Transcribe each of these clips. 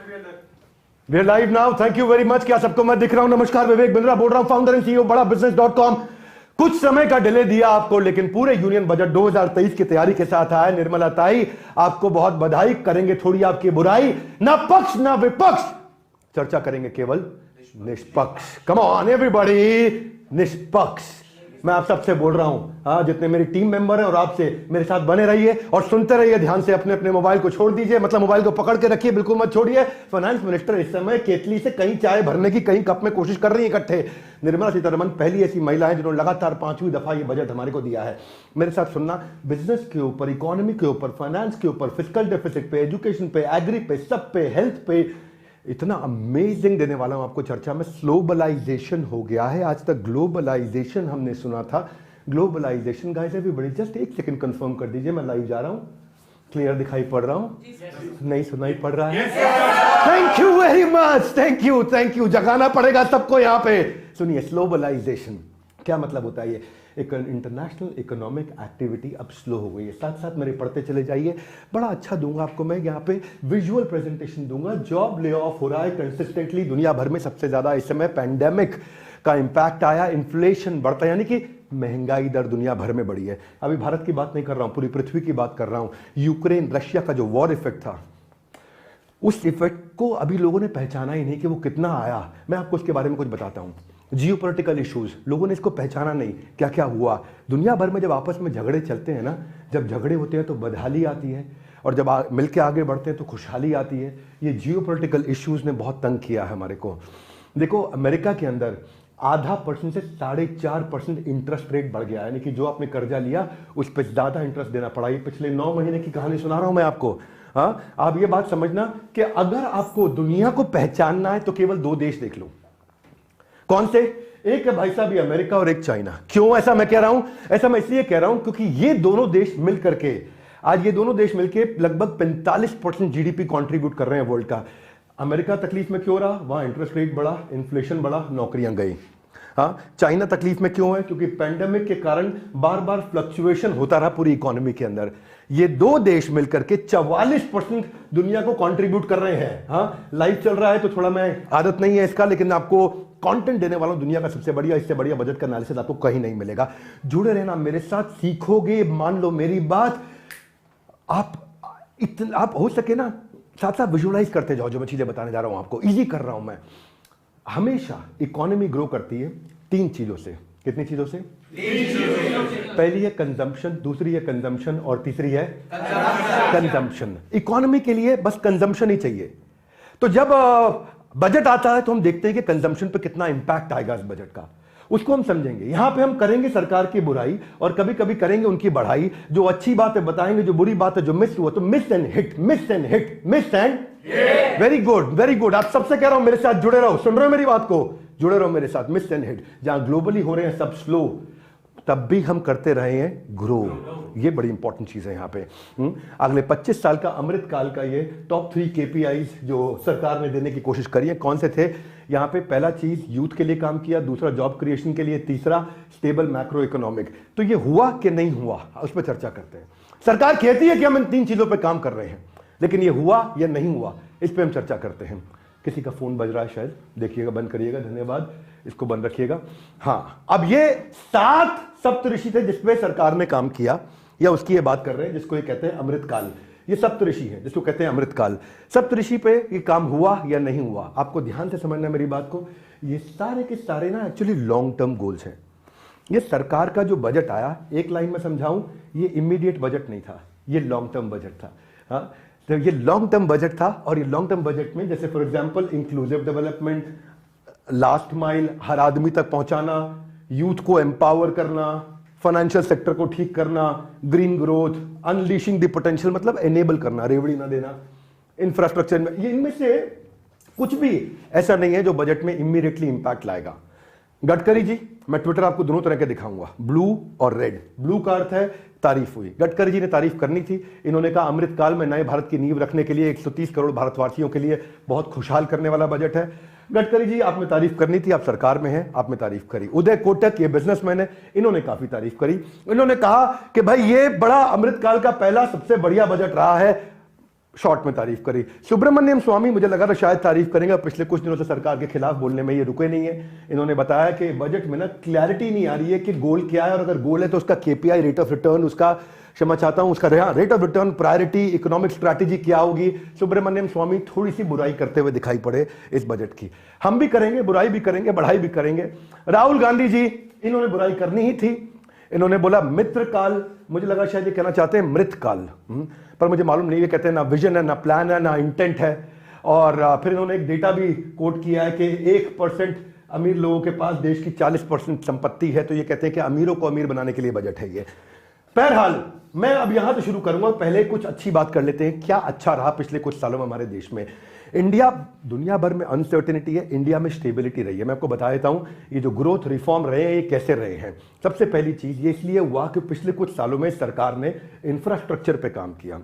We are live now. Thank you very much. क्या सबको मैं दिख रहा हूं? नमस्कार, विवेक बिंद्रा बोल रहा हूं, फाउंडर एंड सीईओ बड़ा बिजनेस.com। कुछ समय का डिले दिया आपको, लेकिन पूरे यूनियन बजट 2023 की तैयारी के साथ आया। निर्मला ताई, आपको बहुत बधाई। करेंगे थोड़ी आपकी बुराई, ना पक्ष ना विपक्ष, चर्चा करेंगे केवल निष्पक्ष। कम ऑन एवरीबॉडी, निष्पक्ष। मैं आप सबसे बोल रहा हूं, हाँ, जितने मेरी टीम मेंबर हैं और आपसे, मेरे साथ बने रहिए और सुनते रहिए ध्यान से। अपने अपने मोबाइल को छोड़ दीजिए, मतलब मोबाइल को पकड़ के रखिए, बिल्कुल मत छोड़िए। फाइनेंस मिनिस्टर इस समय केतली से कहीं चाय भरने की कहीं कप में कोशिश कर रही है इकट्ठे। निर्मला सीतारमण पहली ऐसी महिला है जिन्होंने लगातार 5वीं दफा ये बजट हमारे को दिया है। मेरे साथ सुनना, बिजनेस के ऊपर, इकोनॉमी के ऊपर, फाइनेंस के ऊपर, फिस्कल डेफिसिट पे, एजुकेशन पे, एग्री पे, सब पे, हेल्थ पे, इतना अमेजिंग देने वाला हूं आपको चर्चा में। ग्लोबलाइजेशन हो गया है, आज तक ग्लोबलाइजेशन हमने सुना था। ग्लोबलाइजेशन गाइस, एवरीबॉडी जस्ट एक सेकंड कंफर्म कर दीजिए, मैं लाइव जा रहा हूं, क्लियर दिखाई पड़ रहा हूं? नहीं सुनाई पड़ रहा है? Thank you very much, thank you. जगाना पड़ेगा सबको यहां पे। सुनिए, ग्लोबलाइजेशन क्या मतलब होता है? ये एक इंटरनेशनल इकोनॉमिक एक्टिविटी अब स्लो हो गई है। साथ साथ मेरे पढ़ते चले जाइए, बड़ा अच्छा दूंगा आपको मैं यहाँ पे विजुअल प्रेजेंटेशन दूंगा। जॉब ले ऑफ हो रहा है कंसिस्टेंटली दुनिया भर में, सबसे ज्यादा इस समय पैंडेमिक का इंपैक्ट आया, इन्फ्लेशन बढ़ता है, यानी कि महंगाई दर दुनिया भर में बढ़ी है। अभी भारत की बात नहीं कर रहा हूं, पूरी पृथ्वी की बात कर रहा हूं। यूक्रेन रशिया का जो वॉर इफेक्ट था, उस इफेक्ट को अभी लोगों ने पहचाना ही नहीं कि वो कितना आया। मैं आपको उसके बारे में कुछ बताता हूं। जियोपॉलिटिकल इश्यूज, लोगों ने इसको पहचाना नहीं, क्या क्या हुआ दुनिया भर में। जब आपस में झगड़े चलते हैं ना, जब झगड़े होते हैं तो बदहाली आती है, और जब मिलकर आगे बढ़ते हैं तो खुशहाली आती है। ये जियोपॉलिटिकल इश्यूज ने बहुत तंग किया है हमारे को। देखो, अमेरिका के अंदर 0.5% से 4.5% इंटरेस्ट रेट बढ़ गया है, यानी कि जो आपने कर्जा लिया उस पर ज्यादा इंटरेस्ट देना पड़ा। ये पिछले 9 महीने की कहानी सुना रहा हूं मैं आपको। हाँ, आप ये बात समझना कि अगर आपको दुनिया को पहचानना है तो केवल 2 देश देख लो। कौन से? एक है भाई साहब ये अमेरिका और एक चाइना। क्यों ऐसा मैं कह रहा हूं? ऐसा मैं इसलिए कह रहा हूं क्योंकि ये दोनों देश मिलकर के, आज ये दोनों देश मिलकर लगभग 45% जीडीपी कंट्रीब्यूट कर रहे हैं वर्ल्ड का। अमेरिका तकलीफ में क्यों रहा? वहां इंटरेस्ट रेट बढ़ा, इन्फ्लेशन बढ़ा, नौकरियां गई। हाँ, चाइना तकलीफ में क्यों है? क्योंकि पैंडेमिक के कारण बार बार फ्लक्चुएशन होता रहा पूरी इकोनॉमी के अंदर। ये 2 देश मिलकर के 44% दुनिया को कंट्रीब्यूट कर रहे हैं। हाँ, लाइव चल रहा है तो थोड़ा, मैं आदत नहीं है इसका, लेकिन आपको कंटेंट देने वाला हूं दुनिया का सबसे बढ़िया। इससे बढ़िया बजट का एनालिसिस आपको कहीं नहीं मिलेगा। जुड़े रहना मेरे साथ, सीखोगे, मान लो मेरी बात। आप हो सके ना साथ साथ विजुअलाइज करते जाओ जो मैं चीजें बताने जा रहा हूं आपको, इजी कर रहा हूं मैं। हमेशा इकोनॉमी ग्रो करती है 3 चीजों से। कितनी चीजों से? 3 चीजों से। पहली है कंजम्पशन, दूसरी है कंजम्पशन, और तीसरी है कंजम्पशन। इकोनॉमी के लिए बस कंजम्पशन ही चाहिए। तो जब बजट आता है तो हम देखते हैं कि कंजम्पशन पे कितना इंपैक्ट आएगा इस बजट का, उसको हम समझेंगे। यहां पे हम करेंगे सरकार की बुराई और कभी कभी करेंगे उनकी बढ़ाई। जो अच्छी बात है बताएंगे, जो बुरी बात है, जो मिस हुआ तो miss and hit, miss and hit, miss and very good, very good. आप सबसे कह रहा हूं मेरे साथ जुड़े रहो, सुन रहे हो मेरी बात को? जुड़े रहो मेरे साथ। मिस एंड हिट, जहां ग्लोबली हो रहे हैं सब स्लो, तब भी हम करते रहे हैं ग्रो। ये बड़ी इंपॉर्टेंट चीज है यहां पे। अगले 25 साल का अमृत काल का ये टॉप 3 KPIs जो सरकार ने देने की कोशिश करी है, कौन से थे? यहां पे पहला चीज यूथ के लिए काम किया, दूसरा जॉब क्रिएशन के लिए, तीसरा स्टेबल मैक्रो इकोनॉमिक। तो ये हुआ कि नहीं हुआ, उस पर चर्चा करते हैं। सरकार कहती है कि हम इन 3 चीजों पर काम कर रहे हैं, लेकिन ये हुआ या नहीं हुआ, इस पर हम चर्चा करते हैं। किसी का फोन बज रहा है शायद, देखिएगा, बंद करिएगा, धन्यवाद, इसको बंद रखिएगा। हाँ, अब ये 7 सप्तऋषि थे जिसपे सरकार ने काम किया, या उसकी ये बात कर रहे हैं जिसको ये कहते हैं अमृतकाल। ये सप्तऋषि है जिसको कहते हैं अमृतकाल। सप्तऋषि पे ये काम हुआ या नहीं हुआ, आपको ध्यान से समझना मेरी बात को। ये सारे के सारे ना एक्चुअली लॉन्ग टर्म गोल्स हैं। ये सरकार का जो बजट आया, एक लाइन में समझाऊं, ये इमीडिएट बजट नहीं था, ये लॉन्ग टर्म बजट था। हाँ, तो ये लॉन्ग टर्म बजट था, और ये लॉन्ग टर्म बजट में जैसे for example inclusive development, last mile, हर आदमी तक पहुंचाना, यूथ को एम्पावर करना, फाइनेंशियल सेक्टर को ठीक करना, green growth, unleashing the potential, मतलब एनेबल करना, रेवड़ी ना देना, इंफ्रास्ट्रक्चर में, ये इनमें से कुछ भी ऐसा नहीं है जो बजट में इमीडिएटली इंपैक्ट लाएगा। गडकरी जी, मैं ट्विटर आपको दोनों तरह के दिखाऊंगा, ब्लू और रेड। ब्लू का अर्थ है तारीफ हुई, गडकरी जी ने तारीफ करनी थी। इन्होंने कहा अमृत काल में नए भारत की नींव रखने के लिए 130 करोड़ भारतवासियों के लिए बहुत खुशहाल करने वाला बजट है। गडकरी जी, आपने तारीफ करनी थी, आप सरकार में हैं, आपने तारीफ करी। उदय कोटक, ये बिजनेसमैन है, इन्होंने काफी तारीफ करी। इन्होंने कहा कि भाई ये बड़ा अमृतकाल का पहला सबसे बढ़िया बजट रहा है, शॉर्ट में तारीफ करी। सुब्रमण्यम स्वामी मुझे लगा था शायद तारीफ करेंगे, पिछले कुछ दिनों से सरकार के खिलाफ बोलने में ये रुके नहीं है। इन्होंने बताया कि बजट में ना क्लैरिटी नहीं आ रही है कि गोल क्या है, और अगर गोल है तो उसका केपीआई रेट ऑफ रिटर्न, उसका क्षमा चाहता हूं, उसका rate of return, priority, economic strategy क्या होगी। सुब्रमण्यम स्वामी थोड़ी सी बुराई करते हुए दिखाई पड़े इस बजट की। हम भी करेंगे, बुराई भी करेंगे, बढ़ाई भी करेंगे। राहुल गांधी जी, इन्होंने बुराई करनी ही थी। इन्होंने बोला मित्र काल, मुझे लगा शायद ये कहना चाहते हैं मृत काल, पर मुझे मालूम नहीं। ये कहते हैं ना विजन है, ना प्लान है, ना इंटेंट है। और फिर इन्होंने एक डेटा भी कोट किया है कि 1% अमीर लोगों के पास देश की 40% संपत्ति है। तो ये कहते हैं कि अमीरों को अमीर बनाने के लिए बजट है ये। बहरहाल मैं अब यहां से शुरू करूंगा, पहले कुछ अच्छी बात कर लेते हैं। क्या अच्छा रहा पिछले कुछ सालों में हमारे देश में? इंडिया, दुनिया भर में अनसर्टेनिटी है, इंडिया में स्टेबिलिटी रही है। मैं आपको बता देता हूं ये जो ग्रोथ रिफॉर्म रहे हैं ये कैसे रहे हैं। सबसे पहली चीज ये इसलिए हुआ कि पिछले कुछ सालों में सरकार ने इंफ्रास्ट्रक्चर पे काम किया,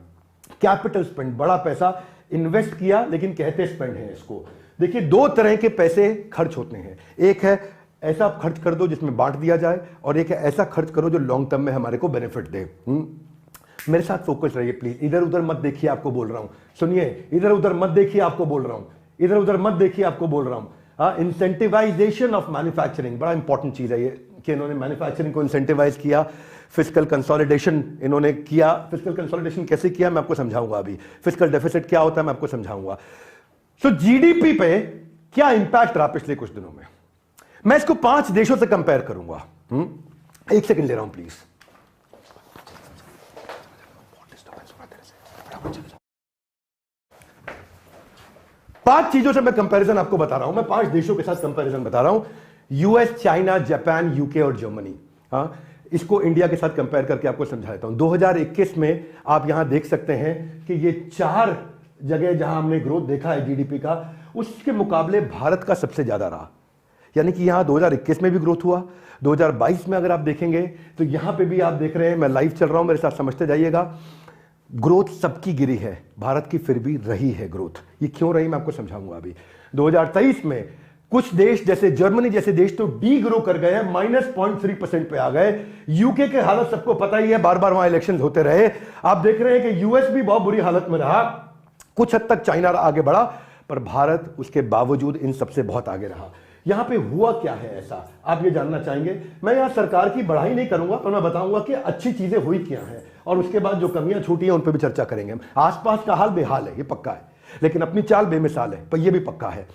कैपिटल स्पेंड, बड़ा पैसा इन्वेस्ट किया, लेकिन कहते स्पेंड है इसको। देखिए दो तरह के पैसे खर्च होते हैं, एक है ऐसा खर्च कर दो जिसमें बांट दिया जाए, और एक है ऐसा खर्च करो जो लॉन्ग टर्म में हमारे को बेनिफिट दे। मेरे साथ फोकस रहिए प्लीज, इधर उधर मत देखिए, आपको बोल रहा हूं, सुनिए, इधर उधर मत देखिए, आपको बोल रहा हूं, इधर उधर मत देखिए, आपको बोल रहा हूं। इंसेंटिवाइजेशन ऑफ मैन्युफैक्चरिंग बड़ा इंपॉर्टेंट चीज है ये, कि इन्होंने मैन्युफैक्चरिंग को इंसेंटिवाइज किया। फिस्कल कंसोलिडेशन इन्होंने किया। फिस्कल कंसोलिडेशन कैसे किया मैं आपको समझाऊंगा अभी। फिस्कल डेफिसिट क्या होता है मैं आपको समझाऊंगा। सो जीडीपी पे क्या इंपैक्ट रहा पिछले कुछ दिनों में, मैं इसको 5 देशों से कंपेयर करूंगा। एक सेकंड ले रहा हूं प्लीज। पांच चीजों से मैं कंपैरिजन आपको बता रहा हूं, मैं 5 देशों के साथ कंपैरिजन बता रहा हूं। यूएस, चाइना, जापान, यूके और जर्मनी। इसको इंडिया के साथ कंपेयर करके आपको समझा देता हूं। 2021 में आप यहां देख सकते हैं कि ये 4 जगह जहां हमने ग्रोथ देखा है जीडीपी का, उसके मुकाबले भारत का सबसे ज्यादा रहा। यानी कि यहां 2021 में भी ग्रोथ हुआ, 2022 में अगर आप देखेंगे तो यहां पे भी आप देख रहे हैं, मैं लाइव चल रहा हूं, मेरे साथ समझते जाइएगा, ग्रोथ सबकी गिरी है, भारत की फिर भी रही है ग्रोथ। ये क्यों रही मैं आपको समझाऊंगा अभी। 2023 में कुछ देश जैसे जर्मनी जैसे देश तो डी ग्रो कर गए हैं, -0.3% पे आ गए। यूके के हालत सबको पता ही है, बार बार वहां इलेक्शन होते रहे। आप देख रहे हैं कि यूएस भी बहुत बुरी हालत में रहा, कुछ हद तक चाइना आगे बढ़ा, पर भारत उसके बावजूद इन सबसे बहुत आगे रहा। यहां पे हुआ क्या है ऐसा, आप ये जानना चाहेंगे। मैं यहां सरकार की बढ़ाई नहीं करूंगा, पर मैं बताऊंगा कि अच्छी चीजें हुई क्या हैं, और उसके बाद जो कमियां छूटी हैं उन पर भी चर्चा करेंगे। आसपास का हाल बेहाल है, ये पक्का है, लेकिन अपनी चाल बेमिसाल है, पर यह भी पक्का है।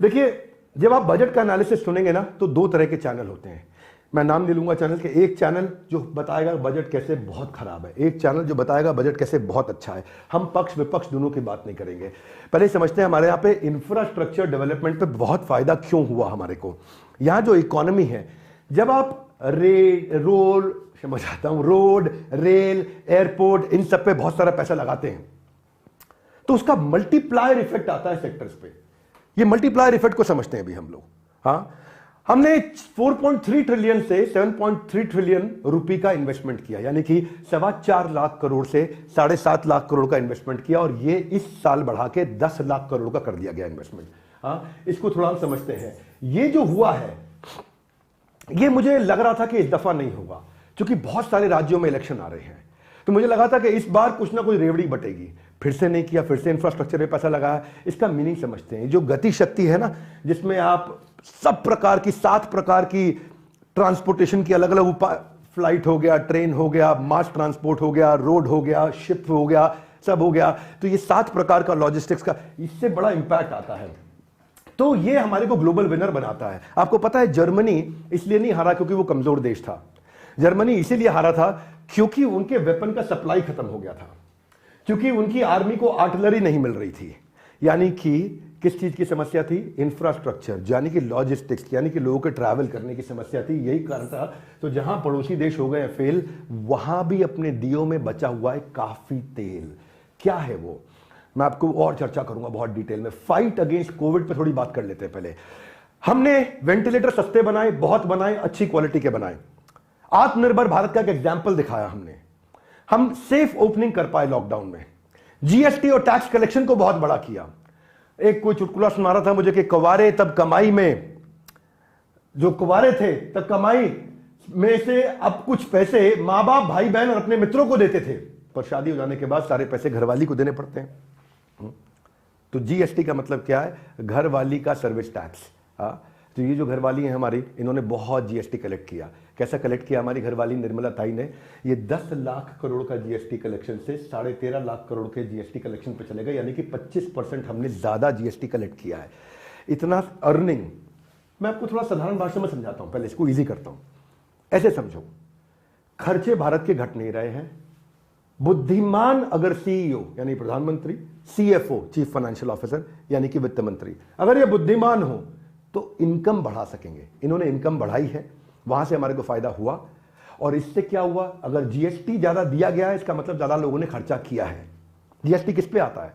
देखिए जब आप बजट का एनालिसिस सुनेंगे ना, तो 2 तरह के चैनल होते हैं। मैं नाम नहीं लूंगा चैनल के। एक चैनल जो बताएगा बजट कैसे बहुत खराब है, एक चैनल जो बताएगा बजट कैसे बहुत अच्छा है। हम पक्ष विपक्ष दोनों की बात नहीं करेंगे। पहले समझते हैं हमारे यहाँ पे इंफ्रास्ट्रक्चर डेवलपमेंट पे बहुत फायदा क्यों हुआ हमारे को। यहाँ जो इकोनॉमी है, जब आप रोड, रेल, एयरपोर्ट, इन सब पे बहुत सारा पैसा लगाते हैं, तो उसका मल्टीप्लायर इफेक्ट आता है सेक्टर्स पे। ये मल्टीप्लायर इफेक्ट को समझते हैं अभी हम लोग। हाँ, हमने 4.3 ट्रिलियन से 7.3 ट्रिलियन रुपए का इन्वेस्टमेंट किया, यानी कि 4.25 लाख करोड़ से 7.5 लाख करोड़ का इन्वेस्टमेंट किया, और ये इस साल बढ़ा के 10 लाख करोड़ का कर दिया गया इन्वेस्टमेंट। हाँ, इसको थोड़ा हम समझते हैं। ये जो हुआ है, ये मुझे लग रहा था कि इस दफा नहीं होगा, क्योंकि बहुत सारे राज्यों में इलेक्शन आ रहे हैं, तो मुझे लगा था कि इस बार कुछ ना कुछ रेवड़ी बटेगी। फिर से नहीं किया, फिर से इंफ्रास्ट्रक्चर पे पैसा लगाया। इसका मीनिंग समझते हैं। जो गति शक्ति है ना, जिसमें आप सब प्रकार की 7 प्रकार की ट्रांसपोर्टेशन की अलग अलग फ्लाइट हो गया, ट्रेन हो गया, मास ट्रांसपोर्ट हो गया, रोड हो गया, शिप हो गया, सब हो गया, तो ये 7 प्रकार का लॉजिस्टिक्स का, इससे बड़ा इंपैक्ट आता है। तो ये हमारे को ग्लोबल विनर बनाता है। आपको पता है जर्मनी इसलिए नहीं हारा क्योंकि वो कमजोर देश था। जर्मनी इसीलिए हारा था क्योंकि उनके वेपन का सप्लाई खत्म हो गया था, क्योंकि उनकी आर्मी को आर्टिलरी नहीं मिल रही थी। यानी कि किस चीज की समस्या थी? इंफ्रास्ट्रक्चर, यानी कि लॉजिस्टिक्स, यानी कि लोगों के ट्रैवल करने की समस्या थी। यही कारण था। तो जहां पड़ोसी देश हो गए फेल, वहां भी अपने दियो में बचा हुआ है काफी तेल। क्या है वो, मैं आपको और चर्चा करूंगा बहुत डिटेल में। फाइट अगेंस्ट कोविड पे थोड़ी बात कर लेते हैं पहले। हमने वेंटिलेटर सस्ते बनाए, बहुत बनाए, अच्छी क्वालिटी के बनाए। आत्मनिर्भर भारत का एक एग्जाम्पल दिखाया हमने। हम सेफ ओपनिंग कर पाए लॉकडाउन में। जीएसटी और टैक्स कलेक्शन को बहुत बड़ा किया। एक कोई चुटकुला सुना रहा था मुझे कि कुंवारे तब कमाई में, जो कुंवारे थे तब कमाई में से अब कुछ पैसे मां बाप, भाई बहन और अपने मित्रों को देते थे। पर शादी हो जाने के बाद सारे पैसे घरवाली को देने पड़ते हैं। तो जीएसटी का मतलब क्या है? घरवाली का सर्विस टैक्स। तो ये जो घरवाली है हमारी, इन्होंने बहुत जीएसटी कलेक्ट किया। कैसा कलेक्ट किया हमारी घरवाली निर्मला ताई ने? ये 10 लाख करोड़ का जीएसटी कलेक्शन से 13.5 लाख करोड़ के जीएसटी कलेक्शन पे चले गए, यानी कि 25% हमने ज्यादा जीएसटी कलेक्ट किया है। इतना अर्निंग, मैं आपको थोड़ा साधारण भाषा में समझाता हूं, पहले इसको इजी करता हूं। ऐसे समझो, खर्चे भारत के घट नहीं रहे हैं। बुद्धिमान अगर सीईओ यानी प्रधानमंत्री, सीएफओ चीफ फाइनेंशियल ऑफिसर यानी कि वित्त मंत्री, अगर ये बुद्धिमान हो तो इनकम बढ़ा सकेंगे। इन्होंने इनकम बढ़ाई है, वहां से हमारे को फायदा हुआ। और इससे क्या हुआ? अगर जीएसटी ज्यादा दिया गया है, इसका मतलब ज्यादा लोगों ने खर्चा किया है। जीएसटी किस पे आता है?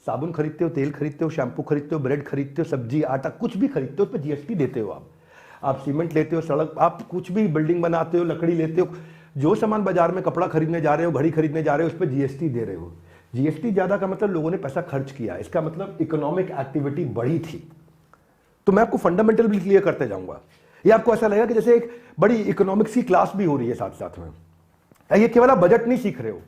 साबुन खरीदते हो, तेल खरीदते हो, शैम्पू खरीदते हो, ब्रेड खरीदते हो, सब्जी आटा कुछ भी खरीदते हो, उस पर जीएसटी देते हो। आप सीमेंट लेते हो, सड़क, आप कुछ भी बिल्डिंग बनाते हो, लकड़ी लेते हो, जो सामान बाजार में कपड़ा खरीदने जा रहे हो, घड़ी खरीदने जा रहे हो, उस पर जीएसटी दे रहे हो। जीएसटी ज्यादा का मतलब लोगों ने पैसा खर्च किया, इसका मतलब इकोनॉमिक एक्टिविटी बढ़ी थी। तो मैं आपको फंडामेंटल भी क्लियर करते जाऊंगा। ये आपको ऐसा लगेगा कि जैसे एक बड़ी इकोनॉमिक्स की क्लास भी हो रही है साथ साथ में। ये केवल आप बजट नहीं सीख रहे हो,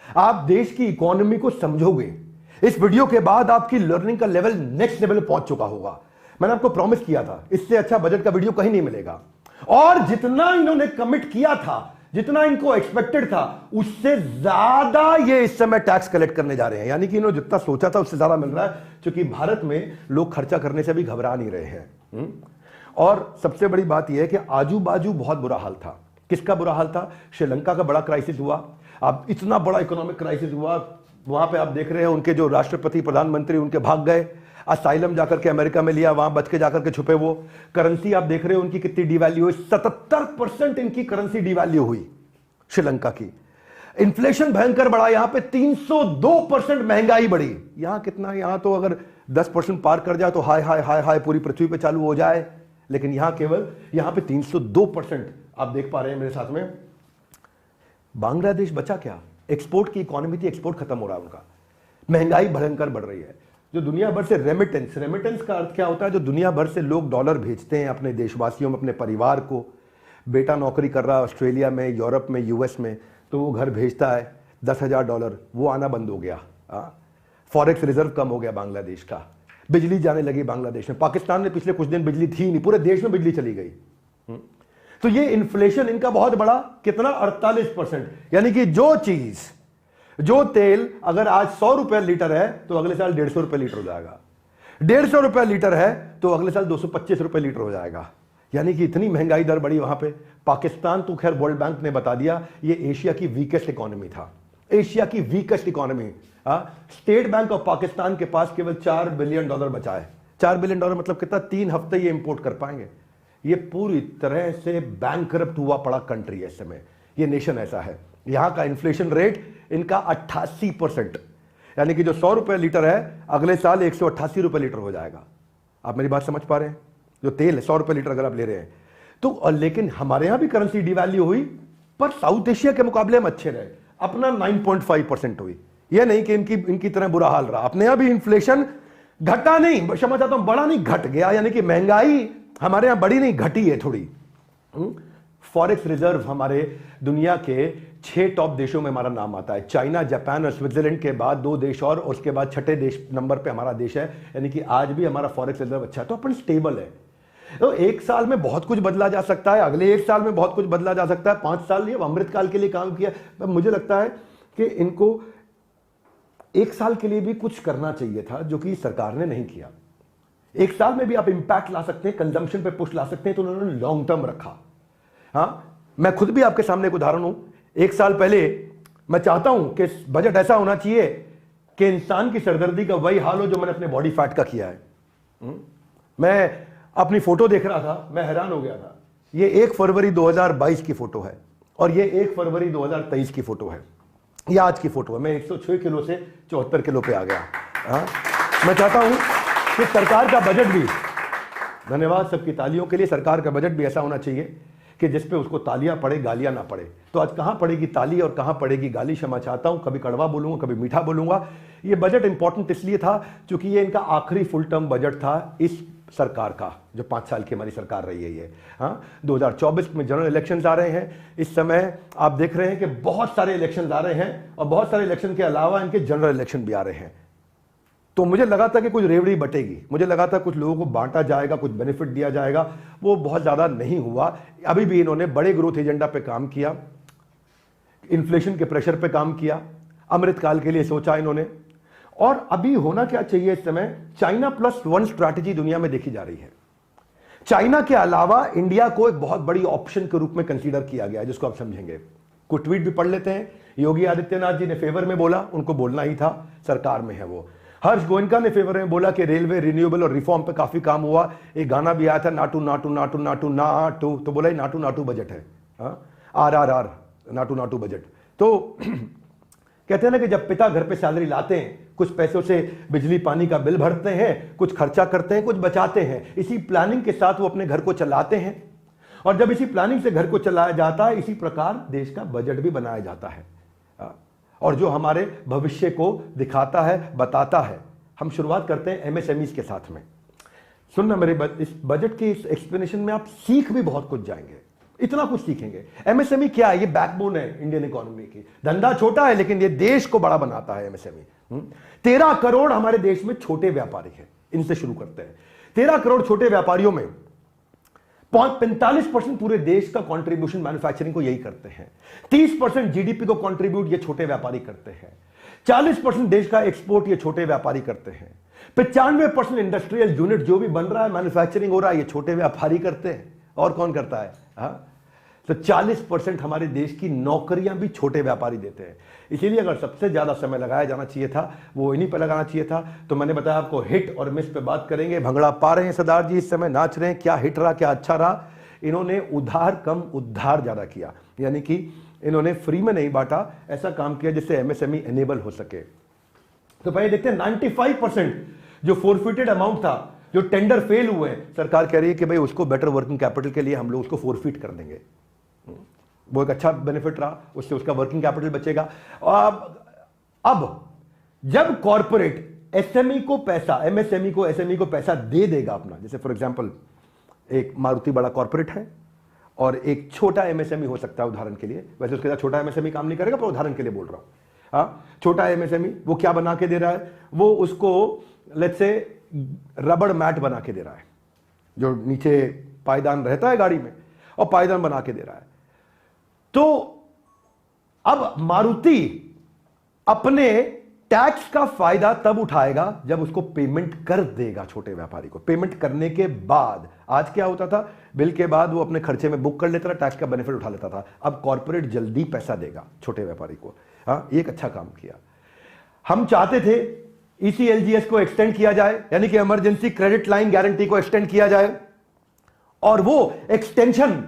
आप देश की इकोनॉमी को समझोगे। इस वीडियो के बाद आपकी लर्निंग का लेवल नेक्स्ट लेवल पहुंच चुका होगा। मैंने आपको प्रॉमिस किया था, इससे अच्छा बजट का वीडियो कहीं नहीं मिलेगा। और जितना इन्होंने कमिट किया था, जितना इनको एक्सपेक्टेड था, उससे ज्यादा ये इस समय टैक्स कलेक्ट करने जा रहे हैं। यानी कि इन्होंने जितना सोचा था उससे ज्यादा मिल रहा है, क्योंकि भारत में लोग खर्चा करने से भी घबरा नहीं रहे हैं। और सबसे बड़ी बात यह है कि आजू बाजू बहुत बुरा हाल था। किसका बुरा हाल था? श्रीलंका का बड़ा क्राइसिस हुआ। अब इतना बड़ा इकोनॉमिक क्राइसिस हुआ, वहां पे आप देख रहे हैं उनके जो राष्ट्रपति प्रधानमंत्री उनके भाग गए, असाइलम जाकर के अमेरिका में लिया, वहां बच के जाकर के छुपे। वो करेंसी आप देख रहे हो उनकी कितनी डिवैल्यू हुई, 77% इनकी करेंसी डिवैल्यू हुई श्रीलंका की। इन्फ्लेशन भयंकर बढ़ा, यहां पे 302% महंगाई बढ़ी। यहां कितना? यहां तो अगर 10% पार कर जाए तो हाय हाय हाय हाय पूरी पृथ्वी पे चालू हो जाए, लेकिन यहां केवल यहां पे 302% आप देख पा रहे हैं मेरे साथ में। बांग्लादेश बचा क्या? एक्सपोर्ट की इकोनॉमी थी, एक्सपोर्ट खत्म हो रहा है उनका। महंगाई भयंकर बढ़ रही है। जो दुनिया भर से रेमिटेंस, रेमिटेंस का अर्थ क्या होता है? जो दुनिया भर से लोग डॉलर भेजते हैं अपने देशवासियों में, अपने परिवार को। बेटा नौकरी कर रहा है ऑस्ट्रेलिया में, यूरोप में, यूएस में, तो वो घर भेजता है $10,000, वो आना बंद हो गया। फॉरेक्स रिजर्व कम हो गया बांग्लादेश का। बिजली जाने लगी बांग्लादेश में। पाकिस्तान में पिछले कुछ दिन बिजली थी नहीं, पूरे देश में बिजली चली गई। तो ये इन्फ्लेशन इनका बहुत बड़ा, कितना? 48%। यानी कि जो चीज, जो तेल अगर आज 100 रुपए लीटर है तो अगले साल 150 रुपए लीटर हो जाएगा। 150 रुपए लीटर है तो अगले साल 225 रुपए लीटर हो जाएगा। यानी कि इतनी महंगाई दर बढ़ी वहां पे। पाकिस्तान तो खैर वर्ल्ड बैंक ने बता दिया ये एशिया की वीकेस्ट इकोनॉमी था, एशिया की weakest economy. State bank of Pakistan के पास केवल $4 बिलियन बचा है। $4 बिलियन मतलब कितना? 3 हफ्ते ये इंपोर्ट कर पाएंगे। ये पूरी तरह से बैंकरप्ट हुआ पड़ा कंट्री है इस समय। ये नेशन ऐसा है। यहां का इन्फ्लेशन रेट इनका 88%, यानी कि जो 100 रुपए लीटर है अगले साल 188 रुपए लीटर हो जाएगा। आप मेरी बात समझ पा रहे हैं? जो तेल है 100 रुपए लीटर अगर आप ले रहे हैं तो, लेकिन हमारे यहां भी करेंसी डिवैल्यू हुई, पर साउथ एशिया के मुकाबले हम अच्छे रहे। अपना 9.5% हुई। यह नहीं कि इनकी तरह बुरा हाल रहा। अपने यहां भी इन्फ्लेशन घटा नहीं, क्षमा चाहता हूं, बढ़ा नहीं, घट गया। यानी कि महंगाई हमारे यहां बढ़ी नहीं, घटी है थोड़ी। फॉरेक्स रिजर्व हमारे दुनिया के 6 टॉप देशों में हमारा नाम आता है। चाइना, जापान और स्विट्जरलैंड के बाद 2 देश और उसके बाद 6ठे देश नंबर पे हमारा देश है। यानी कि आज भी हमारा फॉरेक्स रिजर्व अच्छा है, तो अपन स्टेबल है। तो एक साल में बहुत कुछ बदला जा सकता है, अगले एक साल में बहुत कुछ बदला जा सकता है। 5 साल ये अमृतकाल के लिए काम किया। मुझे लगता है कि इनको एक साल के लिए भी कुछ करना चाहिए था, जो कि सरकार ने नहीं किया। एक साल में भी आप इंपैक्ट ला सकते हैं, कंजम्पशन पे पुश ला सकते हैं, तो उन्होंने लॉन्ग टर्म रखा। मैं खुद भी आपके सामने एक उदाहरण हूं। एक साल पहले मैं चाहता हूं कि बजट ऐसा होना चाहिए कि इंसान की सरदर्दी का वही हाल हो जो मैंने अपने बॉडी फैट का किया है। मैं अपनी फोटो देख रहा था, मैं हैरान हो गया था। ये 1 फरवरी 2022 की फोटो है और ये 1 फरवरी 2023 की फोटो है। ये आज की फोटो है। मैं 106 किलो से 74 किलो पे आ गया। मैं चाहता हूं कि सरकार का बजट भी, धन्यवाद सबकी तालियों के लिए, सरकार का बजट भी ऐसा होना चाहिए कि जिसपे उसको तालियां पड़े, गालियां ना पड़े। तो आज कहां पड़ेगी ताली और कहां पड़ेगी गाली? क्षमा चाहता हूं, कभी कड़वा बोलूंगा, कभी मीठा बोलूंगा। ये बजट इंपॉर्टेंट इसलिए था क्योंकि ये इनका आखिरी फुल टर्म बजट था इस सरकार का, जो 5 साल की हमारी सरकार रही है ये। हाँ, 2024 में जनरल इलेक्शंस आ रहे हैं। इस समय आप देख रहे हैं कि बहुत सारे इलेक्शंस आ रहे हैं और बहुत सारे इलेक्शन के अलावा इनके जनरल इलेक्शन भी आ रहे हैं। तो मुझे लगा था कि कुछ रेवड़ी बटेगी, मुझे लगा था कुछ लोगों को बांटा जाएगा, कुछ बेनिफिट दिया जाएगा, वो बहुत ज़्यादा नहीं हुआ। अभी भी इन्होंने बड़े ग्रोथ एजेंडा पे काम किया, इन्फ्लेशन के प्रेशर पे काम किया, अमृतकाल के लिए सोचा इन्होंने। और अभी होना क्या चाहिए इस समय, चाइना प्लस वन स्ट्रैटेजी दुनिया में देखी जा रही है। चाइना के अलावा इंडिया को एक बहुत बड़ी ऑप्शन के रूप में कंसीडर किया गया, जिसको आप समझेंगे। कुछ ट्वीट भी पढ़ लेते हैं। योगी आदित्यनाथ जी ने फेवर में बोला, उनको बोलना ही था, सरकार में है वो। हर्ष गोयनका ने फेवर में बोला कि रेलवे रिन्यूएबल और रिफॉर्म पे काफी काम हुआ। एक गाना भी आया था, नाटू नाटू नाटू नाटू नाटू, तो बोला नाटू नाटू बजट है, RRR, नाटू नाटू बजट। तो कहते हैं ना कि जब पिता घर पे सैलरी लाते हैं, कुछ पैसों से बिजली पानी का बिल भरते हैं, कुछ खर्चा करते हैं, कुछ बचाते हैं, इसी प्लानिंग के साथ वो अपने घर को चलाते हैं। और जब इसी प्लानिंग से घर को चलाया जाता है, इसी प्रकार देश का बजट भी बनाया जाता है, और जो हमारे भविष्य को दिखाता है, बताता है। हम शुरुआत करते हैं MSMEs के साथ में। सुनना मेरे इस बजट की इस एक्सप्लेनेशन में आप सीख भी बहुत कुछ जाएंगे, इतना कुछ सीखेंगे। MSME क्या है? ये बैकबोन है इंडियन इकोनॉमी की। धंधा छोटा है लेकिन ये देश को बड़ा बनाता है MSME। 13 करोड़ हमारे देश में छोटे व्यापारी हैं। इनसे शुरू करते हैं। 13 करोड़ छोटे व्यापारियों में 45% पूरे देश का कंट्रीब्यूशन मैन्युफैक्चरिंग को यही करते हैं। 30% GDP को कंट्रीब्यूट ये छोटे व्यापारी करते हैं। 40% देश का एक्सपोर्ट ये छोटे व्यापारी करते हैं। 95% इंडस्ट्रियल यूनिट जो भी बन रहा है, मैन्युफैक्चरिंग हो रहा है, ये छोटे व्यापारी करते हैं। और कौन करता है? तो 40% हमारे देश की नौकरियां भी छोटे व्यापारी देते हैं। इसीलिए अगर सबसे ज्यादा समय लगाया जाना चाहिए था, वो इन्हीं पर लगाना चाहिए था। तो मैंने बताया आपको हिट और मिस पे बात करेंगे। भंगड़ा पा रहे हैं सरदार जी, इस समय नाच रहे हैं। क्या हिट रहा, क्या अच्छा रहा? इन्होंने उधार कम उद्धार ज्यादा किया, यानी कि इन्होंने फ्री में नहीं बांटा, ऐसा काम किया जिससे MSME एनेबल हो सके। तो पहले देखते हैं 95% जो फोरफिटेड अमाउंट था, जो टेंडर फेल हुए हैं, सरकार कह रही है कि भाई उसको बेटर वर्किंग कैपिटल के लिए हम लोग उसको फोरफिट कर देंगे। वो एक अच्छा बेनिफिट रहा, उससे उसका वर्किंग कैपिटल बचेगा। अब जब कॉर्पोरेट MSME को पैसा दे देगा अपना, जैसे फॉर एग्जांपल एक मारुति बड़ा कॉर्पोरेट है और एक छोटा MSME हो सकता है, उदाहरण के लिए। वैसे उसके साथ छोटा MSME काम नहीं करेगा, पर उदाहरण के लिए बोल रहा हूं। छोटा MSME वो क्या बना के दे रहा है? वो उसको लेट्स से रबड़ मैट बना के दे रहा है, जो नीचे पायदान रहता है गाड़ी में, और पायदान बना के दे रहा है। तो अब मारुति अपने टैक्स का फायदा तब उठाएगा जब उसको पेमेंट कर देगा छोटे व्यापारी को। पेमेंट करने के बाद, आज क्या होता था, बिल के बाद वो अपने खर्चे में बुक कर लेता था, टैक्स का बेनिफिट उठा लेता था। अब कॉर्पोरेट जल्दी पैसा देगा छोटे व्यापारी को। एक अच्छा काम किया। हम चाहते थे ECLGS को एक्सटेंड किया जाए, यानी कि इमरजेंसी क्रेडिट लाइन गारंटी को एक्सटेंड किया जाए, और वो एक्सटेंशन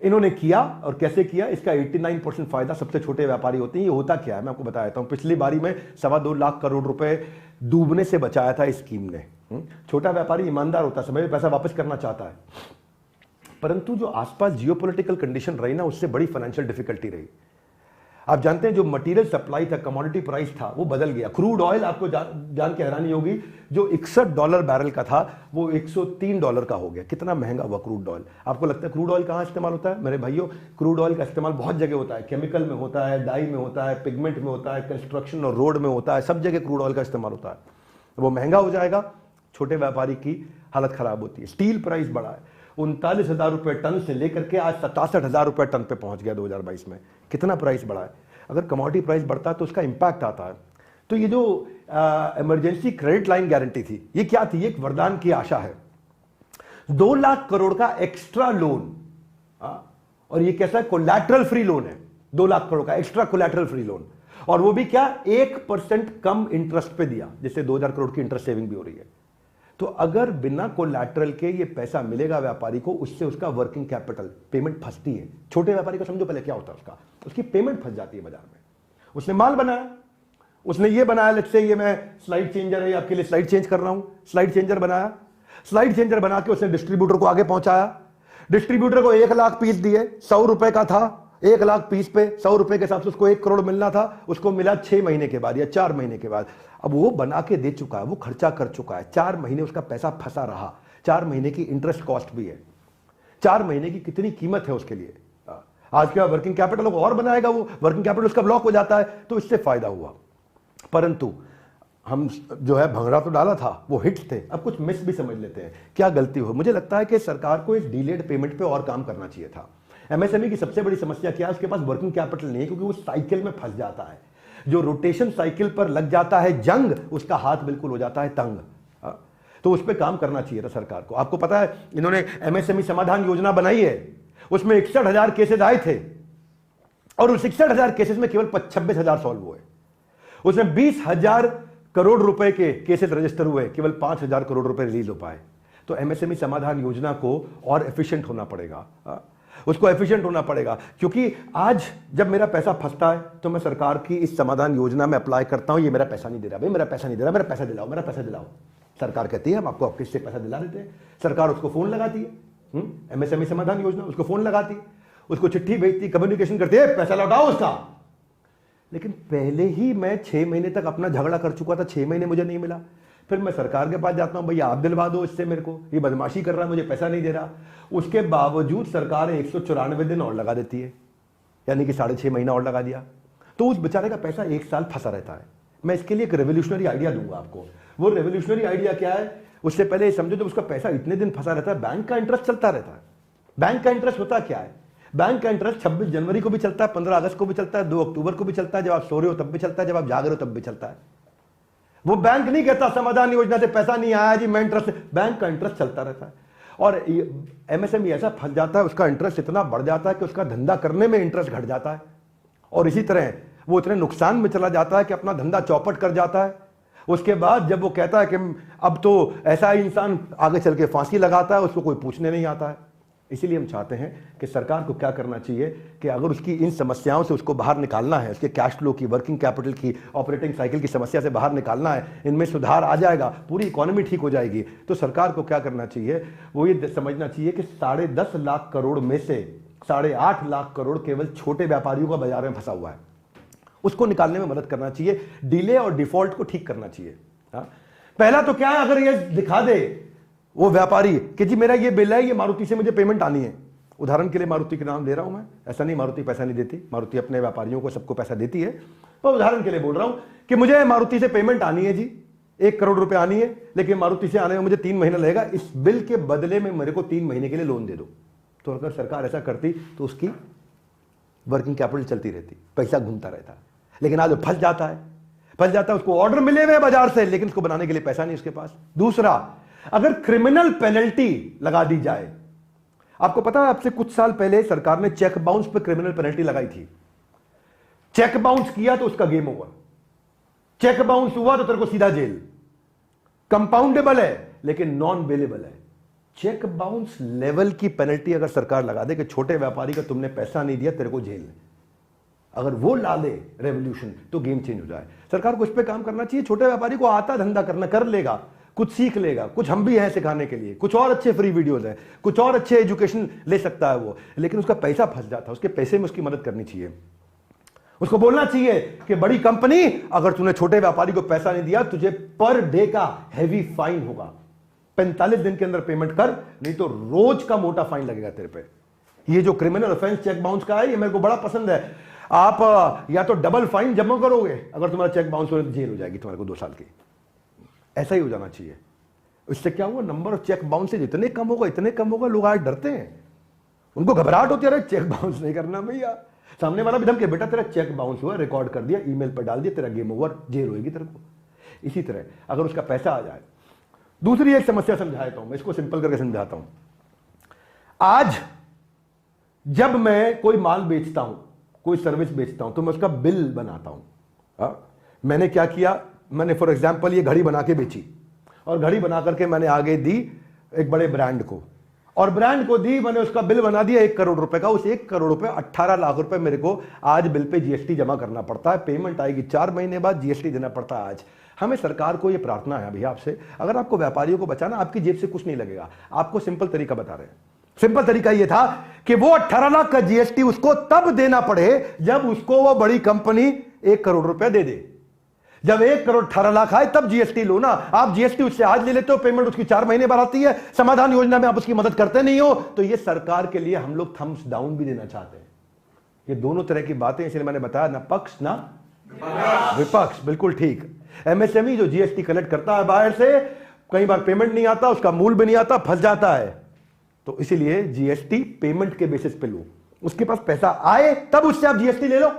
इन्होंने किया। और कैसे किया? इसका 89% फायदा सबसे छोटे व्यापारी होते हैं। ये होता क्या है, मैं आपको बता देता हूं। पिछली बारी में 2.25 लाख करोड़ रुपए डूबने से बचाया था इस स्कीम ने। छोटा व्यापारी ईमानदार होता है, समय में पैसा वापस करना चाहता है, परंतु जो आसपास जियोपॉलिटिकल कंडीशन रही ना, उससे बड़ी फाइनेंशियल डिफिकल्टी रही। आप जानते हैं जो मटेरियल सप्लाई था, कमोडिटी प्राइस था, वो बदल गया। क्रूड ऑयल, आपको जान के हैरानी होगी, जो $61 बैरल का था वो $103 का हो गया। कितना महंगा हुआ क्रूड ऑयल। आपको लगता है क्रूड ऑयल कहां इस्तेमाल होता है? मेरे भाइयों, क्रूड ऑयल का इस्तेमाल बहुत जगह होता है। केमिकल में होता है, डाई में होता है, पिगमेंट में होता है, कंस्ट्रक्शन और रोड में होता है, सब जगह क्रूड ऑयल का इस्तेमाल होता है। वो महंगा हो जाएगा, छोटे व्यापारी की हालत खराब होती है। स्टील प्राइस बढ़ा है, 39,000 रुपए टन से लेकर के आज 67,000 रुपए टन पे पहुंच गया 2022 में। कितना प्राइस बढ़ा है। अगर कमोडिटी प्राइस बढ़ता है तो उसका इंपैक्ट आता है। तो ये जो इमरजेंसी क्रेडिट लाइन गारंटी थी, ये क्या थी? एक वरदान की आशा है। 2 लाख करोड़ का एक्स्ट्रा लोन, और ये कैसा? कोलैटरल फ्री लोन है। 2 लाख करोड़ का एक्स्ट्रा कोलैटरल फ्री लोन, और वो भी क्या? 1% कम इंटरेस्ट पे दिया, जिससे 2,000 करोड़ की इंटरेस्ट सेविंग भी हो रही है। तो अगर बिना कोलैटरल के ये पैसा मिलेगा व्यापारी को, उससे उसका वर्किंग कैपिटल पेमेंट फंसती है। छोटे व्यापारी को समझो पहले क्या होता है, उसकी पेमेंट फंस जाती है बाजार में। उसने माल बनाया, उसने ये बनाया, लेट्स से ये मैं स्लाइड चेंजर है, आपके लिए स्लाइड चेंज कर रहा हूं। स्लाइड चेंजर बनाया, स्लाइड चेंजर बना के उसने डिस्ट्रीब्यूटर को आगे पहुंचाया। डिस्ट्रीब्यूटर को 1 लाख पीस दिए, 100 रुपए का था। 1 लाख पीस पे 100 रुपए के हिसाब से उसको 1 करोड़ मिलना था, उसको मिला 6 महीने के बाद या 4 महीने के बाद। अब वो बना के दे चुका है, वो खर्चा कर चुका है, 4 महीने उसका पैसा फंसा रहा। 4 महीने की इंटरेस्ट कॉस्ट भी है, 4 महीने की कितनी कीमत है उसके लिए। आज क्या वर्किंग कैपिटल को और बनाएगा, वो वर्किंग कैपिटल उसका ब्लॉक हो जाता है, तो इससे फायदा हुआ। परंतु हम जो है भंगड़ा तो डाला था, वो हिट्स थे, अब कुछ मिस भी समझ लेते हैं, क्या गलती हो। मुझे लगता है कि सरकार को इस डिलेड पेमेंट पे और काम करना चाहिए था। एमएसएमई की सबसे बड़ी समस्या क्या है, उसके पास वर्किंग कैपिटल नहीं है, क्योंकि वो साइकिल में फंस जाता है। जो रोटेशन साइकिल पर लग जाता है जंग, उसका हाथ बिल्कुल हो जाता है तंग। तो उस पर काम करना चाहिए था सरकार को। आपको पता है इन्होंने एमएसएमई समाधान योजना बनाई है, उसमें 61,000 केसेस आए थे और उस 61,000 केसेस में केवल 26,000 सॉल्व हुए। उसमें 20,000 करोड़ रुपए के केसेस रजिस्टर हुए, केवल 5,000 करोड़ रुपए रिलीज हो पाए। तो एमएसएमई समाधान योजना को और एफिशिएंट होना पड़ेगा, उसको एफिशिएंट होना पड़ेगा। क्योंकि आज जब मेरा पैसा फंसता है तो मैं सरकार की इस समाधान योजना में अप्लाई करता हूं, ये मेरा पैसा नहीं दे रहा, भाई मेरा पैसा नहीं दे रहा, मेरा पैसा दिलाओ, मेरा पैसा दिलाओ। सरकार कहती है हम आपको आपके से पैसा दिला देते हैं। सरकार उसको फोन लगाती है, एमएसएमई समाधान योजना, उसको फोन लगाती है, उसको चिट्ठी भेजती, कम्युनिकेशन करती है, पैसा लौटाओ उसका। लेकिन पहले ही मैं 6 महीने तक अपना झगड़ा कर चुका था, 6 महीने मुझे नहीं मिला। फिर मैं सरकार के पास जाता हूं, भैया आप दिलवा दो इससे, मेरे को ये बदमाशी कर रहा है, मुझे पैसा नहीं दे रहा। उसके बावजूद सरकार 194 दिन और लगा देती है, यानी कि 6.5 महीना और लगा दिया। तो उस बेचारे का पैसा 1 साल फंसा रहता है। मैं इसके लिए एक रेवोल्यूशनरी आइडिया दूंगा आपको। वो रेवोल्यूशनरी आइडिया क्या है, उससे पहले समझो, जब उसका पैसा इतने दिन फंसा रहता है, बैंक का इंटरेस्ट चलता रहता है। बैंक का इंटरेस्ट होता क्या है, बैंक का इंटरेस्ट 26 जनवरी को भी चलता है, 15 अगस्त को भी चलता है, 2 अक्टूबर को भी चलता है, जब आप सो रहे हो तब भी चलता है, जब आप जाग रहे हो तब भी चलता है। वो बैंक नहीं कहता समाधान योजना से पैसा नहीं आया जी, मैं इंटरेस्ट, बैंक का इंटरेस्ट चलता रहता है। और एमएसएमई ऐसा फंस जाता है, उसका इंटरेस्ट इतना बढ़ जाता है कि उसका धंधा करने में इंटरेस्ट घट जाता है, और इसी तरह वो इतने नुकसान में चला जाता है कि अपना धंधा चौपट कर जाता है। उसके बाद जब वो कहता है कि अब तो ऐसा ही इंसान आगे चल के फांसी लगाता है, उसको कोई पूछने नहीं आता है। इसीलिए हम चाहते हैं कि सरकार को क्या करना चाहिए कि अगर उसकी इन समस्याओं से उसको बाहर निकालना है, उसके कैश फ्लो की, वर्किंग कैपिटल की, ऑपरेटिंग साइकिल की समस्या से बाहर निकालना है, इनमें सुधार आ जाएगा, पूरी इकोनॉमी ठीक हो जाएगी। तो सरकार को क्या करना चाहिए, वो ये समझना चाहिए कि 10.5 लाख करोड़ में से 8.5 लाख करोड़ केवल छोटे व्यापारियों का बाजार में फंसा हुआ है, उसको निकालने में मदद करना चाहिए। डिले और डिफॉल्ट को ठीक करना चाहिए। पहला तो क्या है, अगर ये दिखा दे वो व्यापारी कि जी मेरा ये बिल है, ये मारुति से मुझे पेमेंट आनी है। उदाहरण के लिए मारुति के नाम ले रहा हूं मैं, ऐसा नहीं मारुति पैसा नहीं देती, मारुति अपने व्यापारियों को सबको पैसा देती है। तो उदाहरण के लिए बोल रहा हूं कि मुझे मारुति से पेमेंट आनी है जी, 1 करोड़ रुपए आनी है, लेकिन मारुति से आने में मुझे 3 महीना लगेगा, इस बिल के बदले में मेरे को 3 महीने के लिए लोन दे दो। तो अगर सरकार ऐसा करती तो उसकी वर्किंग कैपिटल चलती रहती, पैसा घूमता रहता। लेकिन आज फंस जाता है, उसको ऑर्डर मिले हुए बाजार से, लेकिन उसको बनाने के लिए पैसा नहीं उसके पास। दूसरा, अगर क्रिमिनल पेनल्टी लगा दी जाए, आपको पता है आपसे कुछ साल पहले सरकार ने चेक बाउंस पे क्रिमिनल पेनल्टी लगाई थी। चेक बाउंस किया तो उसका गेम ओवर, चेक बाउंस हुआ तो तेरे को सीधा जेल। कंपाउंडेबल है लेकिन नॉन बेलेबल है। चेक बाउंस लेवल की पेनल्टी अगर सरकार लगा दे कि छोटे व्यापारी का तुमने पैसा नहीं दिया तेरे को जेल, अगर वो ला दे रेवोल्यूशन, तो गेम चेंज हो जाए। सरकार को इस पे काम करना चाहिए। छोटे व्यापारी को आता धंधा करना, कर लेगा, कुछ सीख लेगा, कुछ हम भी हैं सिखाने के लिए, कुछ और अच्छे फ्री वीडियोस हैं, कुछ और अच्छे एजुकेशन ले सकता है वो, लेकिन उसका पैसा फंस जाता है, उसके पैसे में उसकी मदद करनी चाहिए। उसको बोलना चाहिए कि बड़ी कंपनी, अगर तूने छोटे व्यापारी को पैसा नहीं दिया, तुझे पर डे का हैवी फाइन होगा, 45 दिन के अंदर पेमेंट कर, नहीं तो रोज का मोटा फाइन लगेगा तेरे पे। ये जो क्रिमिनल ऑफेंस चेक बाउंस का है, ये मेरे को बड़ा पसंद है। आप या तो डबल फाइन जमा करोगे, अगर तुम्हारा चेक बाउंस हो तो जेल हो जाएगी तुम्हारे को 2 साल की। ऐसा ही हो जाना चाहिए। इससे क्या हुआ, नंबर ऑफ चेक बाउंस जितने कम होगा, लोग आज डरते हैं, उनको घबराहट होती है, चेक बाउंस नहीं करना भैया। सामने वाला भी धमके, बेटा तेरा चेक बाउंस हुआ, रिकॉर्ड कर दिया, ईमेल पर डाल दिया, तेरा गेम ओवर, जेल होगी तेरे को। इसी तरह अगर उसका पैसा आ जाए। दूसरी एक समस्या समझाता हूं मैं, इसको सिंपल करके समझाता हूं। आज जब मैं कोई माल बेचता हूं, कोई सर्विस बेचता हूं, तो मैं उसका बिल बनाता हूं। मैंने क्या किया, मैंने फॉर एग्जांपल ये घड़ी बना के बेची, और घड़ी बना करके मैंने आगे दी एक बड़े ब्रांड को, और ब्रांड को दी, मैंने उसका बिल बना दिया 1 करोड़ रुपए का। उस 1 करोड़ रुपए 18 लाख रुपए मेरे को आज बिल पे जीएसटी जमा करना पड़ता है। पेमेंट आएगी 4 महीने बाद, जीएसटी देना पड़ता है आज। हमें सरकार को यह प्रार्थना है भैया आपसे, अगर आपको व्यापारियों को बचाना, आपकी जेब से कुछ नहीं लगेगा, आपको सिंपल तरीका बता रहे हैं। सिंपल तरीका यह था कि वो 18 लाख का जीएसटी उसको तब देना पड़े जब उसको वो बड़ी कंपनी 1 करोड़ रुपए दे दे। जब 1,18,00,000 आए तब जीएसटी लो ना। आप जीएसटी उससे आज ले लेते हो, पेमेंट उसकी 4 महीने बाद आती है, समाधान योजना में आप उसकी मदद करते नहीं हो, तो ये सरकार के लिए हम लोग थम्स डाउन भी देना चाहते हैं। ये दोनों तरह की बातें, इसलिए मैंने बताया ना पक्ष ना विपक्ष। बिल्कुल ठीक। एमएसएमई जो जीएसटी कलेक्ट करता है बाहर से, कई बार पेमेंट नहीं आता, उसका मूल भी नहीं आता, फंस जाता है। तो इसीलिए जीएसटी पेमेंट के बेसिस पे लो, उसके पास पैसा आए तब उससे आप जीएसटी ले लो।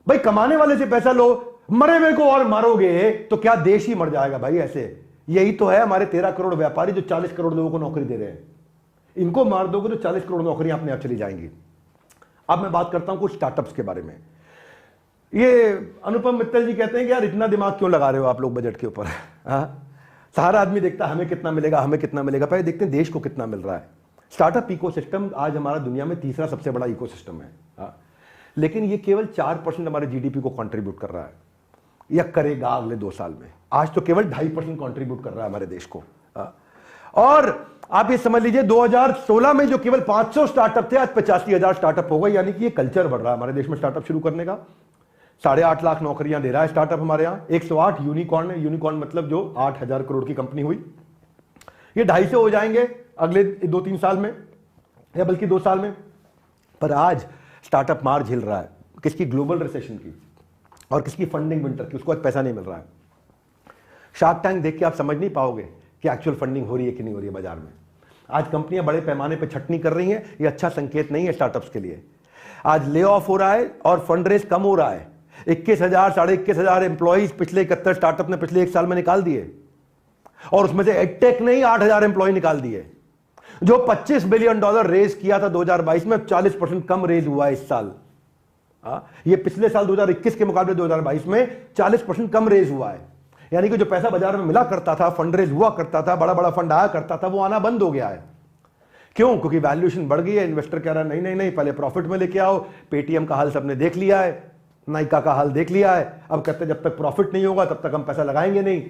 भाई कमाने वाले से पैसा लो, मरे हुए को और मारोगे तो क्या देश ही मर जाएगा भाई। ऐसे यही तो है हमारे 13 करोड़ व्यापारी जो 40 करोड़ लोगों को नौकरी दे रहे हैं। इनको मार दोगे तो 40 करोड़ नौकरियां अपने आप चली जाएंगी। अब मैं बात करता हूं कुछ स्टार्टअप्स के बारे में। ये अनुपम मित्तल जी कहते हैं कि यार इतना दिमाग क्यों लगा रहे हो आप लोग बजट के ऊपर। सारा आदमी देखता है हमें कितना मिलेगा, हमें कितना मिलेगा, पहले देखते हैं देश को कितना मिल रहा है। स्टार्टअप इकोसिस्टम आज हमारा दुनिया में तीसरा सबसे बड़ा इकोसिस्टम है, लेकिन ये केवल 4% हमारे जीडीपी को कंट्रीब्यूट कर रहा है, या करेगा अगले 2 साल में। आज तो केवल 2.5% कंट्रीब्यूट कर रहा है हमारे देश को। और आप ये समझ लीजिए 2016 में जो केवल 500 स्टार्टअप थे, आज 85,000 स्टार्टअप हो गए। यानी कि ये कल्चर बढ़ रहा है हमारे देश में स्टार्टअप शुरू करने का। 8.5 लाख नौकरियां दे रहा है स्टार्टअप हमारे यहां। 108 यूनिकॉर्न है, यूनिकॉर्न मतलब जो 8,000 करोड़ की कंपनी हुई। ये 250 हो जाएंगे अगले 2-3 साल में, या बल्कि 2 साल में। पर आज स्टार्टअप मार झेल रहा है, किसकी? ग्लोबल रिसेशन की, और किसकी? फंडिंग विंटर की। उसको आज पैसा नहीं मिल रहा है। शार्क टैंक देख के आप समझ नहीं पाओगे कि एक्चुअल फंडिंग हो रही है कि नहीं हो रही है बाजार में। आज कंपनियां बड़े पैमाने पर छटनी कर रही हैं, ये अच्छा संकेत नहीं है स्टार्टअप्स के लिए। आज ले ऑफ हो रहा है और फंड रेज कम हो रहा है। 21,000 21,500 एम्प्लॉइज पिछले 71 स्टार्टअप ने पिछले 1 साल में निकाल दिए, और उसमें से एडटेक ने ही 8,000 एम्प्लॉय निकाल दिए। जो $25 बिलियन रेज किया था 2022 में, 40% कम रेज हुआ है इस साल। ये पिछले साल 2021 के मुकाबले 2022 में 40% कम रेज हुआ है। यानी कि जो पैसा बाजार में मिला करता था, फंड रेज हुआ करता था, बड़ा बड़ा फंड आया करता था, वो आना बंद हो गया है। क्यों? क्योंकि वैल्यूएशन बढ़ गई है। इन्वेस्टर कह रहा है नहीं नहीं नहीं, पहले प्रॉफिट में लेके आओ। पेटीएम का हाल सबने देख लिया है, नाइका का हाल देख लिया है। अब कहते हैं जब तक प्रॉफिट नहीं होगा तब तक हम पैसा लगाएंगे नहीं।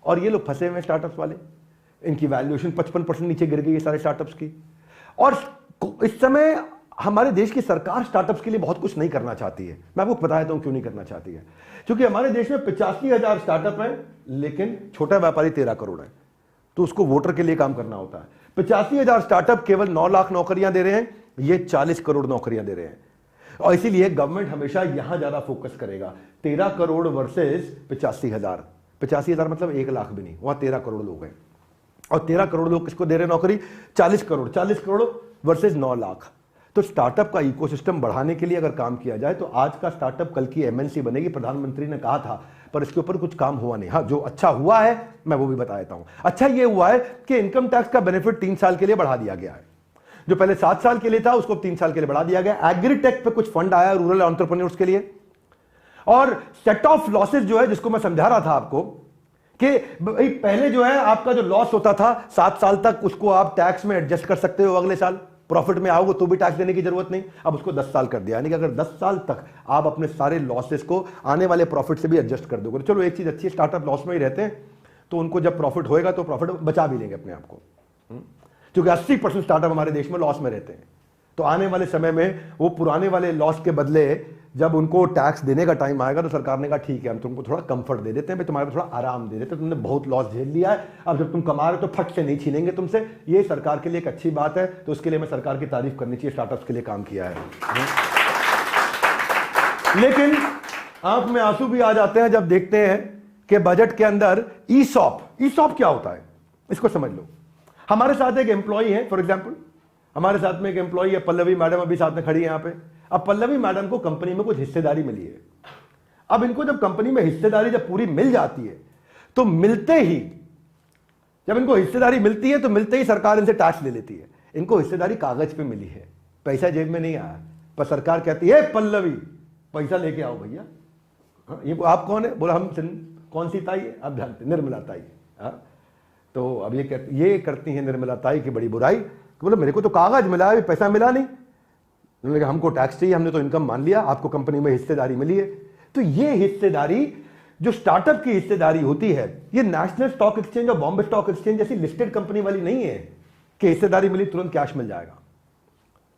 और ये लोग फंसे हुए स्टार्टअप्स वाले, इनकी वैल्यूएशन 55% नीचे गिर गई है सारे स्टार्टअप्स की। और इस समय हमारे देश की सरकार स्टार्टअप्स के लिए बहुत कुछ नहीं करना चाहती है। मैं आपको बताता हूं क्यों नहीं करना चाहती है। क्योंकि हमारे देश में 85,000 स्टार्टअप हैं, लेकिन छोटा व्यापारी 13 करोड़ है, तो उसको वोटर के लिए काम करना होता है। 85,000 स्टार्टअप केवल 9 लाख नौकरियां दे रहे हैं, ये 40 करोड़ नौकरियां दे रहे हैं। और इसीलिए गवर्नमेंट हमेशा यहां ज्यादा फोकस करेगा। 13 करोड़ वर्सेस 85,000। 85,000 मतलब 1 लाख भी नहीं, वहां 13 करोड़ लोग हैं। और 13 करोड़ लोग किसको दे रहे हैं नौकरी? 40 करोड़। 40 करोड़ वर्सेस 9 लाख। तो स्टार्टअप का इकोसिस्टम बढ़ाने के लिए अगर काम किया जाए तो आज का स्टार्टअप कल की एमएनसी बनेगी। प्रधानमंत्री ने कहा था, पर इसके ऊपर कुछ काम हुआ नहीं। हाँ, जो अच्छा हुआ है मैं वो भी बता देता हूं। अच्छा ये हुआ है कि इनकम टैक्स का बेनिफिट 3 साल के लिए बढ़ा दिया गया है। जो पहले 7 साल के लिए था उसको 3 साल के लिए बढ़ा दिया गया। एग्रीटेक पे कुछ फंड आया रूरल एंटरप्रेन्योर्स के लिए। और सेट ऑफ लॉसेस जो है, जिसको मैं समझा रहा था आपको कि पहले जो है आपका जो लॉस होता था 7 साल तक, उसको आप टैक्स में एडजस्ट कर सकते हो। अगले साल प्रॉफिट में आओगे तो भी टैक्स देने की जरूरत नहीं। अब उसको 10 साल कर दिया। यानी कि अगर 10 साल तक आप अपने सारे लॉसेस को आने वाले प्रॉफिट से भी एडजस्ट कर दोगे। चलो एक चीज अच्छी है, स्टार्टअप लॉस में ही रहते हैं, तो उनको जब प्रॉफिट होएगा तो प्रॉफिट बचा भी लेंगे अपने आप को। क्योंकि 80% स्टार्टअप हमारे देश में लॉस में रहते हैं। तो आने वाले समय में वो पुराने वाले लॉस के बदले जब उनको टैक्स देने का टाइम आएगा तो सरकार ने कहा ठीक है हम तुमको थोड़ा कंफर्ट दे देते हैं, तुम्हारे थोड़ा आराम दे देते हैं, तुमने बहुत लॉस झेल लिया है, अब जब तुम कमा रहे हो तो फट से नहीं छीनेंगे तुमसे। ये सरकार के लिए एक अच्छी बात है। तो उसके लिए मैं सरकार की तारीफ करनी चाहिए, स्टार्टअप्स के लिए काम किया है। लेकिन आंख में आंसू भी आ जाते हैं जब देखते हैं कि बजट के अंदर ईसॉप क्या होता है, इसको समझ लो। हमारे साथ एक एम्प्लॉई है, फॉर एग्जाम्पल हमारे साथ में एक एम्प्लॉई है पल्लवी मैडम, अभी साथ में खड़ी है यहां पे। अब पल्लवी मैडम को कंपनी में कुछ हिस्सेदारी मिली है। अब इनको जब कंपनी में हिस्सेदारी जब पूरी मिल जाती है तो मिलते ही, जब इनको हिस्सेदारी मिलती है तो मिलते ही सरकार इनसे टैक्स ले लेती है। इनको हिस्सेदारी कागज पे मिली है, पैसा जेब में नहीं आया, पर सरकार कहती है पल्लवी पैसा लेके आओ भैया। ये आप कौन है? बोला हम कौन सी ताई है? आप जानते, निर्मला ताई। तो अब ये करती है निर्मला ताई की बड़ी बुराई। बोले मेरे को तो कागज मिला है, पैसा मिला नहीं। उन्होंने कहा हमको टैक्स चाहिए, हमने तो इनकम मान लिया, आपको कंपनी में हिस्सेदारी मिली है। तो ये हिस्सेदारी जो स्टार्टअप की हिस्सेदारी होती है, ये नेशनल स्टॉक एक्सचेंज और बॉम्बे स्टॉक एक्सचेंज जैसी लिस्टेड कंपनी वाली नहीं है कि हिस्सेदारी मिली तुरंत कैश मिल जाएगा।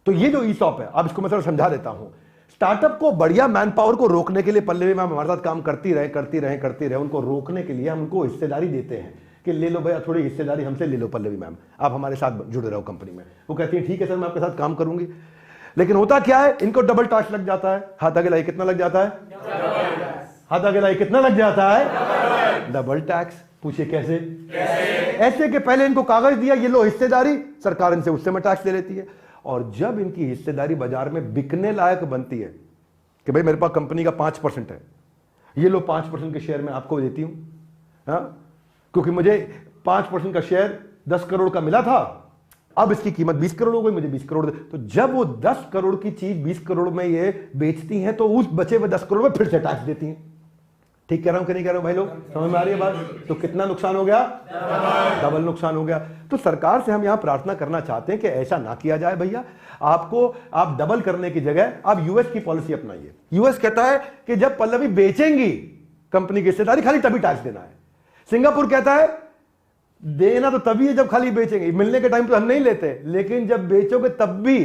तो ये जो ईसॉप है, अब इसको मैं थोड़ा समझा देता हूं। स्टार्टअप को, बढ़िया मैन पावर को रोकने के लिए पल्लवी मैम हमारे साथ काम करती रहे, उनको रोकने के लिए हम उनको हिस्सेदारी देते हैं कि ले लो भैया, थोड़ी हिस्सेदारी हमसे ले लो पल्लवी मैम, आप हमारे साथ जुड़े रहो कंपनी में। वो कहती है ठीक है सर, मैं आपके साथ काम करूंगी। लेकिन होता क्या है, इनको डबल टैक्स लग जाता है। हाथ आगे लाई कितना लग जाता है? हाथ आगे लाई कितना लग जाता है? Double tax. पूछिए कैसे? ऐसे कि पहले इनको कागज दिया, ये लो हिस्सेदारी, सरकार इनसे उससे में टैक्स ले लेती है। और जब इनकी हिस्सेदारी बाजार में बिकने लायक बनती है कि भाई मेरे पास कंपनी का 5% है, ये लो 5% के शेयर में आपको देती हूं, हाँ, क्योंकि मुझे 5% का शेयर 10 करोड़ का मिला था, अब इसकी कीमत 20 करोड़ हो गई, मुझे 20 करोड़ दे। तो जब वो 10 करोड़ की चीज 20 करोड़ में ये बेचती हैं तो उस बचे हुए 10 करोड़ में फिर से टैक्स देती हैं। ठीक कह रहा हूं कि नहीं कह रहा हूं भाई लोग? समझ में आ रही है बात? तो कितना नुकसान हो गया? डबल नुकसान हो गया। तो सरकार से हम यहां प्रार्थना करना चाहते हैं कि ऐसा ना किया जाए भैया। आप डबल करने की जगह आप यूएस की पॉलिसी अपनाइए। यूएस कहता है कि जब पल्लवी बेचेंगी कंपनी की हिस्सेदारी, खाली तभी टैक्स देना है। सिंगापुर कहता है देना तो तभी है जब खाली बेचेंगे, मिलने के टाइम तो हम नहीं लेते, लेकिन जब बेचोगे तब भी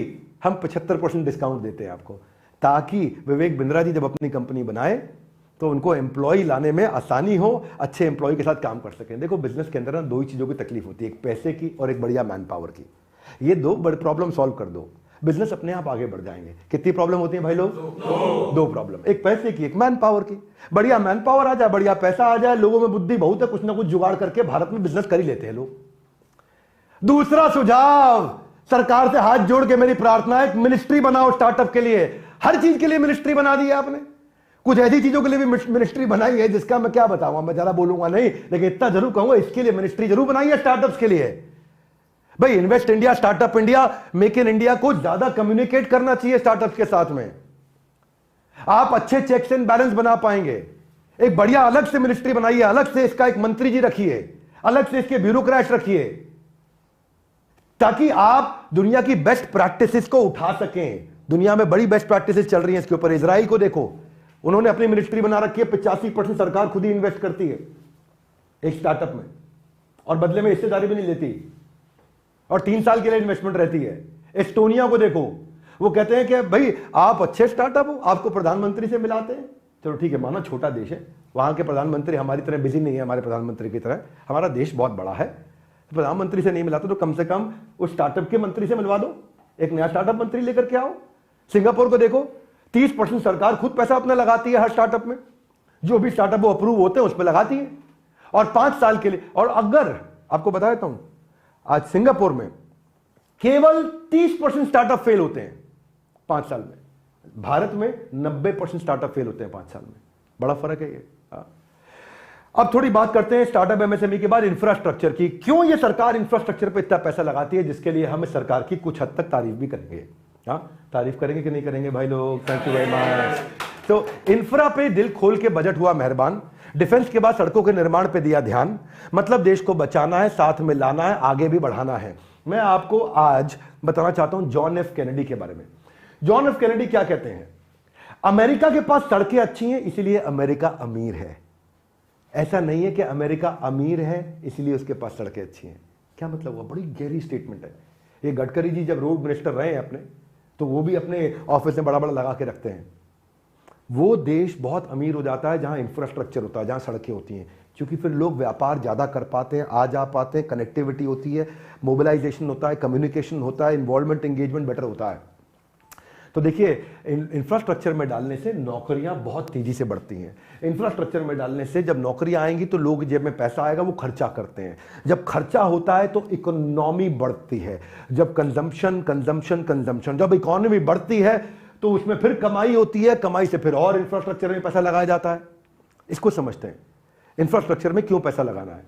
हम 75% डिस्काउंट देते हैं आपको, ताकि विवेक बिंद्रा जी जब अपनी कंपनी बनाए तो उनको एम्प्लॉय लाने में आसानी हो, अच्छे एम्प्लॉय के साथ काम कर सकें। देखो बिजनेस के अंदर ना दो ही चीजों की तकलीफ होती है, एक पैसे की और एक बढ़िया मैन पावर की। ये दो बड़े प्रॉब्लम सॉल्व कर दो, बिजनेस अपने आप आगे बढ़ जाएंगे। कितनी प्रॉब्लम होती है भाई लोग? दो प्रॉब्लम, एक पैसे की, एक मैन पावर की। बढ़िया मैन पावर आ जाए, बढ़िया पैसा आ जाए, लोगों में बुद्धि बहुत है, कुछ ना कुछ जुगाड़ करके भारत में बिजनेस कर ही लेते हैं लोग। दूसरा सुझाव, सरकार से हाथ जोड़ के मेरी प्रार्थना है, मिनिस्ट्री बनाओ स्टार्टअप के लिए। हर चीज के लिए मिनिस्ट्री बना दी है आपने, कुछ ऐसी चीजों के लिए भी मिनिस्ट्री बनाई है जिसका मैं क्या बताऊंगा, मैं जरा बोलूंगा नहीं, लेकिन इतना जरूर कहूंगा इसके लिए मिनिस्ट्री जरूर बनाई है स्टार्टअप्स के लिए। भाई invest India, startup India, make in India को ज्यादा कम्युनिकेट करना चाहिए स्टार्टअप के साथ में। आप अच्छे चेक्स एंड बैलेंस बना पाएंगे। एक बढ़िया अलग से मिनिस्ट्री बनाइए, अलग से इसका एक मंत्री जी रखिए, अलग से इसके ब्यूरोक्रेट रखिए, ताकि आप दुनिया की बेस्ट प्रैक्टिसेस को उठा सकें। दुनिया में बड़ी बेस्ट प्रैक्टिसेस चल रही हैं इसके ऊपर। इजराइल को देखो, उन्होंने अपनी मिनिस्ट्री बना रखी है, 85% सरकार खुद ही इन्वेस्ट करती है एक स्टार्टअप में, और बदले में हिस्सेदारी भी नहीं लेती, और 3 साल के लिए इन्वेस्टमेंट रहती है। एस्टोनिया को देखो, वो कहते हैं कि भाई आप अच्छे स्टार्टअप हो, आपको प्रधानमंत्री से मिलाते हैं। चलो ठीक है, माना छोटा देश है, वहां के प्रधानमंत्री हमारी तरह बिजी नहीं है, हमारे प्रधानमंत्री की तरह। हमारा देश बहुत बड़ा है, प्रधानमंत्री से नहीं मिलाते तो कम से कम उस स्टार्टअप के मंत्री से मिलवा दो, एक नया स्टार्टअप मंत्री लेकर के आओ। सिंगापुर को देखो, 30% सरकार खुद पैसा अपना लगाती है हर स्टार्टअप में, जो भी स्टार्टअप वो अप्रूव होते हैं उस पर लगाती है, और 5 साल के लिए। और अगर आपको बता देता हूं, आज सिंगापुर में केवल 30% स्टार्टअप फेल होते हैं 5 साल में। भारत में 90% स्टार्टअप फेल होते हैं 5 साल में। बड़ा फर्क है ये। अब थोड़ी बात करते हैं स्टार्टअप एमएसएमई के बाद इंफ्रास्ट्रक्चर की। क्यों ये सरकार इंफ्रास्ट्रक्चर पे इतना पैसा लगाती है, जिसके लिए हम सरकार की कुछ हद तक तारीफ भी करेंगे। तारीफ करेंगे कि नहीं करेंगे भाई लोग? Thank you very much. तो इंफ्रा पे दिल खोल के बजट हुआ मेहरबान। डिफेंस के बाद सड़कों के निर्माण पे दिया ध्यान। मतलब देश को बचाना है, साथ में लाना है, आगे भी बढ़ाना है। मैं आपको आज बताना चाहता हूं जॉन एफ कैनेडी के बारे में। जॉन एफ कैनेडी क्या कहते हैं? अमेरिका के पास सड़कें अच्छी हैं इसलिए अमेरिका अमीर है। ऐसा नहीं है कि अमेरिका अमीर है इसलिए उसके पास सड़कें अच्छी हैं। क्या मतलब हुआ? बड़ी गहरी स्टेटमेंट है ये। गडकरी जी जब रोड मिनिस्टर रहे हैं अपने, तो वो भी अपने ऑफिस में बड़ा बड़ा लगा के रखते हैं। वो देश बहुत अमीर हो जाता है जहां इंफ्रास्ट्रक्चर होता है, जहां सड़कें होती हैं, क्योंकि फिर लोग व्यापार ज़्यादा कर पाते हैं, आ जा पाते हैं, कनेक्टिविटी होती है, मोबिलाइजेशन होता है, कम्युनिकेशन होता है, इन्वॉल्वमेंट, एंगेजमेंट बेटर होता है। तो देखिए, इंफ्रास्ट्रक्चर में डालने से नौकरियां बहुत तेजी से बढ़ती हैं। इंफ्रास्ट्रक्चर में डालने से जब नौकरियां आएंगी तो लोग जेब में पैसा आएगा, वो खर्चा करते हैं। जब खर्चा होता है तो इकोनॉमी बढ़ती है। जब कंजम्पशन, जब इकोनॉमी बढ़ती है तो उसमें फिर कमाई होती है, कमाई से फिर और इंफ्रास्ट्रक्चर में पैसा लगाया जाता है। इसको समझते हैं इंफ्रास्ट्रक्चर में क्यों पैसा लगाना है।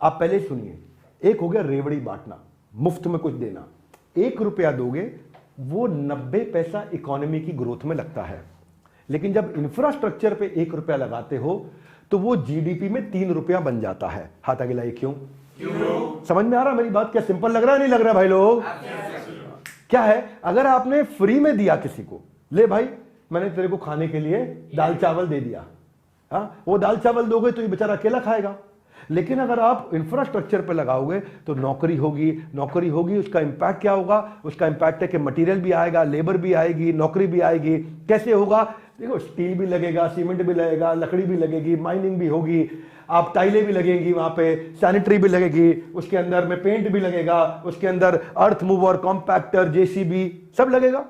आप पहले सुनिए, एक हो गया रेवड़ी बांटना, मुफ्त में कुछ देना। 1 रुपया दोगे, वो 90 पैसा इकोनॉमी की ग्रोथ में लगता है। लेकिन जब इंफ्रास्ट्रक्चर पे 1 रुपया लगाते हो तो वो जीडीपी में 3 रुपया बन जाता है। हाथ आगे लाइए। क्यों? समझ में आ रहा मेरी बात? क्या सिंपल लग रहा है, नहीं लग रहा भाई लोग? क्या है, अगर आपने फ्री में दिया किसी को, ले भाई मैंने तेरे को खाने के लिए दाल चावल दे दिया, हाँ, वो दाल चावल दोगे तो ये बेचारा अकेला खाएगा। लेकिन अगर आप इंफ्रास्ट्रक्चर पे लगाओगे तो नौकरी होगी। उसका इंपैक्ट क्या होगा? उसका इंपैक्ट है कि मटेरियल भी आएगा, लेबर भी आएगी, नौकरी भी आएगी। कैसे होगा? देखो, स्टील भी लगेगा, सीमेंट भी लगेगा, लकड़ी भी लगेगी, माइनिंग भी होगी, आप टाइलें भी लगेंगी, वहां पे सैनिटरी भी लगेगी, उसके अंदर में पेंट भी लगेगा, उसके अंदर अर्थ मूवर, कॉम्पैक्टर, जेसीबी सब लगेगा।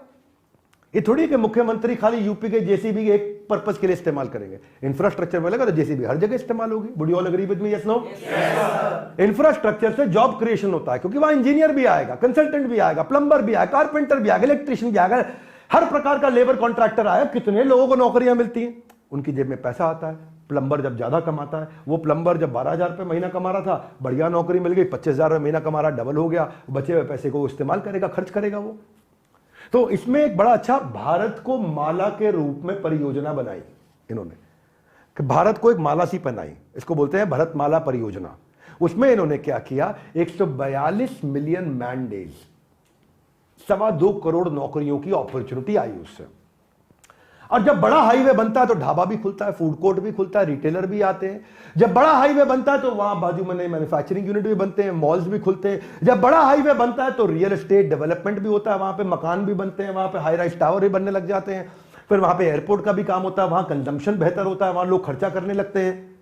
ये थोड़ी कि मुख्यमंत्री खाली यूपी के जेसीबी एक पर्पस के लिए इस्तेमाल करेंगे। इंफ्रास्ट्रक्चर में लगा तो जेसीबी हर जगह इस्तेमाल होगी। Would you all agree with me? Yes no? Infrastructure से जॉब क्रिएशन होता है, क्योंकि वहां इंजीनियर भी आएगा, कंसल्टेंट भी आएगा, प्लम्बर भी आएगा, कारपेंटर भी आएगा, इलेक्ट्रिशियन भी आएगा, हर प्रकार का लेबर कॉन्ट्रैक्टर आएगा। कितने लोगों को नौकरियां मिलती हैं? उनकी जेब में पैसा आता है। प्लम्बर जब ज्यादा कमाता है, वो प्लम्बर जब 12,000 रुपये महीना कमा रहा था, बढ़िया नौकरी मिल गई, 25,000 महीना कमा रहा, डबल हो गया, बचे हुए पैसे को इस्तेमाल करेगा, खर्च करेगा वो। तो इसमें एक बड़ा अच्छा भारत को माला के रूप में परियोजना बनाई इन्होंने, कि भारत को एक माला सी पहनाई, इसको बोलते हैं भारत माला परियोजना। उसमें इन्होंने क्या किया? 142 मिलियन मैन डेज, 2.25 करोड़ नौकरियों की अपॉर्चुनिटी आई उससे। और जब बड़ा हाईवे बनता है तो ढाबा भी खुलता है, फूड कोर्ट भी खुलता है, रिटेलर भी आते हैं। जब बड़ा हाईवे बनता है तो वहां बाजू में नए मैन्युफैक्चरिंग यूनिट भी बनते हैं, मॉल्स भी खुलते हैं। जब बड़ा हाईवे बनता है तो रियल एस्टेट डेवलपमेंट भी होता है, वहां पे मकान भी बनते हैं, वहां पे हाई राइज टावर भी बनने लग जाते हैं। फिर वहां पे एयरपोर्ट का भी काम होता है, वहां कंजम्पशन बेहतर होता है, वहां लोग खर्चा करने लगते हैं।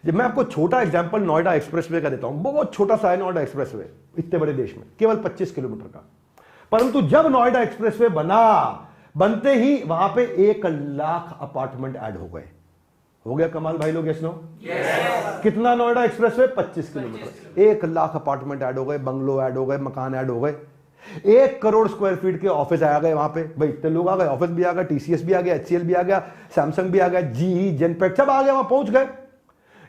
जब मैं आपको छोटा एग्जाम्पल नोएडा एक्सप्रेसवे का देता हूं, बहुत छोटा सा है नोएडा एक्सप्रेसवे, इतने बड़े देश में केवल 25 किलोमीटर का। परंतु जब नोएडा एक्सप्रेसवे बनते ही वहां पे 1 लाख अपार्टमेंट ऐड हो गए। हो गया कमाल भाई लोग? Yes no? कितना Noida expressway? 25 kilometre, 1 lakh apartment add हो गए, बंगलो ऐड हो गए, मकान ऐड हो गए, 1 करोड़ स्क्वायर फीट के ऑफिस आ गए वहां पे। भाई इतने लोग आ गए, ऑफिस भी आ गया, टीसीएस भी आ गया, एचसीएल भी आ गया, सैमसंग भी आ गया, जीई, जेनपेट सब आ गए, वहां पहुंच गए।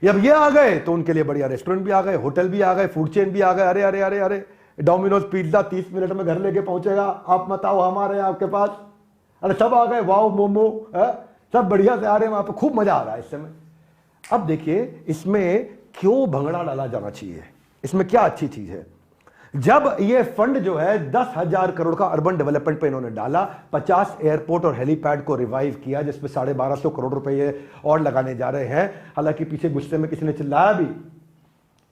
जब ये आ गए तो उनके लिए बढ़िया रेस्टोरेंट भी आ गए, होटल भी आ गए, फूड चेन भी आ गए। अरे अरे अरे अरे, डोमिनोज पिज्जा 30 मिनट में घर लेके पहुंचेगा, आप बताओ हमारे आपके पास। अरे सब आ गए, वाओ मोमो, सब बढ़िया से आ रहे हैं वहां पे, खूब मजा आ रहा है इस समय। अब देखिए इसमें क्यों भंगड़ा डाला जाना चाहिए, इसमें क्या अच्छी चीज है? जब ये फंड जो है 10,000 करोड़ का अर्बन डेवलपमेंट पे इन्होंने डाला, 50 एयरपोर्ट और हेलीपैड को रिवाइव किया, जिसमें 1250 करोड़ रुपए और लगाने जा रहे हैं। हालांकि पीछे गुस्से में किसी ने चिल्लाया भी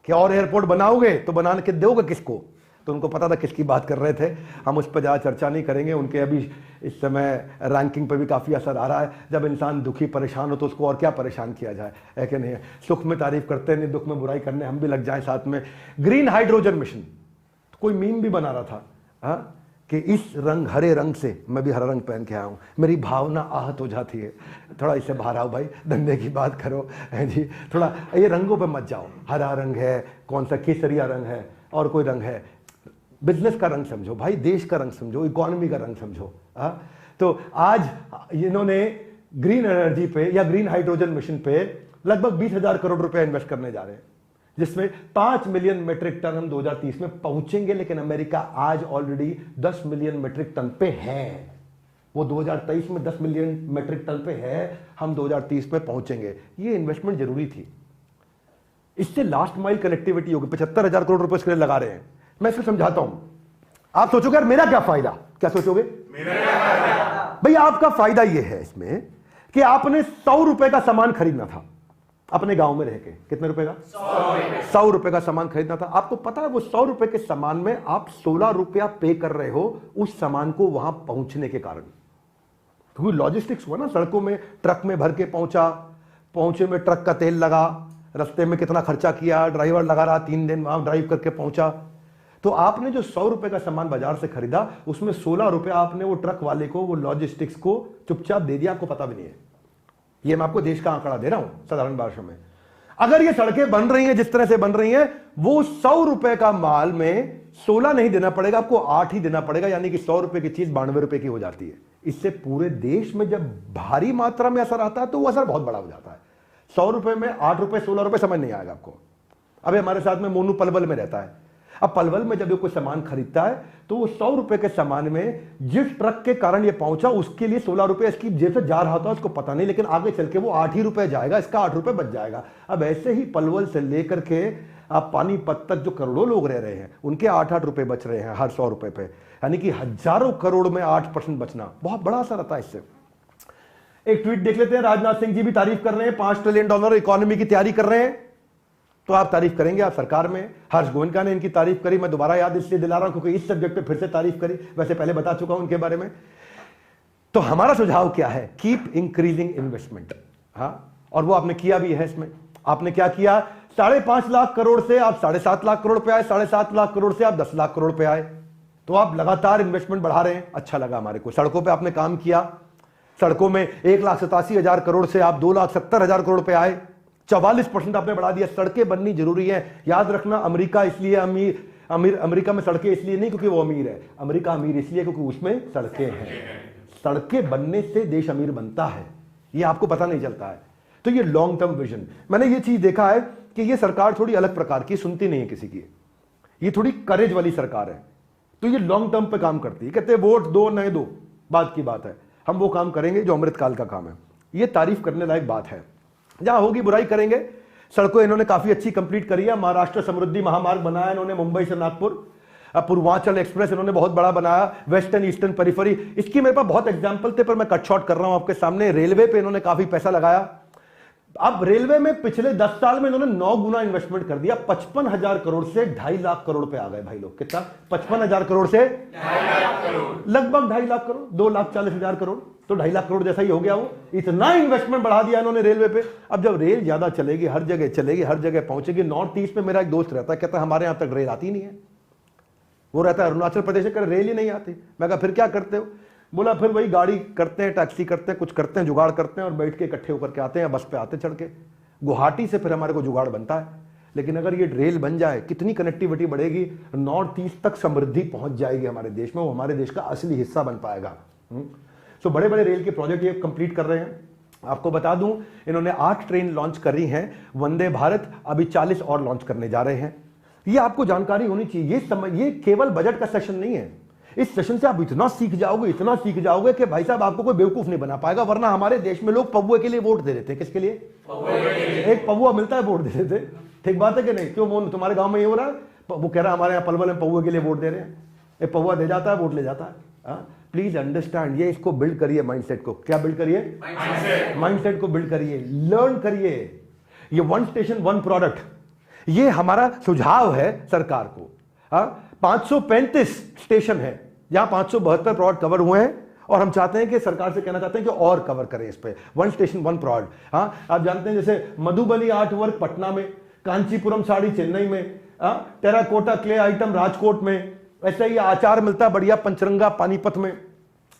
कि और एयरपोर्ट बनाओगे तो बनाने के दोगे किसको? तो उनको पता था किसकी बात कर रहे थे। हम उस पर ज़्यादा चर्चा नहीं करेंगे। उनके अभी इस समय रैंकिंग पर भी काफ़ी असर आ रहा है। जब इंसान दुखी परेशान हो तो उसको और क्या परेशान किया जाए, है कि नहीं? सुख में तारीफ करते नहीं, दुख में बुराई करने हम भी लग जाएं साथ में। ग्रीन हाइड्रोजन मिशन, तो कोई मीम भी बना रहा था कि इस रंग हरे रंग से, मैं भी हरा रंग पहन के आया हूँ, मेरी भावना आहत हो जाती है। थोड़ा इससे बाहर आओ भाई, धंधे की बात करो है जी, थोड़ा ये रंगों पे मत जाओ। हरा रंग है, कौन सा केसरिया रंग है, और कोई रंग है, बिजनेस का रंग समझो भाई, देश का रंग समझो, इकोनॉमी का रंग समझो। तो आज इन्होंने ग्रीन एनर्जी पे या ग्रीन हाइड्रोजन मिशन पे लगभग 20,000 करोड़ रुपए इन्वेस्ट करने जा रहे हैं, जिसमें 5 मिलियन मेट्रिक टन हम 2030 में पहुंचेंगे। लेकिन अमेरिका आज ऑलरेडी 10 मिलियन मेट्रिक टन पे है। वो 2023 में 10 मिलियन मेट्रिक टन पे है, हम 2030 में पहुंचेंगे। ये इन्वेस्टमेंट जरूरी थी। इससे लास्ट माइल कनेक्टिविटी होगी। 75,000 करोड़ रुपए इसके लिए लगा रहे हैं। मैं इसको समझाता हूं। आप सोचोगे यार मेरा क्या फायदा? क्या सोचोगे? भाई आपका फायदा यह है इसमें कि आपने 100 रुपए का सामान खरीदना था अपने गांव में रह के। कितने रुपए का? 100 रुपए का सामान खरीदना था। आपको पता है वो 100 रुपए के सामान में आप 16 रुपया पे कर रहे हो उस सामान को वहां पहुंचने के कारण। क्योंकि लॉजिस्टिक्स हुआ ना, सड़कों में ट्रक में भर के पहुंचे में ट्रक का तेल लगा, रास्ते में कितना खर्चा किया, ड्राइवर लगा रहा, 3 दिन वहां ड्राइव करके पहुंचा। तो आपने जो 100 रुपए का सामान बाजार से खरीदा, उसमें 16 रुपए आपने वो ट्रक वाले को, वो लॉजिस्टिक्स को चुपचाप दे दिया। आपको पता भी नहीं है। ये मैं आपको देश का आंकड़ा दे रहा हूं साधारण भाषा में। अगर ये सड़कें बन रही हैं जिस तरह से बन रही हैं, वो 100 रुपए का माल में 16 नहीं देना पड़ेगा, आपको 8 ही देना पड़ेगा। यानी कि 100 रुपए की चीज 92 रुपए की हो जाती है। इससे पूरे देश में जब भारी मात्रा में असर आता है तो वो असर बहुत बड़ा हो जाता है। 100 रुपए में 8 रुपए 16 रुपए समझ नहीं आएगा आपको। अभी हमारे साथ में मोनू पलवल में रहता है। अब पलवल में जब ये कोई सामान खरीदता है तो वो 100 रुपए के सामान में जिस ट्रक के कारण ये पहुंचा उसके लिए 16 रुपए इसकी जेब से जा रहा था, उसको पता नहीं, लेकिन आगे चल के वो 8 ही रुपए जाएगा, इसका 8 रुपए बच जाएगा। अब ऐसे ही पलवल से लेकर के आप पानीपत तक जो करोड़ों लोग रह रहे हैं उनके 8-8 रुपए बच रहे हैं हर 100 रुपए पे। यानी कि हजारों करोड़ में 8% बचना बहुत बड़ा असर आता है इससे। एक ट्वीट देख लेते हैं। राजनाथ सिंह जी भी तारीफ कर रहे हैं, $5 ट्रिलियन इकोनॉमी की तैयारी कर रहे हैं। तो आप तारीफ करेंगे, आप सरकार में। हर्ष गोयनका ने इनकी तारीफ करी, मैं दोबारा याद इसलिए दिला रहा हूं क्योंकि इस सब्जेक्ट पे फिर से तारीफ करी, वैसे पहले बता चुका हूं उनके बारे में। तो हमारा सुझाव क्या है? Keep increasing investment. हाँ, और वो आपने किया भी है। इसमें आपने क्या किया? 5.5 लाख करोड़ से आप 7.5 लाख करोड़ पे आए, 7.5 लाख करोड़ से आप 10 लाख करोड़ पे आए। तो आप लगातार इन्वेस्टमेंट बढ़ा रहे हैं, अच्छा लगा हमारे को। सड़कों पे आपने काम किया, सड़कों में 1,87,000 करोड़ से आप 2,70,000 करोड़ पे आए, 44% आपने बढ़ा दिया। सड़कें बननी जरूरी है, याद रखना। अमेरिका इसलिए अमेरिका में सड़कें इसलिए नहीं क्योंकि वो अमीर है, अमेरिका अमीर इसलिए क्योंकि उसमें सड़कें हैं। सड़कें बनने से देश अमीर बनता है, ये आपको पता नहीं चलता है। तो ये लॉन्ग टर्म विजन, मैंने ये चीज देखा है कि ये सरकार थोड़ी अलग प्रकार की, सुनती नहीं है किसी की, ये थोड़ी करेज वाली सरकार है। तो ये लॉन्ग टर्म पे काम करती है। कहते हैं वोट दो नहीं दो, बात की बात है, हम वो काम करेंगे जो अमृतकाल का काम है। ये तारीफ करने लायक बात है। जहां होगी बुराई करेंगे। सड़कों इन्होंने काफी अच्छी कंप्लीट करी है। महाराष्ट्र समृद्धि महामार्ग बनाया इन्होंने मुंबई से नागपुर, पूर्वांचल एक्सप्रेस इन्होंने बहुत बड़ा बनाया, वेस्टर्न ईस्टर्न पेरिफेरी। इसकी मेरे पास बहुत एग्जांपल थे पर मैं कट शॉर्ट कर रहा हूं आपके सामने। रेलवे पे इन्होंने काफी पैसा लगाया। अब रेलवे में पिछले 10 साल में इन्होंने 9 गुना इन्वेस्टमेंट कर दिया। 55,000 करोड़ से 2.5 लाख करोड़ पे आ गए भाई लोग। कितना? 55,000 करोड़ से 2.5 लाख करोड़, लगभग 2.5 लाख करोड़, 2,40,000 करोड़, तो 2.5 लाख करोड़ जैसा ही हो गया। वो इतना इन्वेस्टमेंट बढ़ा दिया इन्होंने रेलवे पे। अब जब रेल ज्यादा चलेगी, हर जगह चलेगी, हर जगह पहुंचेगी। नॉर्थ ईस्ट में मेरा एक दोस्त रहता है, कहता है हमारे यहां तक रेल आती नहीं है। वो रहता है अरुणाचल प्रदेश में, रेल ही नहीं आती। मैं कहा फिर क्या करते हो? बोला फिर वही गाड़ी करते हैं, टैक्सी करते हैं, कुछ करते हैं, जुगाड़ करते हैं और बैठ के इकट्ठे होकर के आते हैं, बस पे आते चढ़ के। गुवाहाटी से फिर हमारे को जुगाड़ बनता है। लेकिन अगर ये रेल बन जाए, कितनी कनेक्टिविटी बढ़ेगी, नॉर्थ ईस्ट तक समृद्धि पहुंच जाएगी हमारे देश में, वो हमारे देश का असली हिस्सा बन पाएगा। सो बड़े बड़े रेल के प्रोजेक्ट ये कंप्लीट कर रहे हैं। आपको बता दूं, इन्होंने 8 ट्रेन लॉन्च करी हैं, वंदे भारत, अभी 40 और लॉन्च करने जा रहे हैं। ये आपको जानकारी होनी चाहिए। ये केवल बजट का सेशन नहीं है। इस सेशन से आप इतना सीख जाओगे, इतना सीख जाओगे कि भाई साहब आपको कोई बेवकूफ नहीं बना पाएगा। वरना हमारे देश में लोग पौवे के लिए वोट दे देते हैं। किसके लिए? एक पौवा मिलता है, वोट दे देते। ठीक बात है कि नहीं? क्यों मोहन, तुम्हारे गांव में ये हो रहा है? वो कह रहा है हमारे यहाँ पलवल में पौवे के लिए वोट दे रहे हैं। एक पौवा दे जाता है, वोट ले जाता है। प्लीज अंडरस्टैंड, ये इसको बिल्ड करिए माइंडसेट को। क्या बिल्ड करिए? माइंडसेट को बिल्ड करिए, लर्न करिए। ये 1 स्टेशन 1 प्रोडक्ट, ये हमारा सुझाव है सरकार को। 535 स्टेशन है, यहां 572 प्रोडक्ट कवर हुए हैं और हम चाहते हैं कि सरकार से कहना चाहते हैं कि और कवर करें इस पे। 1 स्टेशन 1 प्रोडक्ट। आप जानते हैं जैसे मधुबनी आर्ट वर्क पटना में, कांचीपुरम साड़ी चेन्नई में, टेराकोटा क्ले आइटम राजकोट में, ऐसे ही अचार मिलता है बढ़िया पंचरंगा पानीपत में,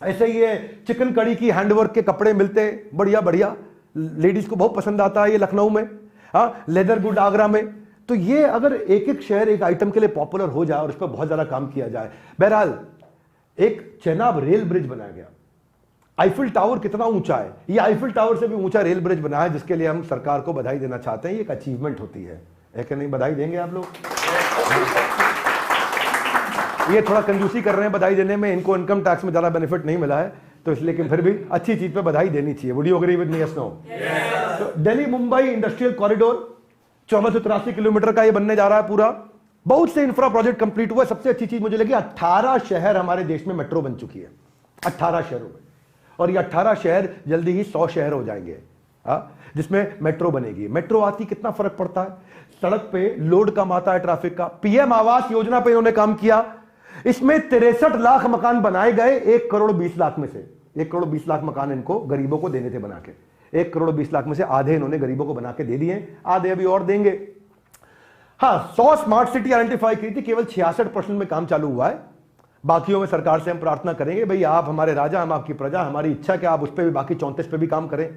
ऐसे ही ये चिकन कड़ी की हैंडवर्क के कपड़े मिलते हैं बढ़िया बढ़िया, लेडीज को बहुत पसंद आता है ये लखनऊ में, लेदर गुड आगरा में। तो ये अगर एक एक शहर एक आइटम के लिए पॉपुलर हो जाए और इस पर बहुत ज्यादा काम किया जाए। बहरहाल एक चेनाब रेल ब्रिज बनाया गया। आईफिल टावर कितना ऊंचा है, ये आईफिल टावर से भी ऊंचा रेल ब्रिज बनाया है, जिसके लिए हम सरकार को बधाई देना चाहते हैं। ये एक अचीवमेंट होती है कि नहीं? बधाई देंगे आप लोग? ये थोड़ा कंजूसी कर रहे हैं बधाई देने में, इनको इनकम टैक्स में ज्यादा बेनिफिट नहीं मिला है तो इसलिए, लेकिन फिर भी अच्छी चीज पे बधाई देनी चाहिए। Would you agree with me? Yes no? Delhi Mumbai industrial corridor 1483 kilometre का ये बनने जा रहा है पूरा। बहुत से इंफ्रा प्रोजेक्ट कंप्लीट हुआ। सबसे अच्छी चीज मुझे लगी, 18 शहर हमारे देश में मेट्रो बन चुकी है, 18 शहरों में। और ये 18 शहर जल्दी ही 100 शहर हो जाएंगे जिसमें मेट्रो बनेगी। मेट्रो आती कितना फर्क पड़ता है, सड़क पे लोड कम आता है ट्रैफिक का। पीएम आवास योजना पे इन्होंने काम किया, इसमें 63 लाख मकान बनाए गए 1 करोड़ 20 लाख में से। 1 करोड़ 20 लाख मकान इनको गरीबों को देने थे बना के। 1 करोड़ 20 लाख में से आधे इन्होंने गरीबों को बना के दे दिए, आधे अभी और देंगे। 100 स्मार्ट सिटी आइडेंटिफाई की थी, केवल 66% में काम चालू हुआ है। बाकियों में सरकार से हम प्रार्थना करेंगे, भाई आप हमारे राजा, हम आपकी प्रजा, हमारी इच्छा कि आप उस पर भी बाकी 34 पे भी काम करें,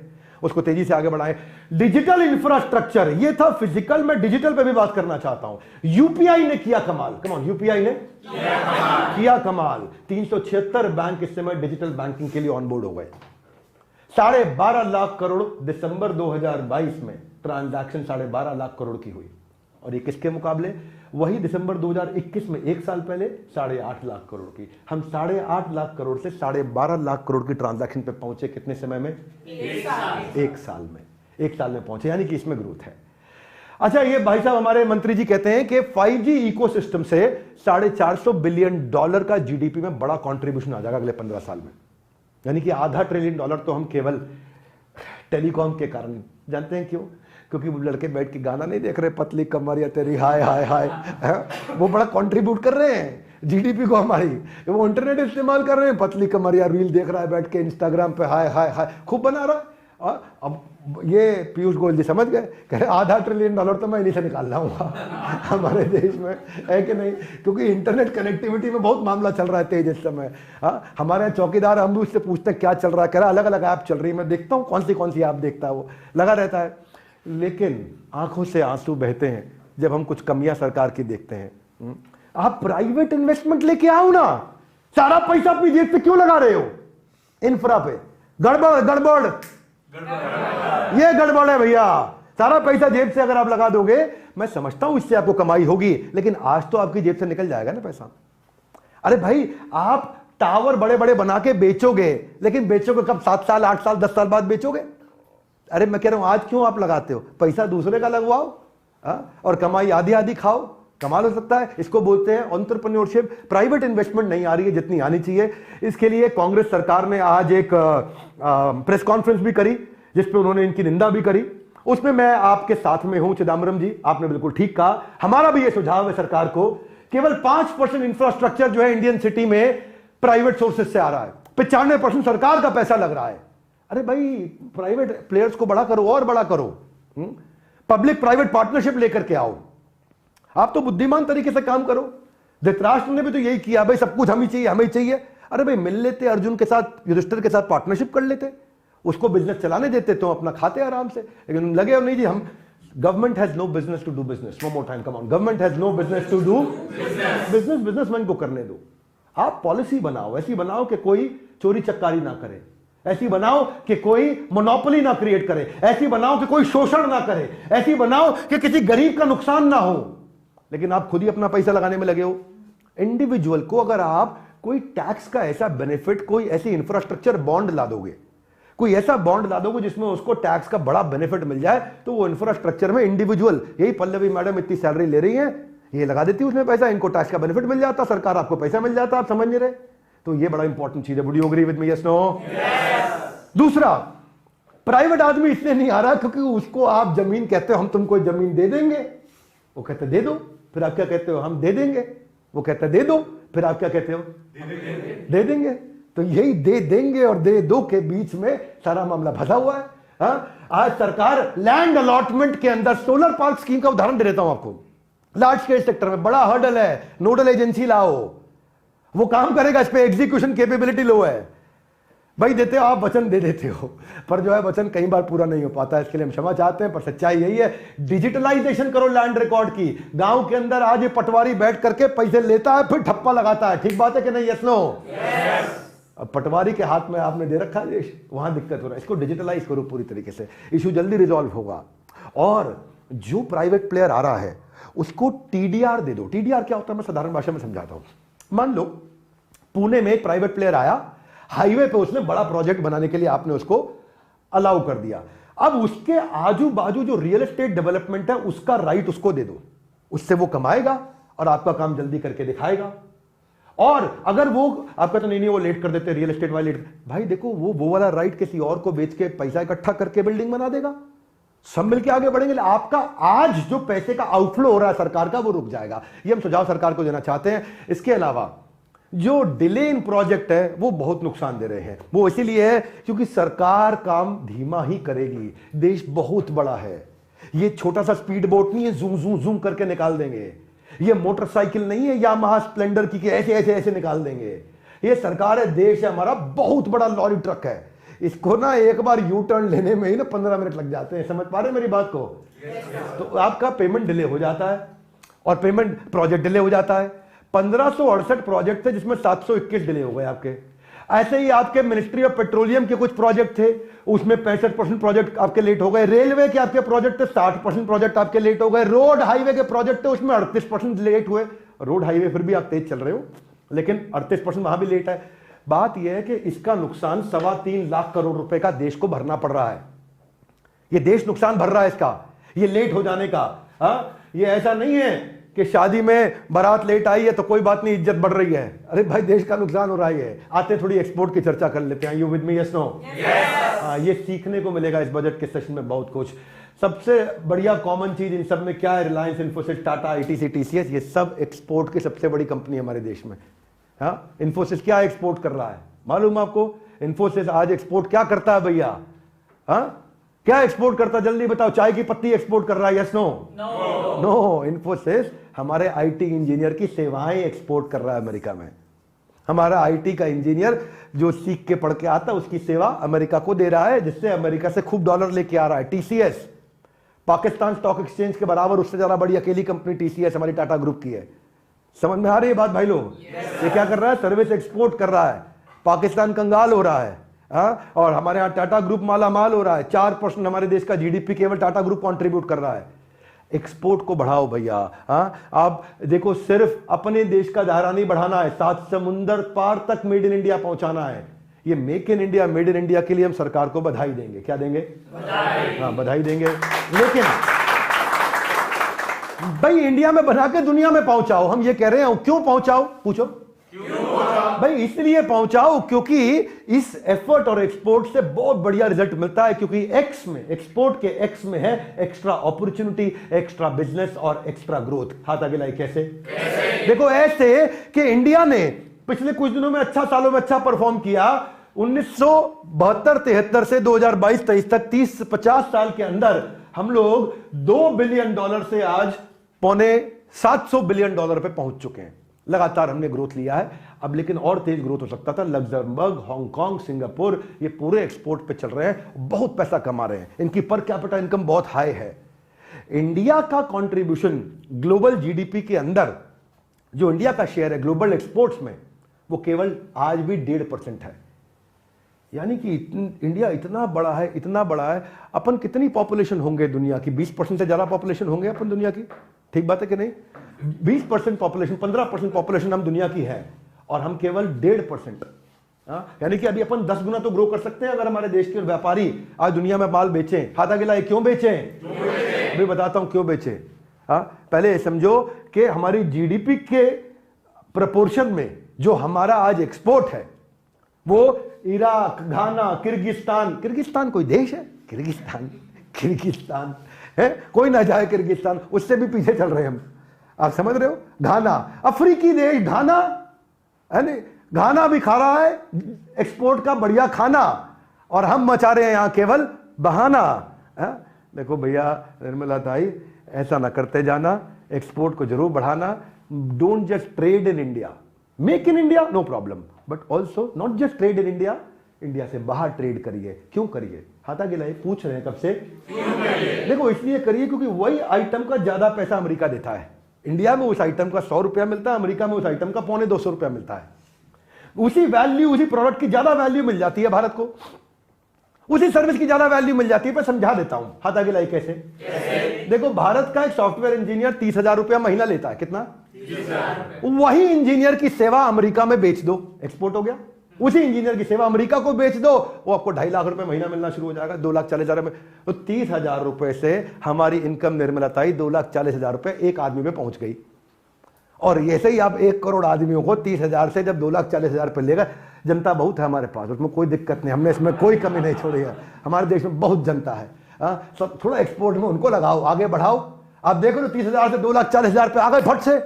उसको तेजी से आगे बढ़ाएं। डिजिटल इंफ्रास्ट्रक्चर, ये था फिजिकल, में डिजिटल पे भी बात करना चाहता हूं। यूपीआई ने किया कमाल। कमाल, यूपीआई ने किया कमाल। 376 बैंक इस समय डिजिटल बैंकिंग के लिए ऑनबोर्ड हो गए। 12.5 लाख करोड़ दिसंबर 2022 में ट्रांजैक्शन 12.5 लाख करोड़ की हुई। और ये किसके मुकाबले? वही दिसंबर 2021 में, 1 साल पहले 8.5 लाख करोड़ की। हम 8.5 लाख करोड़ से 12.5 लाख करोड़ की ट्रांजैक्शन पे पहुंचे कितने समय में? 1 साल में। 1 साल में पहुंचे, यानी कि इसमें ग्रोथ है। अच्छा, ये भाई साहब हमारे मंत्री जी कहते हैं कि 5G इकोसिस्टम से $450 बिलियन का जीडीपी में बड़ा कॉन्ट्रीब्यूशन आ जाएगा अगले 15 साल में। यानी कि $0.5 ट्रिलियन तो हम केवल टेलीकॉम के कारण, जानते हैं क्यों? क्योंकि वो लड़के बैठ के गाना नहीं देख रहे, पतली कमर या तेरी हाय हाय हाय, वो बड़ा कंट्रीब्यूट कर रहे हैं जीडीपी को हमारी। वो इंटरनेट इस्तेमाल कर रहे हैं, पतली कमर या रील देख रहा है बैठ के इंस्टाग्राम पे, हाय हाय हाय खूब बना रहा है। अब ये पीयूष गोयल जी समझ गए, कह रहे $500 ट्रिलियन तो मैं इन्हीं से निकाल लाऊंगा हमारे देश में, है कि नहीं? क्योंकि इंटरनेट कनेक्टिविटी में बहुत मामला चल रहा है तेज इस समय। हमारे यहाँ चौकीदार, हम भी उससे पूछते हैं क्या चल रहा है, कह रहा अलग अलग ऐप चल रही है, मैं देखता हूँ कौन सी ऐप देखता है, वो लगा रहता है। लेकिन आंखों से आंसू बहते हैं जब हम कुछ कमियां सरकार की देखते हैं। आप प्राइवेट इन्वेस्टमेंट लेके आओ ना, सारा पैसा अपनी जेब पे क्यों लगा रहे हो इंफ्रा पे? गड़बड़ गड़बड़, ये गड़बड़ है भैया। सारा पैसा जेब से अगर आप लगा दोगे, मैं समझता हूं इससे आपको कमाई होगी, लेकिन आज तो आपकी जेब से निकल जाएगा ना पैसा। अरे भाई, आप टावर बड़े बड़े बना के बेचोगे, लेकिन बेचोगे कब? 7 साल 8 साल 10 साल बाद बेचोगे। अरे मैं कह रहा हूं, आज क्यों आप लगाते हो? पैसा दूसरे का लगवाओ और कमाई आधी आधी खाओ, कमाल हो सकता है। इसको बोलते हैं एंटरप्रेन्योरशिप। प्राइवेट इन्वेस्टमेंट नहीं आ रही है जितनी आनी चाहिए। इसके लिए कांग्रेस सरकार ने आज एक प्रेस कॉन्फ्रेंस भी करी, जिसपे उन्होंने इनकी निंदा भी करी। उसमें मैं आपके साथ में हूं चिदम्बरम जी, आपने बिल्कुल ठीक कहा। हमारा भी यह सुझाव है सरकार को, केवल 5% इंफ्रास्ट्रक्चर जो है इंडियन सिटी में प्राइवेट सोर्सेज से आ रहा है, 95% सरकार का पैसा लग रहा है। अरे भाई, प्राइवेट प्लेयर्स को बड़ा करो और बड़ा करो, पब्लिक प्राइवेट पार्टनरशिप लेकर के आओ। आप तो बुद्धिमान तरीके से काम करो। धृतराष्ट्र ने भी तो यही किया, भाई सब कुछ हमें चाहिए हमें चाहिए। अरे भाई, मिल लेते अर्जुन के साथ, युधिष्ठिर के साथ पार्टनरशिप कर लेते, उसको बिजनेस चलाने देते तो अपना खाते आराम से। लेकिन लगे और नहीं जी, हम government has no business to do business. One more time, come on, government has no business to do business. Businessman को करने दो। आप पॉलिसी बनाओ, ऐसी बनाओ कि कोई चोरी चक्कारी ना करे, ऐसी बनाओ कि कोई मोनोपोली ना क्रिएट करे, ऐसी बनाओ कि कोई शोषण ना करे, ऐसी बनाओ कि किसी गरीब का नुकसान ना हो। लेकिन आप खुद ही अपना पैसा लगाने में लगे हो। इंडिविजुअल को अगर आप कोई टैक्स का ऐसा बेनिफिट, कोई ऐसी इंफ्रास्ट्रक्चर बॉन्ड ला दोगे, कोई ऐसा बॉन्ड ला दोगे जिसमें उसको टैक्स का बड़ा बेनिफिट मिल जाए, तो वो इंफ्रास्ट्रक्चर में इंडिविजुअल, यही पल्लवी मैडम इतनी सैलरी ले रही है, ये लगा देती है उसमें पैसा, इनको टैक्स का बेनिफिट मिल जाता, सरकार आपको पैसा मिल जाता, आप समझ नहीं रहे। तो ये बड़ा इंपॉर्टेंट चीज है। Would you agree with me? Yes no? दूसरा, प्राइवेट आदमी इसलिए नहीं आ रहा क्योंकि उसको आप जमीन कहते हो, हम तुमको जमीन दे देंगे, वो कहते दे दो, फिर आप क्या कहते हो? हम दे देंगे, वो कहते दे दो, फिर आप क्या कहते हो? दे देंगे। तो यही दे देंगे और दे दो के बीच में सारा मामला फंसा हुआ है। आज सरकार लैंड अलॉटमेंट के अंदर, सोलर पार्क स्कीम का उदाहरण दे देता हूं आपको, लार्ज स्केल सेक्टर में बड़ा हर्डल है, नोडल एजेंसी लाओ, वो काम करेगा, इस पे एग्जीक्यूशन कैपेबिलिटी लो है। भाई देते हो आप, वचन दे देते हो, पर जो है वचन कई बार पूरा नहीं हो पाता, इसके लिए हम क्षमा चाहते हैं, पर सच्चाई यही है। डिजिटलाइजेशन करो लैंड रिकॉर्ड की। गांव के अंदर आज ये पटवारी बैठ करके पैसे लेता है, फिर ठप्पा लगाता है। ठीक बात है कि नहीं? Yes no? अब पटवारी के हाथ में आपने दे रखा है देश, वहां दिक्कत हो रहा है। इसको डिजिटलाइज करो पूरी तरीके से, इशू जल्दी रिजॉल्व होगा। और जो प्राइवेट प्लेयर आ रहा है उसको टीडीआर दे दो। टीडीआर क्या होता है, मैं साधारण भाषा में समझाता हूं। मान लो पुणे में एक प्राइवेट प्लेयर आया, हाईवे पे उसने बड़ा प्रोजेक्ट बनाने के लिए आपने उसको अलाउ कर दिया। अब उसके आजू बाजू जो रियल एस्टेट डेवलपमेंट है उसका राइट उसको दे दो, उससे वो कमाएगा और आपका काम जल्दी करके दिखाएगा। और अगर वो आपका तो नहीं वो लेट कर देते, रियल एस्टेट वाले लेट, भाई देखो वो वाला राइट किसी और को बेच के पैसा इकट्ठा करके बिल्डिंग बना देगा, सब मिलके आगे बढ़ेंगे। आपका आज जो पैसे का आउटफ्लो हो रहा है सरकार का, वो रुक जाएगा। ये हम सुझाव सरकार को देना चाहते हैं। इसके अलावा जो डिले इन प्रोजेक्ट है वो बहुत नुकसान दे रहे हैं। वो इसीलिए है क्योंकि सरकार काम धीमा ही करेगी। देश बहुत बड़ा है, ये छोटा सा स्पीड बोट नहीं है, जूम जूम जूम करके निकाल देंगे। ये मोटरसाइकिल नहीं है यामाहा स्प्लेंडर की कि ऐसे ऐसे ऐसे निकाल देंगे। ये सरकार है, देश है हमारा, बहुत बड़ा लॉरी ट्रक है। इसको ना एक बार यू टर्न लेने में ही ना 15 मिनट लग जाते हैं। समझ पा रहे मेरी बात को? तो आपका पेमेंट डिले हो जाता है और पेमेंट प्रोजेक्ट डिले हो जाता है। 1568 प्रोजेक्ट थे जिसमें 721 डिले हो गए आपके। ऐसे ही आपके मिनिस्ट्री ऑफ पेट्रोलियम के कुछ प्रोजेक्ट थे, उसमें 65% प्रोजेक्ट आपके लेट हो गए। रेलवे के आपके प्रोजेक्ट थे, 60% प्रोजेक्ट आपके लेट हो गए। रोड हाईवे के प्रोजेक्ट थे, उसमें 38% लेट हुए। रोड हाईवे फिर भी आप तेज चल रहे हो, लेकिन 38% वहां भी लेट है। बात यह है कि इसका नुकसान 3.25 लाख करोड़ रुपए का देश को भरना पड़ रहा है। ये देश नुकसान भर रहा है इसका, ये लेट हो जाने का। ये ऐसा नहीं है कि शादी में बारात लेट आई है तो कोई बात नहीं, इज्जत बढ़ रही है। अरे भाई देश का नुकसान हो रहा है। आते थोड़ी एक्सपोर्ट की चर्चा कर लेते हैं। You with me? Yes no? ये सीखने को मिलेगा इस बजट के सेशन में बहुत कुछ। सबसे बढ़िया कॉमन चीज इन सब में क्या है? रिलायंस, इन्फोसिस, टाटा, आईटीसी, टीसीएस, ये सब एक्सपोर्ट की सबसे बड़ी कंपनी है हमारे देश में। हाँ, इन्फोसिस क्या एक्सपोर्ट कर रहा है मालूम आपको? इन्फोसिस आज एक्सपोर्ट क्या करता है भैया? हाँ, क्या एक्सपोर्ट करता है? जल्दी बताओ। चाय की पत्ती एक्सपोर्ट कर रहा है? Yes no? नो। इन्फोसिस हमारे आईटी इंजीनियर की सेवाएं एक्सपोर्ट कर रहा है अमेरिका में। हमारा आईटी का इंजीनियर जो सीख के पढ़ के आता है उसकी सेवा अमेरिका को दे रहा है, जिससे अमेरिका से खूब डॉलर लेके आ रहा है। टीसीएस पाकिस्तान स्टॉक एक्सचेंज के बराबर, उससे ज्यादा बड़ी अकेली कंपनी टीसीएस हमारी टाटा ग्रुप की है। समझ में आ रही है बात भाई लोग? ये क्या कर रहा है? सर्विस एक्सपोर्ट कर रहा है। पाकिस्तान कंगाल हो रहा है, और हमारे यहां टाटा ग्रुप माला माल हो रहा है। 4% हमारे देश का जीडीपी केवल टाटा ग्रुप कंट्रीब्यूट कर रहा है। एक्सपोर्ट को बढ़ाओ भैया। आप देखो, सिर्फ अपने देश का दायरा नहीं बढ़ाना है, 7 समुंदर पार तक मेड इन इंडिया पहुंचाना है। ये make in India, made in India के लिए हम सरकार को बधाई देंगे। क्या देंगे? हाँ, बधाई देंगे। लेकिन भाई इंडिया में बना के दुनिया में पहुंचाओ, हम ये कह रहे हैं। क्यों पहुंचाओ? पूछो भाई। इसलिए पहुंचाओ क्योंकि इस एफर्ट और एक्सपोर्ट से बहुत बढ़िया रिजल्ट मिलता है, क्योंकि एक्स में, एक्सपोर्ट के एक्स में है एक्स्ट्रा अपॉर्चुनिटी, एक्स्ट्रा बिजनेस और एक्स्ट्रा ग्रोथ। हाथ आगे लाइए। कैसे? देखो, ऐसे कि इंडिया ने पिछले कुछ दिनों में अच्छा, सालों में अच्छा परफॉर्म किया। 1972-73 से 2022-23 तक 30-50 साल के अंदर हम लोग $2 बिलियन से आज $750 बिलियन पे पहुंच चुके हैं। लगातार हमने ग्रोथ लिया है। अब लेकिन और तेज ग्रोथ हो सकता था। लग्जमबर्ग, हांगकांग, सिंगापुर, ये पूरे एक्सपोर्ट पे चल रहे हैं, बहुत पैसा कमा रहे हैं। इनकी पर कैपिटा इनकम बहुत हाई है। इंडिया का कंट्रीब्यूशन ग्लोबल जीडीपी के अंदर, जो इंडिया का शेयर है ग्लोबल एक्सपोर्ट्स में, वो केवल आज भी 1.5% है। यानी कि इंडिया इतना बड़ा है, इतना बड़ा है। अपन कितनी पॉपुलेशन होंगे दुनिया की? 20% से ज्यादा पॉपुलेशन होंगे अपन दुनिया की। ठीक बात है कि नहीं? 20% पॉपुलेशन, 15% पॉपुलेशन हम दुनिया की है, और हम केवल 1.5%। यानी कि अभी अपन 10 गुना तो ग्रो कर सकते हैं अगर हमारे देश के व्यापारी आज दुनिया में माल बेचें। हाथ आगे लाए। क्यों बेचें? अभी बताता हूं क्यों बेचें। पहले समझो कि हमारी जीडीपी के प्रपोर्शन में जो हमारा आज एक्सपोर्ट है, वो इराक, घाना, किर्गिस्तान कोई देश है? किर्गिस्तान है, कोई ना जाए किर्गिस्तान, उससे भी पीछे चल रहे हैं हम। आप समझ रहे हो? घाना, अफ्रीकी देश घाना है नहीं, घाना भी खा रहा है एक्सपोर्ट का बढ़िया खाना, और हम मचा रहे हैं यहां केवल बहाना। देखो भैया निर्मला ताई, ऐसा ना करते जाना, एक्सपोर्ट को जरूर बढ़ाना। Don't just trade in India, make in India no problem, but also not just trade in India, India से बाहर ट्रेड करिए। क्यों करिए? हाथा गिलाए पूछ रहे हैं कब से। देखो, इसलिए करिए क्योंकि वही आइटम का ज्यादा पैसा अमेरिका देता है। इंडिया में उस आइटम का 100 रुपया मिलता है, अमेरिका में उस आइटम का 250 रुपया मिलता है। उसी वैल्यू, उसी प्रोडक्ट की ज्यादा वैल्यू मिल जाती है भारत को, उसी सर्विस की ज्यादा वैल्यू मिल जाती है। मैं समझा देता हूं। हाथ आगे लाई। कैसे? देखो, भारत का एक सॉफ्टवेयर इंजीनियर 30,000 रुपया महीना लेता है। कितना? 30,000। वही इंजीनियर की सेवा अमेरिका में बेच दो, एक्सपोर्ट हो गया। उसी इंजीनियर की सेवा अमेरिका को बेच दो, वो आपको 2.5 लाख रुपए महीना मिलना शुरू हो जाएगा, 2,40,000 में। तो 30,000 रुपए से हमारी इनकम निर्मला ताई 2,40,000 रुपए एक आदमी पे पहुंच गई। और ऐसे ही आप 1 करोड़ आदमियों को 30,000 से जब 2,40,000 पे लेगा, जनता बहुत है हमारे पास, उसमें कोई दिक्कत नहीं, हमने इसमें कोई कमी नहीं छोड़ी है। हमारे देश में बहुत जनता है। सब थोड़ा एक्सपोर्ट में उनको लगाओ, आगे बढ़ाओ। आप देखो तो 30,000 से 2,40,000 पे आ गए फट से।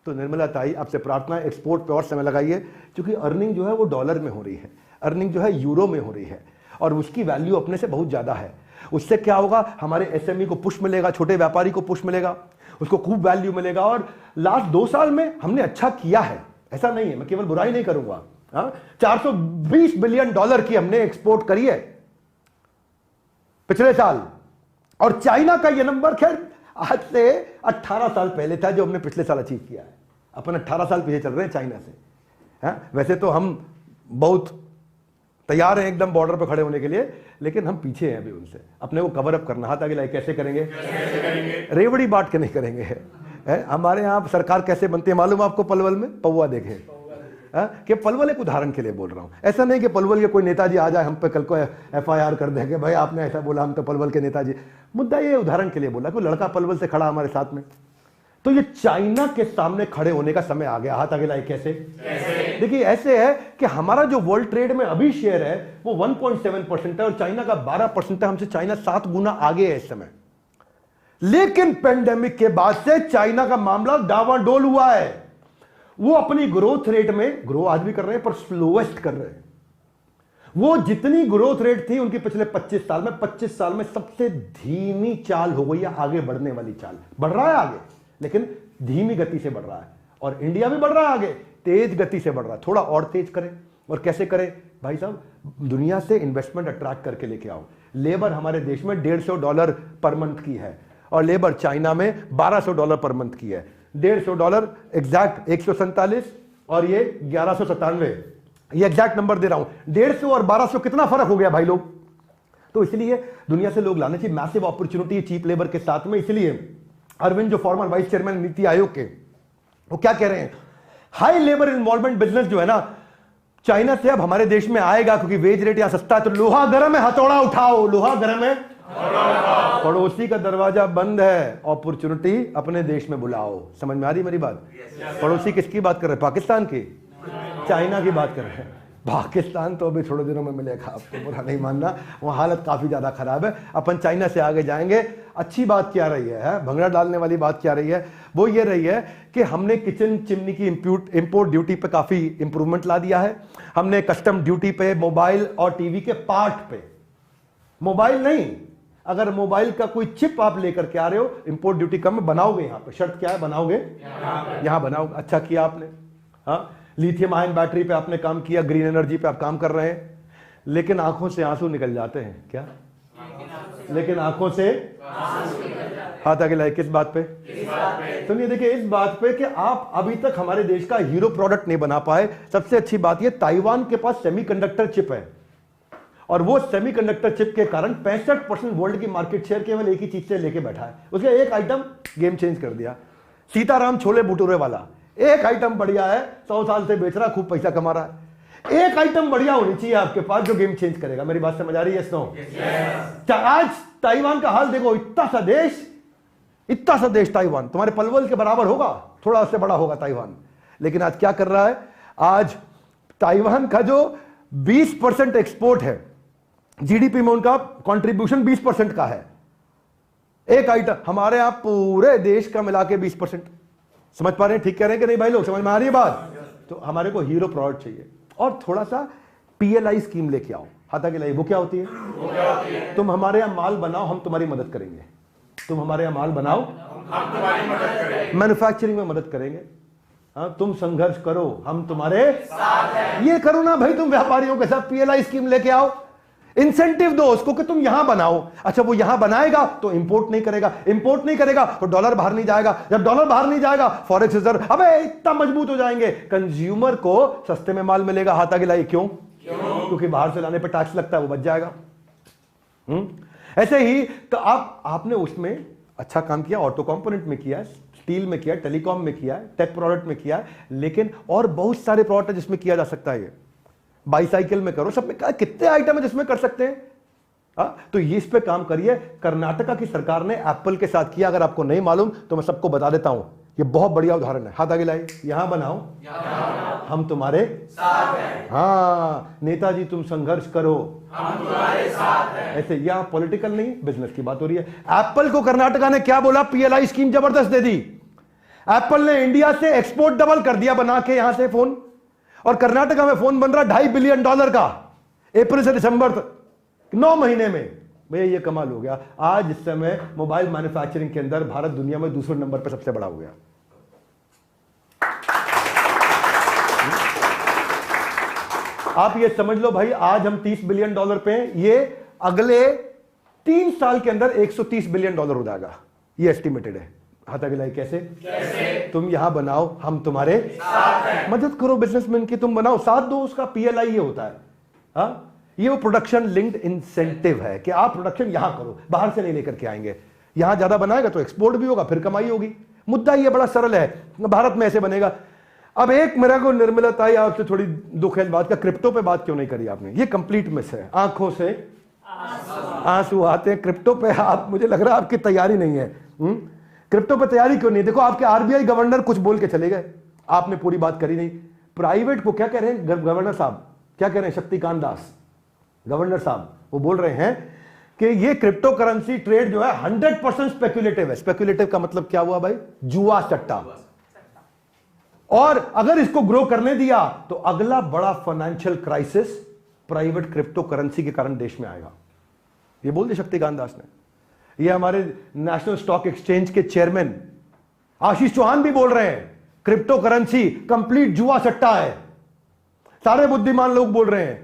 तो निर्मला ताई, आपसे प्रार्थना है एक्सपोर्ट पे और समय लगाइए, क्योंकि अर्निंग जो है वो डॉलर में हो रही है, अर्निंग जो है यूरो में हो रही है, और उसकी वैल्यू अपने से बहुत ज्यादा है। उससे क्या होगा? हमारे एसएमई को पुश मिलेगा, छोटे व्यापारी को पुश मिलेगा, उसको खूब वैल्यू मिलेगा। और लास्ट 2 साल में हमने अच्छा किया है, ऐसा नहीं है, मैं केवल बुराई नहीं करूंगा। 420 बिलियन डॉलर की हमने एक्सपोर्ट करी है पिछले साल। और चाइना का यह नंबर खैर आज से 18 साल पहले था जो हमने पिछले साल अचीव किया है। अपन 18 साल पीछे चल रहे हैं चाइना से। वैसे तो हम बहुत तैयार हैं एकदम बॉर्डर पर खड़े होने के लिए, लेकिन हम पीछे हैं अभी उनसे। अपने को कवर अप करना। हाथ आगे लाए। कैसे करेंगे? रेवड़ी बांट के नहीं करेंगे। हमारे यहाँ सरकार कैसे बनती है मालूम आपको? पलवल में पौवा देखे कि पलवल एक उदाहरण के लिए बोल रहा हूं। ऐसा नहीं कि पलवल के कोई नेताजी आ जाए हम पे कल को FIR कर देंगे, भाई आपने ऐसा बोला, हम तो पलवल के नेताजी। मुद्दा ये उदाहरण के लिए बोला, कोई लड़का पलवल से खड़ा हमारे साथ में। तो ये चाइना के सामने खड़े होने का समय आ गया। हाथ आगे लाए। कैसे? देखिए, ऐसे है कि हमारा जो वर्ल्ड ट्रेड में अभी शेयर है वो 1.7% है, और चाइना का 12% है। हमसे चाइना 7 गुना आगे है इस समय। लेकिन पेंडेमिक के बाद से चाइना का मामला डावाडोल हुआ है। वो अपनी ग्रोथ रेट में ग्रो आज भी कर रहे हैं पर स्लोएस्ट कर रहे हैं। वो जितनी ग्रोथ रेट थी उनकी पिछले 25 साल में सबसे धीमी चाल हो गई है, आगे बढ़ने वाली चाल। बढ़ रहा है आगे, लेकिन धीमी गति से बढ़ रहा है। और इंडिया भी बढ़ रहा है आगे, तेज गति से बढ़ रहा है। थोड़ा और तेज करें। और कैसे करें भाई साहब? दुनिया से इन्वेस्टमेंट अट्रैक्ट करके लेके आओ। लेबर हमारे देश में $150 पर मंथ की है और लेबर चाइना में $1200 पर मंथ की है। $150 एग्जैक्ट 147 और ये 1197, ये एग्जैक्ट नंबर दे रहा हूं। 150 और 1200 कितना फर्क हो गया भाई लोग? तो इसलिए दुनिया से लोग लाने चाहिए। मैसिव अपॉर्चुनिटी चीप लेबर के साथ में। इसलिए अरविंद जो farmer vice chairman NITI Aayog के, वो क्या कह रहे हैं? हाई लेबर इन्वॉल्वमेंट बिजनेस जो है ना चाइना से अब हमारे देश में आएगा, क्योंकि वेज रेट यहां सस्ता है। तो लोहा गर्म है, हथौड़ा उठाओ। लोहा गर्म है, पड़ोसी का दरवाजा बंद है, अपॉर्चुनिटी अपने देश में बुलाओ। समझ में आ रही मेरी बात? पड़ोसी किसकी बात कर रहे हैं? पाकिस्तान की, चाइना की बात कर रहे हैं। पाकिस्तान तो अभी थोड़े दिनों में मिलेगा, आपको बुरा नहीं मानना, वहाँ हालत काफ़ी ज़्यादा खराब है। अपन चाइना से आगे जाएंगे। अच्छी बात क्या रही है, भंगड़ा डालने वाली बात क्या रही है? वो ये रही है कि हमने किचन चिमनी की इंपोर्ट ड्यूटी पे काफ़ी इंप्रूवमेंट ला दिया है। हमने कस्टम ड्यूटी पे मोबाइल और टीवी के पार्ट पे, मोबाइल नहीं, अगर मोबाइल का कोई चिप आप लेकर के आ रहे हो, इंपोर्ट ड्यूटी कम बनाओगे। यहाँ पे शर्त क्या है? बनाओगे यहाँ बनाओगे। अच्छा किया आपने। हाँ, लिथियम आयन बैटरी पे आपने काम किया, ग्रीन एनर्जी पे आप काम कर रहे हैं, लेकिन आंखों से आंसू निकल जाते हैं। क्या? लेकिन आंखों से हाथ आगे लाए। किस बात पे? सुनिए, देखिए, इस बात पे कि आप अभी तक हमारे देश का हीरो प्रोडक्ट नहीं बना पाए। सबसे अच्छी बात यह, ताइवान के पास सेमीकंडक्टर चिप है और वो सेमीकंडक्टर चिप के कारण 65% वर्ल्ड की मार्केट शेयर केवल एक ही चीज से लेके बैठा है। उसका एक आइटम गेम चेंज कर दिया। सीताराम छोले भटूरे वाला एक आइटम बढ़िया है, 100 साल से बेच रहा, खूब पैसा कमा रहा है। एक आइटम बढ़िया होनी चाहिए आपके पास जो गेम चेंज करेगा। मेरी बात समझ आ रही है? आज ताइवान का हाल देखो। इतना सा देश ताइवान तुम्हारे पलवल के बराबर होगा, थोड़ा उससे बड़ा होगा ताइवान। लेकिन आज क्या कर रहा है? आज ताइवान का जो 20% एक्सपोर्ट है, जीडीपी में उनका कंट्रीब्यूशन 20% का है। एक आइटम हमारे यहां पूरे देश का मिला के 20%। समझ पा रहे हैं? ठीक कह रहे हैं कि नहीं भाई लोग? समझ में आ रही है बात? तो हमारे को हीरो प्रोडक्ट चाहिए और थोड़ा सा पीएलआई स्कीम लेके आओ। हाथ आगे लाइए। वो क्या होती है? तुम हमारे यहां माल बनाओ, हम तुम्हारी मदद करेंगे। तुम हमारे यहां माल बनाओ, हम तुम्हारी मदद करेंगे, मैन्युफैक्चरिंग में मदद करेंगे। हाँ, तुम संघर्ष करो, हम तुम्हारे साथ हैं। ये करो ना भाई, तुम व्यापारियों के साथ पीएलआई स्कीम लेके आओ, इंसेंटिव दो उसको कि तुम यहां बनाओ। अच्छा, वो यहां बनाएगा तो इंपोर्ट नहीं करेगा तो डॉलर बाहर नहीं जाएगा। जब डॉलर बाहर नहीं जाएगा, फॉरेक्स रिजर्व अबे इतना मजबूत हो जाएंगे, कंज्यूमर को सस्ते में माल मिलेगा। हाथ आगे लाइए। क्यों? क्योंकि बाहर से लाने पर टैक्स लगता है, वो बच जाएगा। ऐसे ही तो आपने उसमें अच्छा काम किया, ऑटो कंपोनेंट में किया, स्टील में किया, टेलीकॉम में किया, टेक प्रोडक्ट में किया, लेकिन और बहुत सारे प्रोडक्ट है जिसमें किया जा सकता है। ये बाईसाइकिल में करो, सब में कितने आइटम है जिसमें कर सकते हैं। तो ये इस पे काम करिए। कर्नाटका की सरकार ने एप्पल के साथ किया। अगर आपको नहीं मालूम तो मैं सबको बता देता हूं, ये बहुत बढ़िया उदाहरण है। हाथ आगे लाइए। यहां बनाओ, हम तुम्हारे साथ हैं। हाँ, नेताजी तुम संघर्ष करो, हम तुम्हारे साथ हैं। ऐसे यहां पॉलिटिकल नहीं, बिजनेस की बात हो रही है। एप्पल को कर्नाटका ने क्या बोला? पीएलआई स्कीम जबरदस्त दे दी। एप्पल ने इंडिया से एक्सपोर्ट डबल कर दिया बना के यहां से फोन, और कर्नाटका में फोन बन रहा $2.5 बिलियन का अप्रैल से दिसंबर तक, 9 महीने में। भैया ये कमाल हो गया। आज इस समय मोबाइल मैन्युफैक्चरिंग के अंदर भारत दुनिया में दूसरे नंबर पर सबसे बड़ा हो गया। आप ये समझ लो भाई, आज हम $30 बिलियन पे हैं, ये अगले 3 साल के अंदर $130 बिलियन हो जाएगा, ये एस्टिमेटेड है। हाथ आगे लाइए। कैसे? तुम यहां बनाओ, हम तुम्हारे साथ हैं। मदद करो बिजनेसमैन की, तुम बनाओ, साथ दो उसका। पीएलआई ये होता है। हाँ, ये वो प्रोडक्शन लिंक्ड इंसेंटिव है कि आप प्रोडक्शन यहां करो, बाहर से नहीं लेकर के आएंगे। यहां ज्यादा बनाएगा तो एक्सपोर्ट भी होगा, फिर कमाई होगी। मुद्दा ये बड़ा सरल है, भारत में ऐसे बनेगा। अब एक मेरा को निर्मला ताई आपसे थोड़ी दुख है बात का, क्रिप्टो पे बात क्यों नहीं करी आपने? ये कंप्लीट मिस है। आंखों से आंसू आते हैं क्रिप्टो पे। आप, मुझे लग रहा है आपकी तैयारी नहीं है। क्रिप्टो पे तैयारी क्यों नहीं? देखो, आपके आरबीआई गवर्नर कुछ बोल के चले गए, आपने पूरी बात करी नहीं। प्राइवेट को क्या कह रहे हैं गवर्नर साहब? क्या कह रहे हैं? शक्तिकांत दास गवर्नर साहब, वो बोल रहे हैं कि ये क्रिप्टो करेंसी ट्रेड जो है 100% स्पेक्युलेटिव है। स्पेक्युलेटिव का मतलब क्या हुआ भाई? जुआ सट्टा। और अगर इसको ग्रो करने दिया तो अगला बड़ा financial crisis private crypto currency के कारण देश में आएगा। ये बोल दे शक्तिकांत दास ने। ये हमारे नेशनल स्टॉक एक्सचेंज के चेयरमैन आशीष चौहान भी बोल रहे हैं क्रिप्टो करेंसी कंप्लीट जुआ सट्टा है। सारे बुद्धिमान लोग बोल रहे हैं।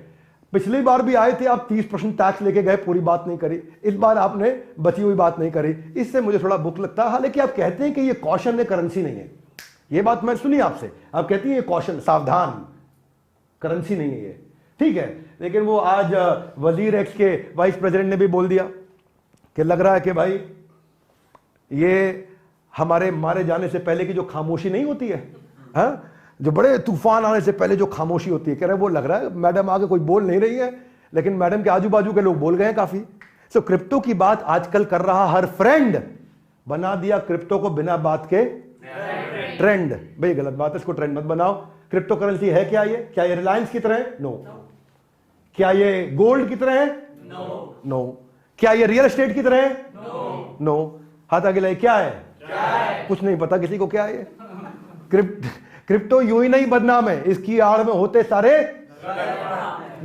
पिछली बार भी आए थे आप 30% टैक्स लेके गए, पूरी बात नहीं करी। इस बार आपने बची हुई बात नहीं करी, इससे मुझे थोड़ा बुक लगता है। हालांकि आप कहते हैं कि ये कॉशन है, करेंसी नहीं है। ये बात मैं सुनी आपसे, आप कहती हैं ये कॉशन, सावधान, करेंसी नहीं है ये, ठीक है। लेकिन वो आज वजीर एक्स के वाइस प्रेसिडेंट ने भी बोल दिया कि लग रहा है कि भाई ये हमारे मारे जाने से पहले की जो खामोशी नहीं होती है, हा? जो बड़े तूफान आने से पहले जो खामोशी होती है, कह रहे वो लग रहा है मैडम आगे कोई बोल नहीं रही है, लेकिन मैडम के आजू बाजू के लोग बोल गए हैं काफी। सो क्रिप्टो की बात आजकल कर रहा हर फ्रेंड, बना दिया क्रिप्टो को बिना बात के ट्रेंड। भाई गलत बात है, इसको ट्रेंड मत बनाओ। क्रिप्टो करेंसी है क्या ये? क्या ये रिलायंस की तरह है? नो। क्या ये गोल्ड की तरह है? नो। क्या ये रियल एस्टेट की तरह है? नो। हाथ आगे लाइए, क्या है? कुछ नहीं पता किसी को क्या है। क्रिप्टो यूं ही नहीं बदनाम है, इसकी आड़ में होते सारे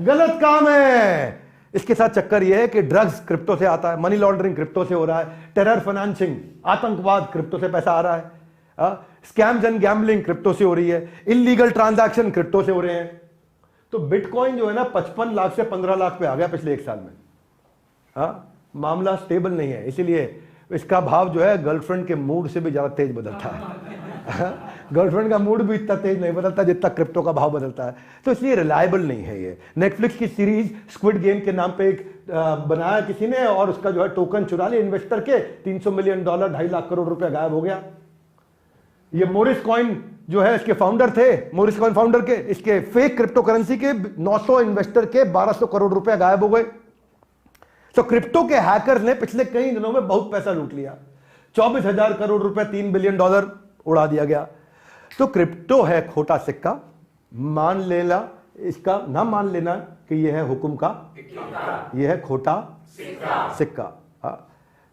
गलत काम है। इसके साथ चक्कर यह है कि ड्रग्स क्रिप्टो से आता है, मनी लॉन्ड्रिंग क्रिप्टो से हो रहा है, टेरर फाइनेंसिंग, आतंकवाद क्रिप्टो से पैसा आ रहा है, स्कैम्स एंड गैम्बलिंग क्रिप्टो से हो रही है, इलीगल ट्रांजैक्शन क्रिप्टो से हो रहे हैं। तो बिटकॉइन जो है ना 55 लाख से 15 लाख पे आ गया पिछले 1 साल में। मामला स्टेबल नहीं है, इसीलिए इसका भाव जो है गर्लफ्रेंड के मूड से भी ज्यादा तेज बदलता है। गर्लफ्रेंड का मूड भी इतना तेज नहीं बदलता जितना क्रिप्टो का भाव बदलता है। तो इसलिए रिलायबल नहीं है ये। नेटफ्लिक्स की सीरीज स्क्विड गेम के नाम पे एक बनाया किसी ने, और उसका जो है टोकन चुरा लिया इन्वेस्टर के, $300 मिलियन, 2.5 लाख करोड़ रुपया गायब हो गया। ये मोरिस कॉइन जो है इसके फाउंडर थे, मोरिस कॉइन फाउंडर के, इसके फेक क्रिप्टो करेंसी के 900 इन्वेस्टर के 1200 करोड़ रुपया गायब हो गए। तो क्रिप्टो के हैकर्स ने पिछले कई दिनों में बहुत पैसा लूट लिया। 24,000 करोड़ रुपए, $3 बिलियन उड़ा दिया गया। तो क्रिप्टो है खोटा सिक्का, मान लेना इसका, ना मान लेना कि यह है हुक्म का, यह है खोटा सिक्का।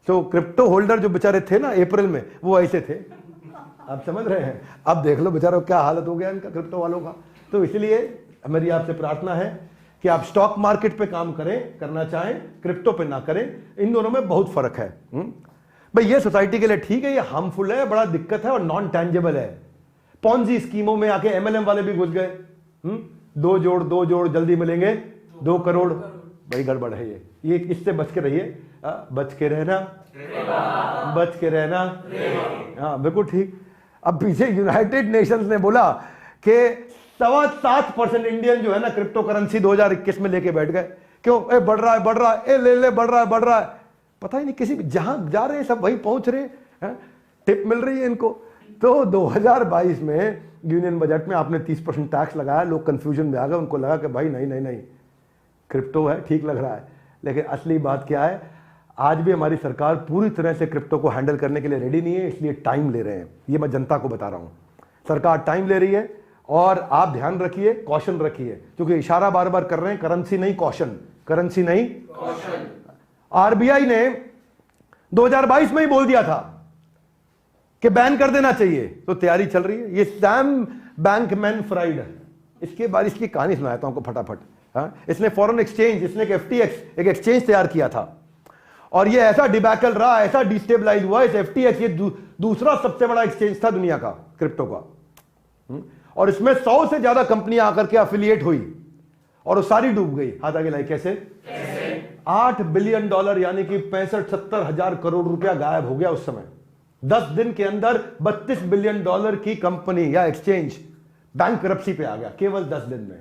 तो क्रिप्टो होल्डर जो बेचारे थे ना अप्रैल में, वो ऐसे थे, आप समझ रहे हैं। अब देख लो बेचारों क्या हालत हो गया इनका, क्रिप्टो वालों का। तो इसलिए मेरी आपसे प्रार्थना है कि आप स्टॉक मार्केट पे काम करें, करना चाहें, क्रिप्टो पे ना करें। इन दोनों में बहुत फर्क है। भाई ये सोसाइटी के लिए ठीक है, ये हार्मफुल है, बड़ा दिक्कत है और नॉन टेंजेबल है। पॉन्जी स्कीमों में आके एमएलएम वाले भी घुस गए। 2 जोड़ जल्दी मिलेंगे 2 करोड़। भाई गड़बड़ है ये इससे बच के रहिए, बच के रहना, बच के रहना। हाँ बिल्कुल ठीक। अब पीछे यूनाइटेड नेशंस ने बोला कि 7.25% इंडियन जो है ना क्रिप्टो करेंसी 2021 में लेके बैठ गए। क्यों? बढ़ रहा है, बढ़ रहा है, ले बढ़ रहा है, बढ़ रहा है। पता ही नहीं, किसी जहां जा रहे हैं सब वहीं पहुंच रहे हैं, टिप मिल रही है इनको। तो 2022 में यूनियन बजट में आपने 30% टैक्स लगाया, लोग कंफ्यूजन में आ गए, उनको लगा कि भाई नहीं क्रिप्टो है, ठीक लग रहा है। लेकिन असली बात क्या है, आज भी हमारी सरकार पूरी तरह से क्रिप्टो को हैंडल करने के लिए रेडी नहीं है, इसलिए टाइम ले रहे हैं। ये मैं जनता को बता रहा हूं, सरकार टाइम ले रही है। और आप ध्यान रखिए, कॉशन रखिए, क्योंकि इशारा बार बार कर रहे हैं करेंसी नहीं कॉशन, करेंसी नहीं कॉशन। आरबीआई ने 2022 में ही बोल दिया था कि बैन कर देना चाहिए, तो तैयारी चल रही है। ये सैम बैंकमैन फ्राइड, इसके बाद इसकी कहानी सुनाता हूं आपको फटाफट। इसने फॉरेन एक्सचेंज, इसने एक FTX एक एक्सचेंज तैयार किया था, और ये ऐसा डिबैकल रहा, ऐसा डिस्टेबलाइज हुआ। इस FTX ये दूसरा सबसे बड़ा एक्सचेंज था दुनिया का क्रिप्टो का, और इसमें 100 से ज्यादा कंपनियां आकर के एफिलिएट हुई और वो सारी डूब गई। हाथ आगे लाई, कैसे? $8 बिलियन यानी कि 65-70 हजार करोड़ रुपया गायब हो गया उस समय। 10 दिन के अंदर $32 बिलियन की कंपनी या एक्सचेंज बैंकरप्सी पे आ गया, केवल 10 दिन में।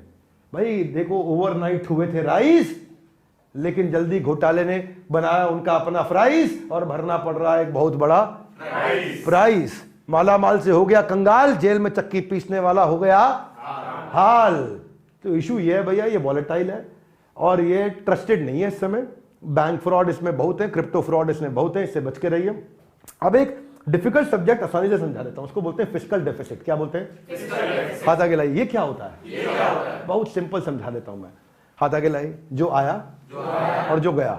भाई देखो, ओवरनाइट हुए थे राइज, लेकिन जल्दी घोटाले ने बनाया उनका अपना फ्राइज, और भरना पड़ रहा है एक बहुत बड़ा प्राइस। माला माल से हो गया कंगाल, जेल में चक्की पीसने वाला हो गया हाल। तो इशू ये है भैया, ये वॉलेटाइल है और ये ट्रस्टेड नहीं है इस समय। बैंक फ्रॉड इसमें बहुत है, क्रिप्टो फ्रॉड इसमें बहुत है, इससे बच के रहिए। अब एक डिफिकल्ट सब्जेक्ट आसानी से समझा देता हूं, उसको बोलते हैं फिस्कल डेफिसिट। क्या बोलते हैं? हाथ आगे लाइए, ये क्या होता है? बहुत सिंपल समझा देता हूं मैं। हाथ आगे लाइए, जो आया और जो गया,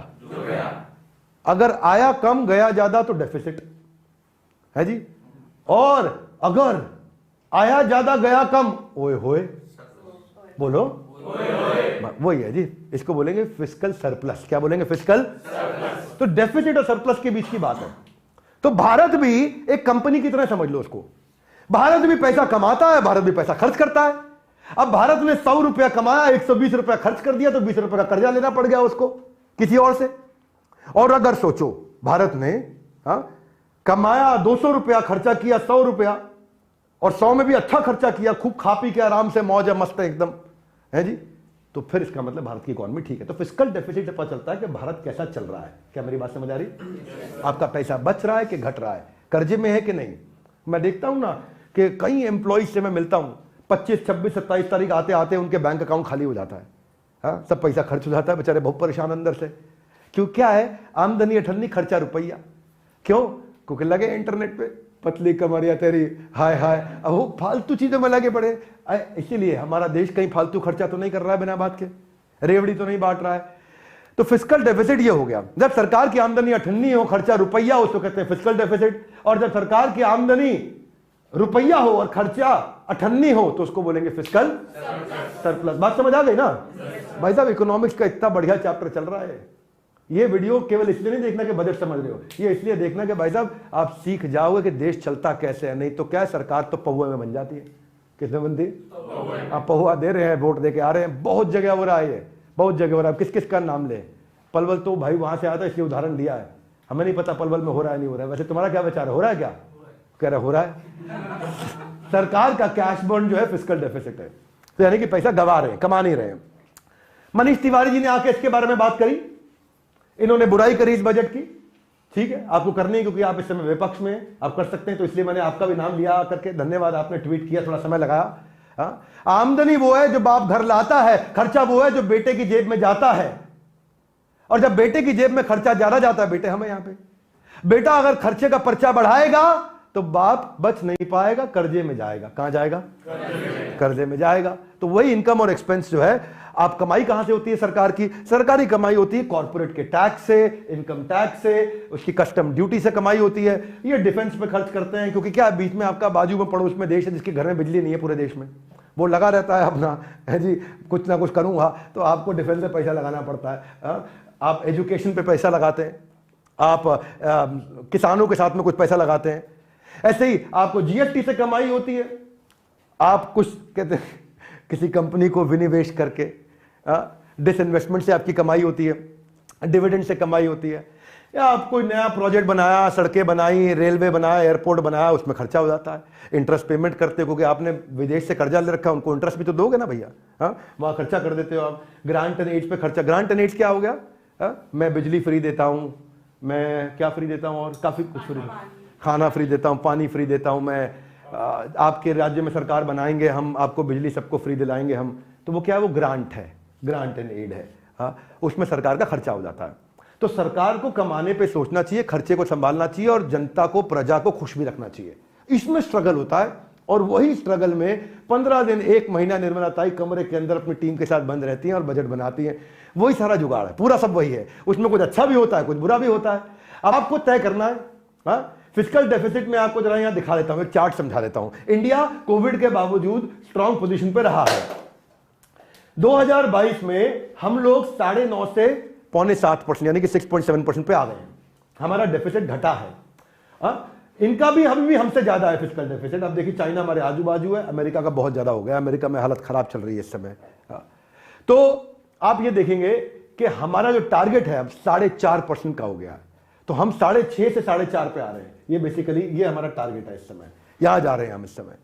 अगर आया कम गया ज्यादा तो डेफिसिट है जी, और अगर आया ज्यादा गया कम, ओए होए, बोलो वही है जी, इसको बोलेंगे फिस्कल सरप्लस। क्या बोलेंगे? Fiscal surplus. तो डेफिसिट और सरप्लस के बीच की बात है। तो भारत भी एक कंपनी की तरह समझ लो उसको। भारत भी पैसा कमाता है, भारत भी पैसा खर्च करता है। अब भारत ने 100 रुपया कमाया, 120 रुपया खर्च कर दिया, तो 20 रुपए का कर्जा लेना पड़ गया उसको किसी और से। और अगर सोचो भारत ने कमाया 200 रुपया, खर्चा किया 100 रुपया, और 100 में भी अच्छा खर्चा किया, खूब खा पी के आराम से मौज है, मस्त है एकदम, है जी, तो फिर इसका मतलब भारत की इकोनॉमी ठीक है। तो फिस्कल डेफिसिट से पता चलता है कि भारत कैसा चल रहा है। क्या मेरी बात समझ आ रही? आपका पैसा बच रहा है कि घट रहा है, कर्जे में है कि नहीं। मैं देखता हूं ना कि कई एम्प्लॉइज से मैं मिलता हूं, 25, 26, 27 तारीख आते आते उनके बैंक अकाउंट खाली हो जाता है। हाँ, सब पैसा खर्च हो जाता है, बेचारे बहुत परेशान अंदर से। क्यों? क्या है? आमदनी अठन्नी, खर्चा रुपया। क्यों? क्योंकि लगे इंटरनेट पे, पतली कमरिया तेरी, हाय हाय, अब वो फालतू चीजों में लगे पड़े। इसीलिए हमारा देश कहीं फालतू खर्चा तो नहीं कर रहा है बिना बात के, रेवड़ी तो नहीं बांट रहा है। तो फिस्कल डेफिसिट ये हो गया। जब सरकार की आमदनी अठन्नी हो, खर्चा रुपया, उसको कहते हैं फिस्कल डेफिसिट। और जब सरकार की आमदनी रुपया हो और खर्चा अठन्नी हो तो उसको बोलेंगे फिस्कल सरप्लस। बात समझ आ गई ना भाई साहब? इकोनॉमिक्स का इतना बढ़िया चैप्टर चल रहा है। ये वीडियो केवल इसलिए नहीं देखना कि बजट समझ रहे हो, ये इसलिए देखना कि भाई साहब आप सीख जाओगे कि देश चलता कैसे है। नहीं तो क्या है, सरकार तो पहुआ में बन जाती है। किसमें बनती? आप पहुआ दे रहे हैं, वोट दे के आ रहे हैं, बहुत जगह हो रहा है, बहुत जगह हो रहा है। किस किस का नाम ले? पलवल तो भाई वहां से आता है, इसलिए उदाहरण दिया है। हमें नहीं पता पलवल में हो रहा है नहीं हो रहा है। वैसे तुम्हारा क्या विचार है, हो रहा है? क्या कह रहा हो रहा है। सरकार का कैश बर्न जो है फिस्कल डेफिसिट है, तो यानी कि पैसा गवा रहे हैं, कमा नहीं रहे हैं। मनीष तिवारी जी ने आके इसके बारे में बात करी, इन्होंने बुराई करी इस बजट की। ठीक है, आपको करनी है क्योंकि आप इस समय विपक्ष में, आप कर सकते हैं, तो इसलिए मैंने आपका भी नाम लिया करके। धन्यवाद, आपने ट्वीट किया, थोड़ा समय लगाया। आमदनी वो है जो बाप घर लाता है, खर्चा वो है जो बेटे की जेब में जाता है। और जब बेटे की जेब में खर्चा ज्यादा जाता है, बेटे हमें यहां पे, बेटा अगर खर्चे का पर्चा बढ़ाएगा तो बाप बच नहीं पाएगा, कर्जे में जाएगा। कहां जाएगा? कर्जे में जाएगा। तो वही इनकम और एक्सपेंस जो है, आप कमाई कहां से होती है सरकार की? सरकारी कमाई होती है कॉर्पोरेट के टैक्स से, इनकम टैक्स से, उसकी कस्टम ड्यूटी से कमाई होती है। ये डिफेंस पे खर्च करते हैं, क्योंकि क्या बीच में आपका बाजू में पड़ोस में देश है जिसके घर में बिजली नहीं है पूरे देश में, वो लगा रहता है अपना, है जी, कुछ ना कुछ करूंगा, तो आपको डिफेंस पे पैसा लगाना पड़ता है। आप एजुकेशन पे पैसा लगाते हैं, आप किसानों के साथ में कुछ पैसा लगाते हैं। ऐसे ही आपको जीएसटी से कमाई होती है। आप कुछ कहते हैं किसी कंपनी को विनिवेश करके, डिसइन्वेस्टमेंट से आपकी कमाई होती है, डिविडेंड से कमाई होती है, या आप कोई नया प्रोजेक्ट बनाया, सड़कें बनाई, रेलवे बनाया, एयरपोर्ट बनाया, उसमें खर्चा हो जाता है। इंटरेस्ट पेमेंट करते हो क्योंकि आपने विदेश से कर्जा ले रखा है, उनको इंटरेस्ट भी तो दोगे ना भैया। वहां खर्चा कर देते हो आप। ग्रांट एंड एड पे खर्चा। ग्रांट एंड एड क्या हो गया? मैं बिजली फ्री देता हूं, मैं क्या फ्री देता हूं, और काफी कुछ फ्री, खाना फ्री देता हूं, पानी फ्री देता हूं, मैं आपके राज्य में सरकार बनाएंगे, हम आपको बिजली सबको फ्री दिलाएंगे हम। तो वो क्या है? वो ग्रांट है, ग्रांट एंड एड है। उसमें सरकार का खर्चा हो जाता है। तो सरकार को कमाने पे सोचना चाहिए, खर्चे को संभालना चाहिए, और जनता को, प्रजा को खुश भी रखना चाहिए। इसमें स्ट्रगल होता है, और वही स्ट्रगल में 15 दिन, 1 महीना निर्मला ताई कमरे के अंदर अपनी टीम के साथ बंद रहती हैं और बजट बनाती हैं। वही सारा जुगाड़ है, पूरा सब वही है। उसमें कुछ अच्छा भी होता है, कुछ बुरा भी होता है। अब आपको तय करना है। फिस्कल डेफिसिट में आपको जरा यहां दिखा देता हूं, एक चार्ट समझा देता हूं। इंडिया कोविड के बावजूद स्ट्रांग पोजीशन पे रहा है। 2022 में हम लोग 9.5 से 6.25% यानी कि 6.7% पे आ गए हैं। हमारा डेफिसिट घटा है। इनका भी, हम भी हमसे ज्यादा है फिस्कल डेफिसिट। अब देखिए, चाइना हमारे आजू बाजू है, अमेरिका का बहुत ज्यादा हो गया, अमेरिका में हालत खराब चल रही है इस समय। तो आप ये देखेंगे कि हमारा जो टारगेट है अब 4.5% का हो गया, तो हम 6.5 से 4.5 पे आ रहे हैं। ये बेसिकली ये हमारा टारगेट है इस समय, यहां जा रहे हैं हम इस समय।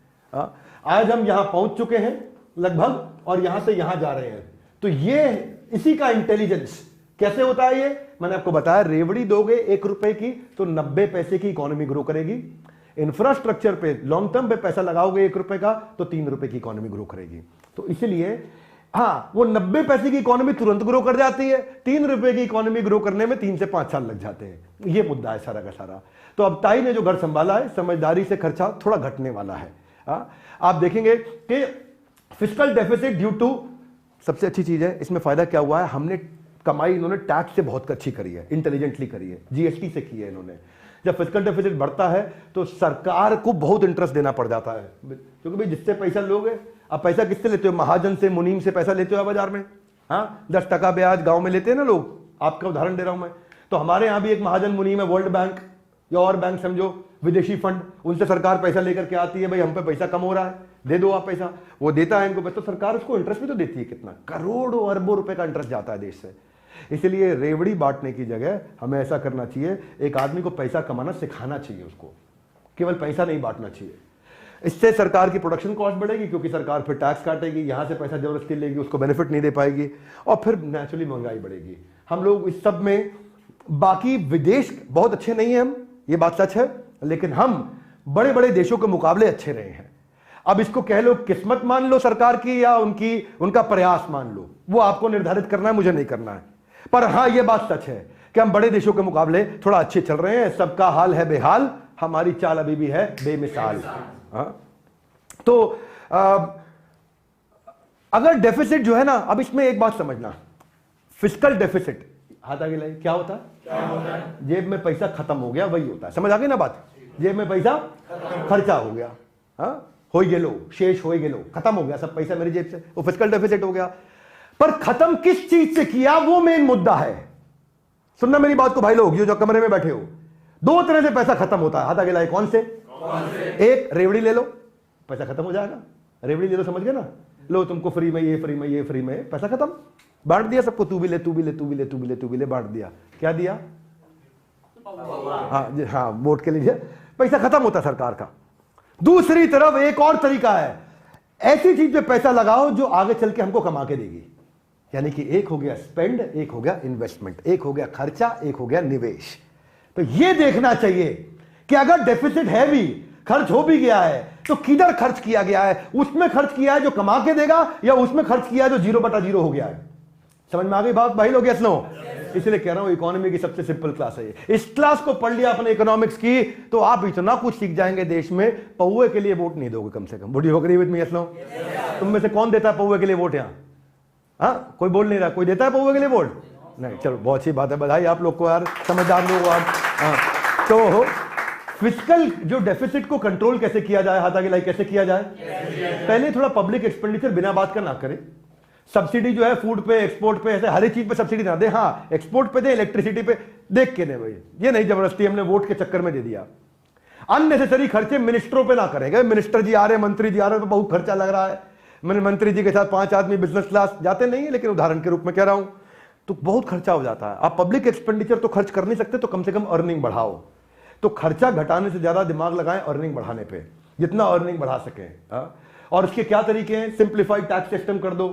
आज हम यहां पहुंच चुके हैं लगभग, और यहां से यहां जा रहे हैं। तो ये इसी का इंटेलिजेंस कैसे होता है, ये मैंने आपको बताया। रेवड़ी दोगे 1 रुपए की तो 90 पैसे की इकोनॉमी ग्रो करेगी। इंफ्रास्ट्रक्चर पे लॉन्ग टर्म पे पैसा लगाओगे 1 रुपए का तो 3 रुपए की इकोनॉमी ग्रो करेगी। तो इसलिए वो 90 पैसे की इकोनॉमी तुरंत ग्रो कर जाती है, 3 रुपए की इकोनॉमी ग्रो करने में 3 से 5 साल लग जाते हैं। ये मुद्दा है सारा का सारा। तो अब ताई ने जो घर संभाला है, समझदारी से खर्चा थोड़ा घटने वाला है। आप देखेंगे कि फिस्कल डेफिसिट ड्यू टू, सबसे अच्छी चीज है इसमें फायदा क्या हुआ है, हमने कमाई इन्होंने टैक्स से बहुत अच्छी करी है, इंटेलिजेंटली करी है, जीएसटी से की है इन्होंने। जब फिस्कल डेफिसिट बढ़ता है तो सरकार को बहुत इंटरेस्ट देना पड़ जाता है, क्योंकि भाई जिससे पैसा लोगे, आप पैसा किससे लेते हो? महाजन से, मुनीम से पैसा लेते हो बाजार में। हाँ, 10% ब्याज गांव में लेते हैं ना लोग, आपका उदाहरण दे रहा हूं मैं। तो हमारे यहां भी एक महाजन मुनीम है, वर्ल्ड बैंक या और बैंक समझो, विदेशी फंड, उनसे सरकार पैसा लेकर के आती है, भाई हम पे पैसा कम हो रहा है, दे दो आप पैसा। वो देता है इनको, तो सरकार उसको इंटरेस्ट भी तो देती है, कितना करोड़ों अरबों रुपए का इंटरेस्ट जाता है देश से। इसलिए रेवड़ी बांटने की जगह हमें ऐसा करना चाहिए, एक आदमी को पैसा कमाना सिखाना चाहिए, उसको केवल पैसा नहीं बांटना चाहिए। इससे सरकार की प्रोडक्शन कॉस्ट बढ़ेगी, क्योंकि सरकार फिर टैक्स काटेगी, यहां से पैसा जबरदस्ती लेगी, उसको बेनिफिट नहीं दे पाएगी, और फिर नेचुरली महंगाई बढ़ेगी। हम लोग इस सब में, बाकी विदेश बहुत अच्छे नहीं है हम, ये बात सच है, लेकिन हम बड़े बड़े देशों के मुकाबले अच्छे रहे हैं। अब इसको कह लो किस्मत मान लो सरकार की, या उनका प्रयास मान लो, वो आपको निर्धारित करना है, मुझे नहीं करना है। पर हां, यह बात सच है कि हम बड़े देशों के मुकाबले थोड़ा अच्छे चल रहे हैं। सबका हाल है बेहाल, हमारी चाल अभी भी है बेमिसाल। तो अगर डेफिसिट जो है ना, अब इसमें एक बात समझना, फिस्कल डेफिसिट, हाथ आगे लाइए, क्या होता है? जेब में पैसा खत्म हो गया, वही होता है। समझ आ गई ना बात? जेब में पैसा खर्चा हो गया, हो गेलो, शेष हो गेलो, खत्म हो गया सब पैसा मेरी जेब से, वो फिस्कल डेफिसिट हो गया। पर खत्म किस चीज से किया, वो मेन मुद्दा है। सुनना मेरी बात को भाई लोग, जो कमरे में बैठे हो, दो तरह से पैसा खत्म होता है। हाथ आगे लाए, कौन से? एक, रेवड़ी ले लो, पैसा खत्म हो जाएगा। रेवड़ी ले लो, समझ गए ना? लो तुमको फ्री में, ये फ्री में, ये फ्री में, पैसा खत्म, बांट दिया सबको, तू भी ले, तू भी ले, तू भी ले, तू भी ले, तू भी ले, बांट दिया। क्या दिया? हाँ, वोट के लिए पैसा खत्म होता सरकार का। दूसरी तरफ एक और तरीका है, ऐसी चीज पे पैसा लगाओ जो आगे चल के हमको कमा के देगी। यानी कि एक हो गया स्पेंड, एक हो गया इन्वेस्टमेंट, एक हो गया खर्चा, एक हो गया निवेश। तो यह देखना चाहिए कि अगर डेफिसिट है भी, खर्च हो भी गया है, तो किधर खर्च किया गया है? उसमें खर्च किया है जो कमा के देगा, या उसमें खर्च किया है जो 0/0 हो गया है? समझ में आ गई बात भाई लोग? Yes no? इसलिए कह रहा हूं इकोनॉमी की सबसे सिंपल क्लास है ये। इस क्लास को पढ़ लिया अपने इकोनॉमिक्स की, तो आप इतना कुछ सीख जाएंगे देश में। पौवे के लिए वोट नहीं दोगे कम से कम। बुढ़ी हो गई विद मी? Yes no? तुम में से कौन देता है पौवे के लिए वोट यहां? हाँ, कोई बोल नहीं रहा। कोई देता है पौवे के लिए वोट? नहीं, चलो बहुत अच्छी बात है, बधाई आप लोग को यार, समझदार लोग आप। हाँ, तो फिस्कल जो डेफिसिट को कंट्रोल कैसे किया जाए, हाथ आगे लाइक, कैसे किया जाए? पहले थोड़ा पब्लिक एक्सपेंडिचर बिना बात का ना करें। सब्सिडी जो है फूड पे, एक्सपोर्ट पे, ऐसे हर एक चीज पे सब्सिडी ना दे। हाँ, एक्सपोर्ट पे दे, इलेक्ट्रिसिटी पे देख के दे भाई, ये नहीं जबरदस्ती हमने वोट के चक्कर में दे दिया। अननेसेसरी खर्चे मिनिस्टरों पे ना करेंगे। मिनिस्टर जी आ रहे, मंत्री जी आ रहे, तो बहुत खर्चा लग रहा है। मैंने मंत्री जी के साथ 5 आदमी बिजनेस क्लास जाते नहीं है, लेकिन उदाहरण के रूप में कह रहा हूं, तो बहुत खर्चा हो जाता है। आप पब्लिक एक्सपेंडिचर तो खर्च कर नहीं सकते, तो कम से कम अर्निंग बढ़ाओ। तो खर्चा घटाने से ज्यादा दिमाग लगाएं अर्निंग बढ़ाने पे, जितना अर्निंग बढ़ा सकें। और इसके क्या तरीके हैं? सिंप्लीफाइड टैक्स सिस्टम कर दो।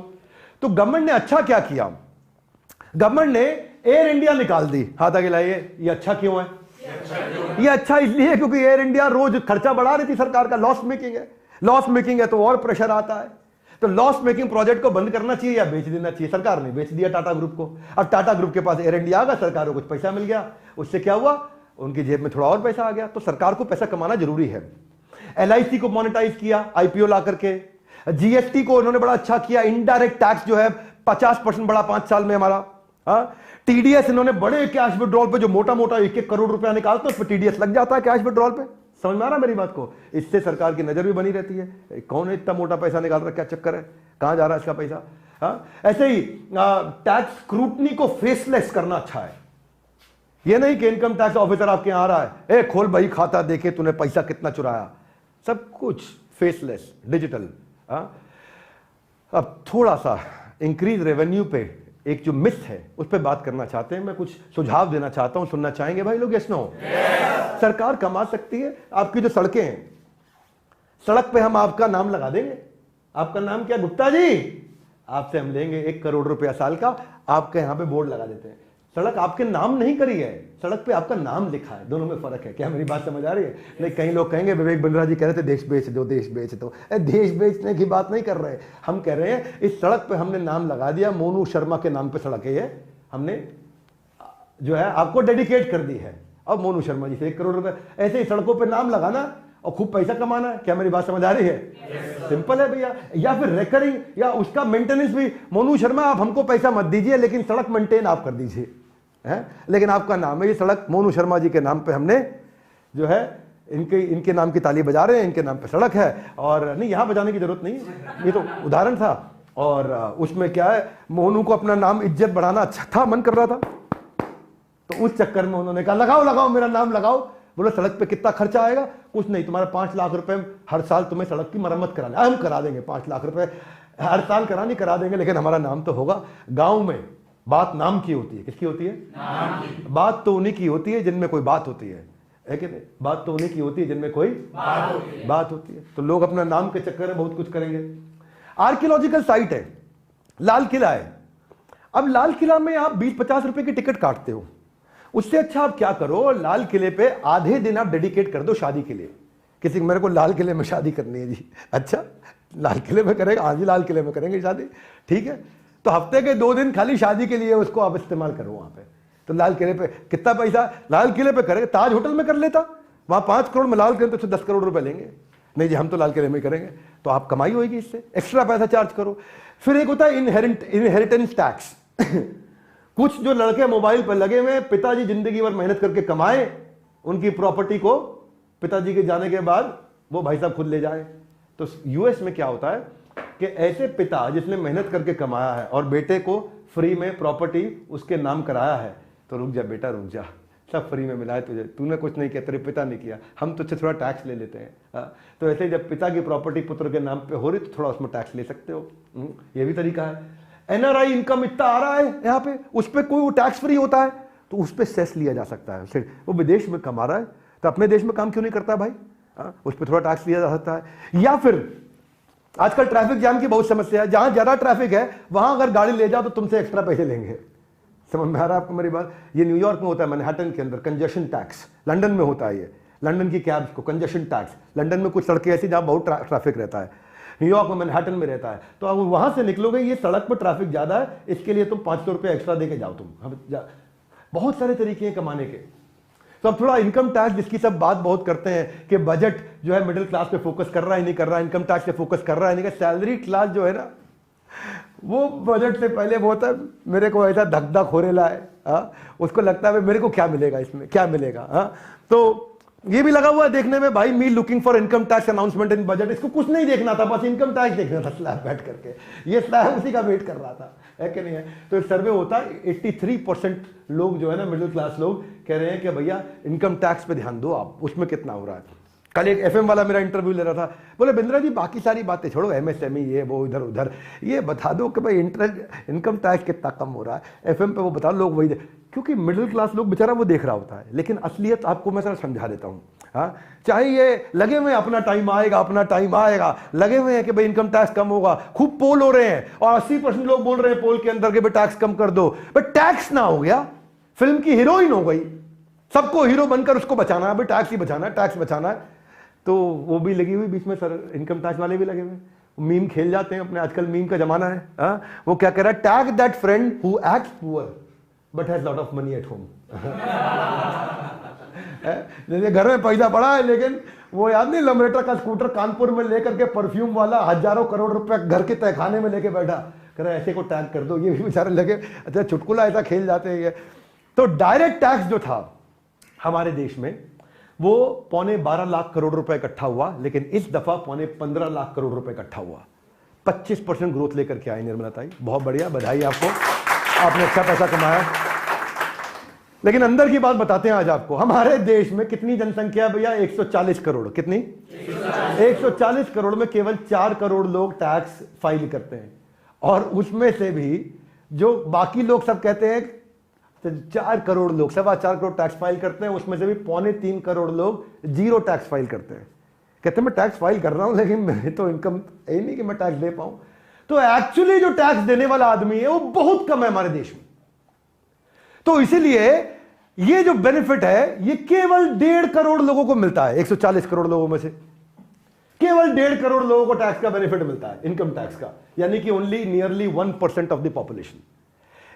तो गवर्नमेंट ने अच्छा क्या किया? गवर्नमेंट ने एयर इंडिया निकाल दी। हाथ आगे लाइए, ये अच्छा क्यों है? ये अच्छा इसलिए क्योंकि एयर इंडिया रोज खर्चा बढ़ा रही थी सरकार का, लॉस मेकिंग है। लॉस मेकिंग है तो और प्रेशर आता है। तो लॉस मेकिंग प्रोजेक्ट को बंद करना चाहिए या बेच देना चाहिए? सरकार ने बेच दिया टाटा ग्रुप को। अब टाटा ग्रुप के पास एयर इंडिया आ गया, सरकार को कुछ पैसा मिल गया, उससे क्या हुआ? उनकी जेब में थोड़ा और पैसा आ गया। तो सरकार को पैसा कमाना जरूरी है। एलआईसी को मोनेटाइज किया आईपीओ ला करके। जीएसटी को उन्होंने बड़ा अच्छा किया, इनडायरेक्ट टैक्स जो है 50% बढ़ा 5 साल में हमारा। टीडीएस इन्होंने बड़े कैश विड्रॉल पे, जो मोटा मोटा 1-1 करोड़ रुपया निकालते, उस पर टीडीएस लग जाता है कैश विड्रॉल पे। समझ में आ रहा मेरी बात को? इससे सरकार की नजर भी बनी रहती है, कौन इतना मोटा पैसा निकाल रहा है, क्या चक्कर है, कहां जा रहा है इसका पैसा। ऐसे ही टैक्स स्क्रूटनी को फेसलेस करना अच्छा है। ये नहीं कि इनकम टैक्स ऑफिसर आपके यहां आ रहा है, ए खोल भाई खाता, देखे तूने पैसा कितना चुराया। सब कुछ फेसलेस, डिजिटल। अब थोड़ा सा इंक्रीज रेवेन्यू पे एक जो मिथ है उस पर बात करना चाहते हैं। मैं कुछ सुझाव देना चाहता हूं, सुनना चाहेंगे भाई लोग? Yes no? सरकार कमा सकती है। आपकी जो सड़कें हैं, सड़क पे हम आपका नाम लगा देंगे। आपका नाम क्या? गुप्ता जी। आपसे हम लेंगे 1 करोड़ रुपया साल का, आपके यहां पे बोर्ड लगा देते हैं। सड़क आपके नाम नहीं करी है, सड़क पे आपका नाम लिखा है। दोनों में फर्क है। क्या मेरी बात समझ आ रही है? नहीं, कई लोग कहेंगे विवेक बिंद्रा जी कह रहे थे देश बेच दो, देश बेच दो। देश बेचने की बात नहीं कर रहे, हम कह रहे हैं इस सड़क पे हमने नाम लगा दिया, मोनू शर्मा के नाम पे सड़क है ये, हमने जो है आपको डेडिकेट कर दी है। अब मोनू शर्मा जी से 1 करोड़ रुपए, ऐसे ही सड़कों पे नाम लगाना और खूब पैसा कमाना है। क्या मेरी बात समझ आ रही है? सिंपल है भैया। या फिर रेकरिंग या उसका मेंटेनेंस भी, मोनू शर्मा आप हमको पैसा मत दीजिए लेकिन सड़क मेंटेन आप कर दीजिए, है, लेकिन आपका नाम है ये सड़क, मोनू शर्मा जी के नाम पे हमने जो है इनके नाम की ताली बजा रहे हैं, इनके नाम पे सड़क है। और नहीं, यहां बजाने की जरूरत नहीं, ये तो उदाहरण था। और उसमें क्या है, मोनू को अपना नाम इज्जत बढ़ाना अच्छा था, मन कर रहा था, तो उस चक्कर में उन्होंने कहा लगाओ लगाओ मेरा नाम लगाओ। बोलो सड़क पे कितना खर्चा आएगा? कुछ नहीं, तुम्हारा 5 लाख रुपए हर साल तुम्हें सड़क की मरम्मत कराना, हम करा देंगे। 5 लाख रुपए हर साल करानी करा देंगे, लेकिन हमारा नाम तो होगा। गांव में बात नाम की होती है, किसकी होती है? नाम की। बात तो उन्हीं की होती है जिनमें कोई बात होती है कि नहीं? बात तो उन्हीं की होती है जिनमें कोई बात होती है। तो लोग अपना नाम के चक्कर में बहुत कुछ करेंगे। आर्कियोलॉजिकल साइट है, लाल किला है। अब लाल किला में आप 20-50 रुपए की टिकट काटते हो, उससे अच्छा आप क्या करो, लाल किले पे आधे दिन आप डेडिकेट कर दो शादी के लिए। किसी मेरे को लाल किले में शादी करनी है जी, अच्छा लाल किले में करेंगे? हाँ जी, लाल किले में करेंगे शादी, ठीक है। तो हफ्ते के 2 दिन खाली शादी के लिए उसको आप इस्तेमाल करो वहां पे। तो लाल किले पे कितना पैसा, लाल किले पे करेंगे, ताज होटल में कर लेता, वहां 5 करोड़ में लाल किले तो 10 करोड़ रुपए लेंगे। नहीं जी, हम तो लाल किले में करेंगे, तो आप कमाई होगी इससे, एक्स्ट्रा पैसा चार्ज करो। फिर एक होता है इनहेरिटेंस टैक्स। कुछ जो लड़के मोबाइल पर लगे हुए, पिताजी जिंदगी भर मेहनत करके कमाए, उनकी प्रॉपर्टी को पिताजी के जाने के बाद वो भाई साहब खुद ले जाए। तो यूएस में क्या होता है कि ऐसे पिता जिसने मेहनत करके कमाया है और बेटे को फ्री में प्रॉपर्टी उसके नाम कराया है, तो रुक जा बेटा रुक जा, सब फ्री में मिला है तुझे, तूने कुछ नहीं किया, तेरे पिता ने किया, हम तुझसे थोड़ा टैक्स ले लेते हैं। तो ऐसे जब पिता की प्रॉपर्टी पुत्र के नाम पे हो रही तो थोड़ा उसमें टैक्स ले सकते हो, ये भी तरीका है। एनआरआई इनकम इतना आ रहा है यहाँ पे, उस पर कोई टैक्स फ्री होता है तो उस पर सेस लिया जा सकता है। फिर वो विदेश में कमा रहा है तो अपने देश में काम क्यों नहीं करता भाई, उस पर थोड़ा टैक्स लिया जा सकता है। या फिर आजकल ट्रैफिक जाम की बहुत समस्या है, जहां ज्यादा ट्रैफिक है वहां अगर गाड़ी ले जाओ तो तुमसे एक्स्ट्रा पैसे लेंगे। समझ में आ रहा है आपको मेरी बात? ये न्यूयॉर्क में होता है, मैनहट्टन के अंदर कंजेशन टैक्स। लंदन में होता है ये, लंदन की कैब्स को कंजेशन टैक्स। लंदन में कुछ सड़कें ऐसी जहां बहुत ट्रैफिक रहता है, न्यूयॉर्क में मैनहट्टन में रहता है। तो अब वहां से निकलोगे, ये सड़क पर ट्रैफिक ज्यादा है, इसके लिए तुम 500 रुपये एक्स्ट्रा देके जाओ तुम। बहुत सारे तरीके हैं कमाने के। तो अब थोड़ा इनकम टैक्स, जिसकी सब बात बहुत करते हैं कि बजट जो है मिडिल क्लास पे फोकस कर रहा है नहीं कर रहा है, इनकम टैक्स पे फोकस कर रहा है नहीं, सैलरी क्लास जो है ना वो बजट से पहले बहुत है, मेरे को ऐसा धक धक हो रहा है, उसको लगता है मेरे को क्या मिलेगा इसमें, क्या मिलेगा। तो ये भी लगा हुआ है देखने में, भाई मी looking for income tax announcement in budget. इसको कुछ नहीं देखना था, बस इनकम टैक्स देखना था स्लैब बैठ करके, ये स्लैब उसी का वेट कर रहा था, है कि नहीं है। तो एक सर्वे होता है, 83% लोग जो है ना मिडिल क्लास लोग कह रहे हैं कि भैया इनकम टैक्स पे ध्यान दो आप, उसमें कितना हो रहा है। कल एक एफएम वाला मेरा इंटरव्यू ले रहा था, बोले बिंद्रा जी बाकी सारी बातें छोड़ो, एमएसएमई ये वो इधर उधर, ये बता दो कि भाई इनकम टैक्स कितना कम हो रहा है। एफएम पे वो बता, लोग वही क्योंकि मिडिल क्लास लोग बेचारा वो देख रहा होता है। लेकिन असलियत आपको मैं समझा देता हूँ। हाँ, चाहे ये लगे हुए अपना टाइम आएगा, अपना टाइम आएगा, लगे हुए हैं कि भाई इनकम टैक्स कम होगा, खूब पोल हो रहे हैं और 80% लोग बोल रहे हैं पोल के अंदर कि भाई टैक्स कम कर दो, बट टैक्स ना हो गया, फिल्म की हीरोइन हो गई, सबको हीरो बनकर उसको बचाना है, भाई टैक्स ही बचाना है, टैक्स बचाना है। तो वो भी लगी हुई बीच में, सर इनकम टैक्स वाले भी लगे हुए, मीम खेल जाते हैं अपने, आजकल मीम का जमाना है। वो क्या कह रहा है, tag that friend who acts poor but has lot of money at home. जैसे घर में पैसा पड़ा है लेकिन वो याद नहीं, लमरेटर का स्कूटर कानपुर में लेकर के परफ्यूम वाला हजारों करोड़ रुपए घर के तहखाने में लेके बैठा, कह रहा है ऐसे को टैग कर दो, ये भी बेचारे लगे। अच्छा चुटकुला ऐसा खेल जाते हैं। तो डायरेक्ट टैक्स जो था हमारे देश में वो 12.25 लाख करोड़ रुपए इकट्ठा हुआ, लेकिन इस दफा 15.25 लाख करोड़ रुपए इकट्ठा हुआ। 25% ग्रोथ लेकर के आई निर्मला ताई, बहुत बढ़िया, बधाई आपको, आपने अच्छा पैसा कमाया। लेकिन अंदर की बात बताते हैं आज आपको, हमारे देश में कितनी जनसंख्या भैया? 140 करोड़। कितनी? 140 करोड़ में केवल 4 करोड़ लोग टैक्स फाइल करते हैं, और उसमें से भी जो बाकी लोग सब कहते हैं 4 करोड़ लोग, 4.25 करोड़ टैक्स फाइल करते हैं, उसमें से भी 3.25 करोड़ लोग जीरो टैक्स फाइल करते हैं। कहते हैं मैं टैक्स फाइल कर रहा हूं लेकिन मेरे तो इनकम यही नहीं कि मैं टैक्स दे पाऊं। तो एक्चुअली जो टैक्स देने वाला आदमी है वो बहुत कम है हमारे देश में। तो इसीलिए ये जो बेनिफिट है ये केवल 1.5 करोड़ लोगों को मिलता है, 140 करोड़ लोगों में से केवल 1.5 करोड़ लोगों को टैक्स का बेनिफिट मिलता है, इनकम टैक्स का, यानी कि only nearly 1% of the population.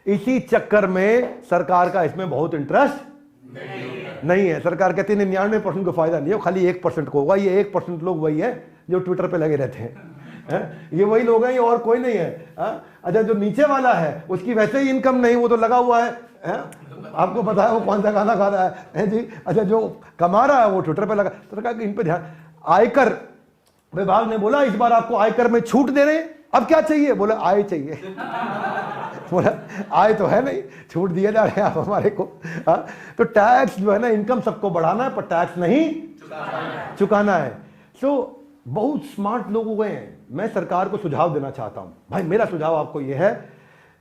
इसी चक्कर में सरकार का इसमें बहुत इंटरेस्ट नहीं है। नहीं है। सरकार कहती है 99% को फायदा नहीं है, खाली 1% को होगा। ये 1% लोग वही है जो ट्विटर पे लगे रहते हैं, ये वही लोग हैं, ये और कोई नहीं है। अच्छा, जो नीचे वाला है उसकी वैसे ही इनकम नहीं, वो तो लगा हुआ है, आपको पता है वो कौन सा गाना गा रहा है जी। अच्छा, जो कमा रहा है वो ट्विटर पे लगा। तो सरकार इन पे ध्यान। आयकर विभाग ने बोला इस बार आपको आयकर में छूट दे रहे हैं, अब क्या चाहिए? बोला आय चाहिए। बोला आय तो है नहीं, छूट दिए जा रहे हैं आप हमारे को। तो टैक्स जो है ना, इनकम सबको बढ़ाना है पर टैक्स नहीं चुकाना है। सो बहुत स्मार्ट लोग हो गए हैं। मैं सरकार को सुझाव देना चाहता हूं भाई, मेरा सुझाव आपको यह है,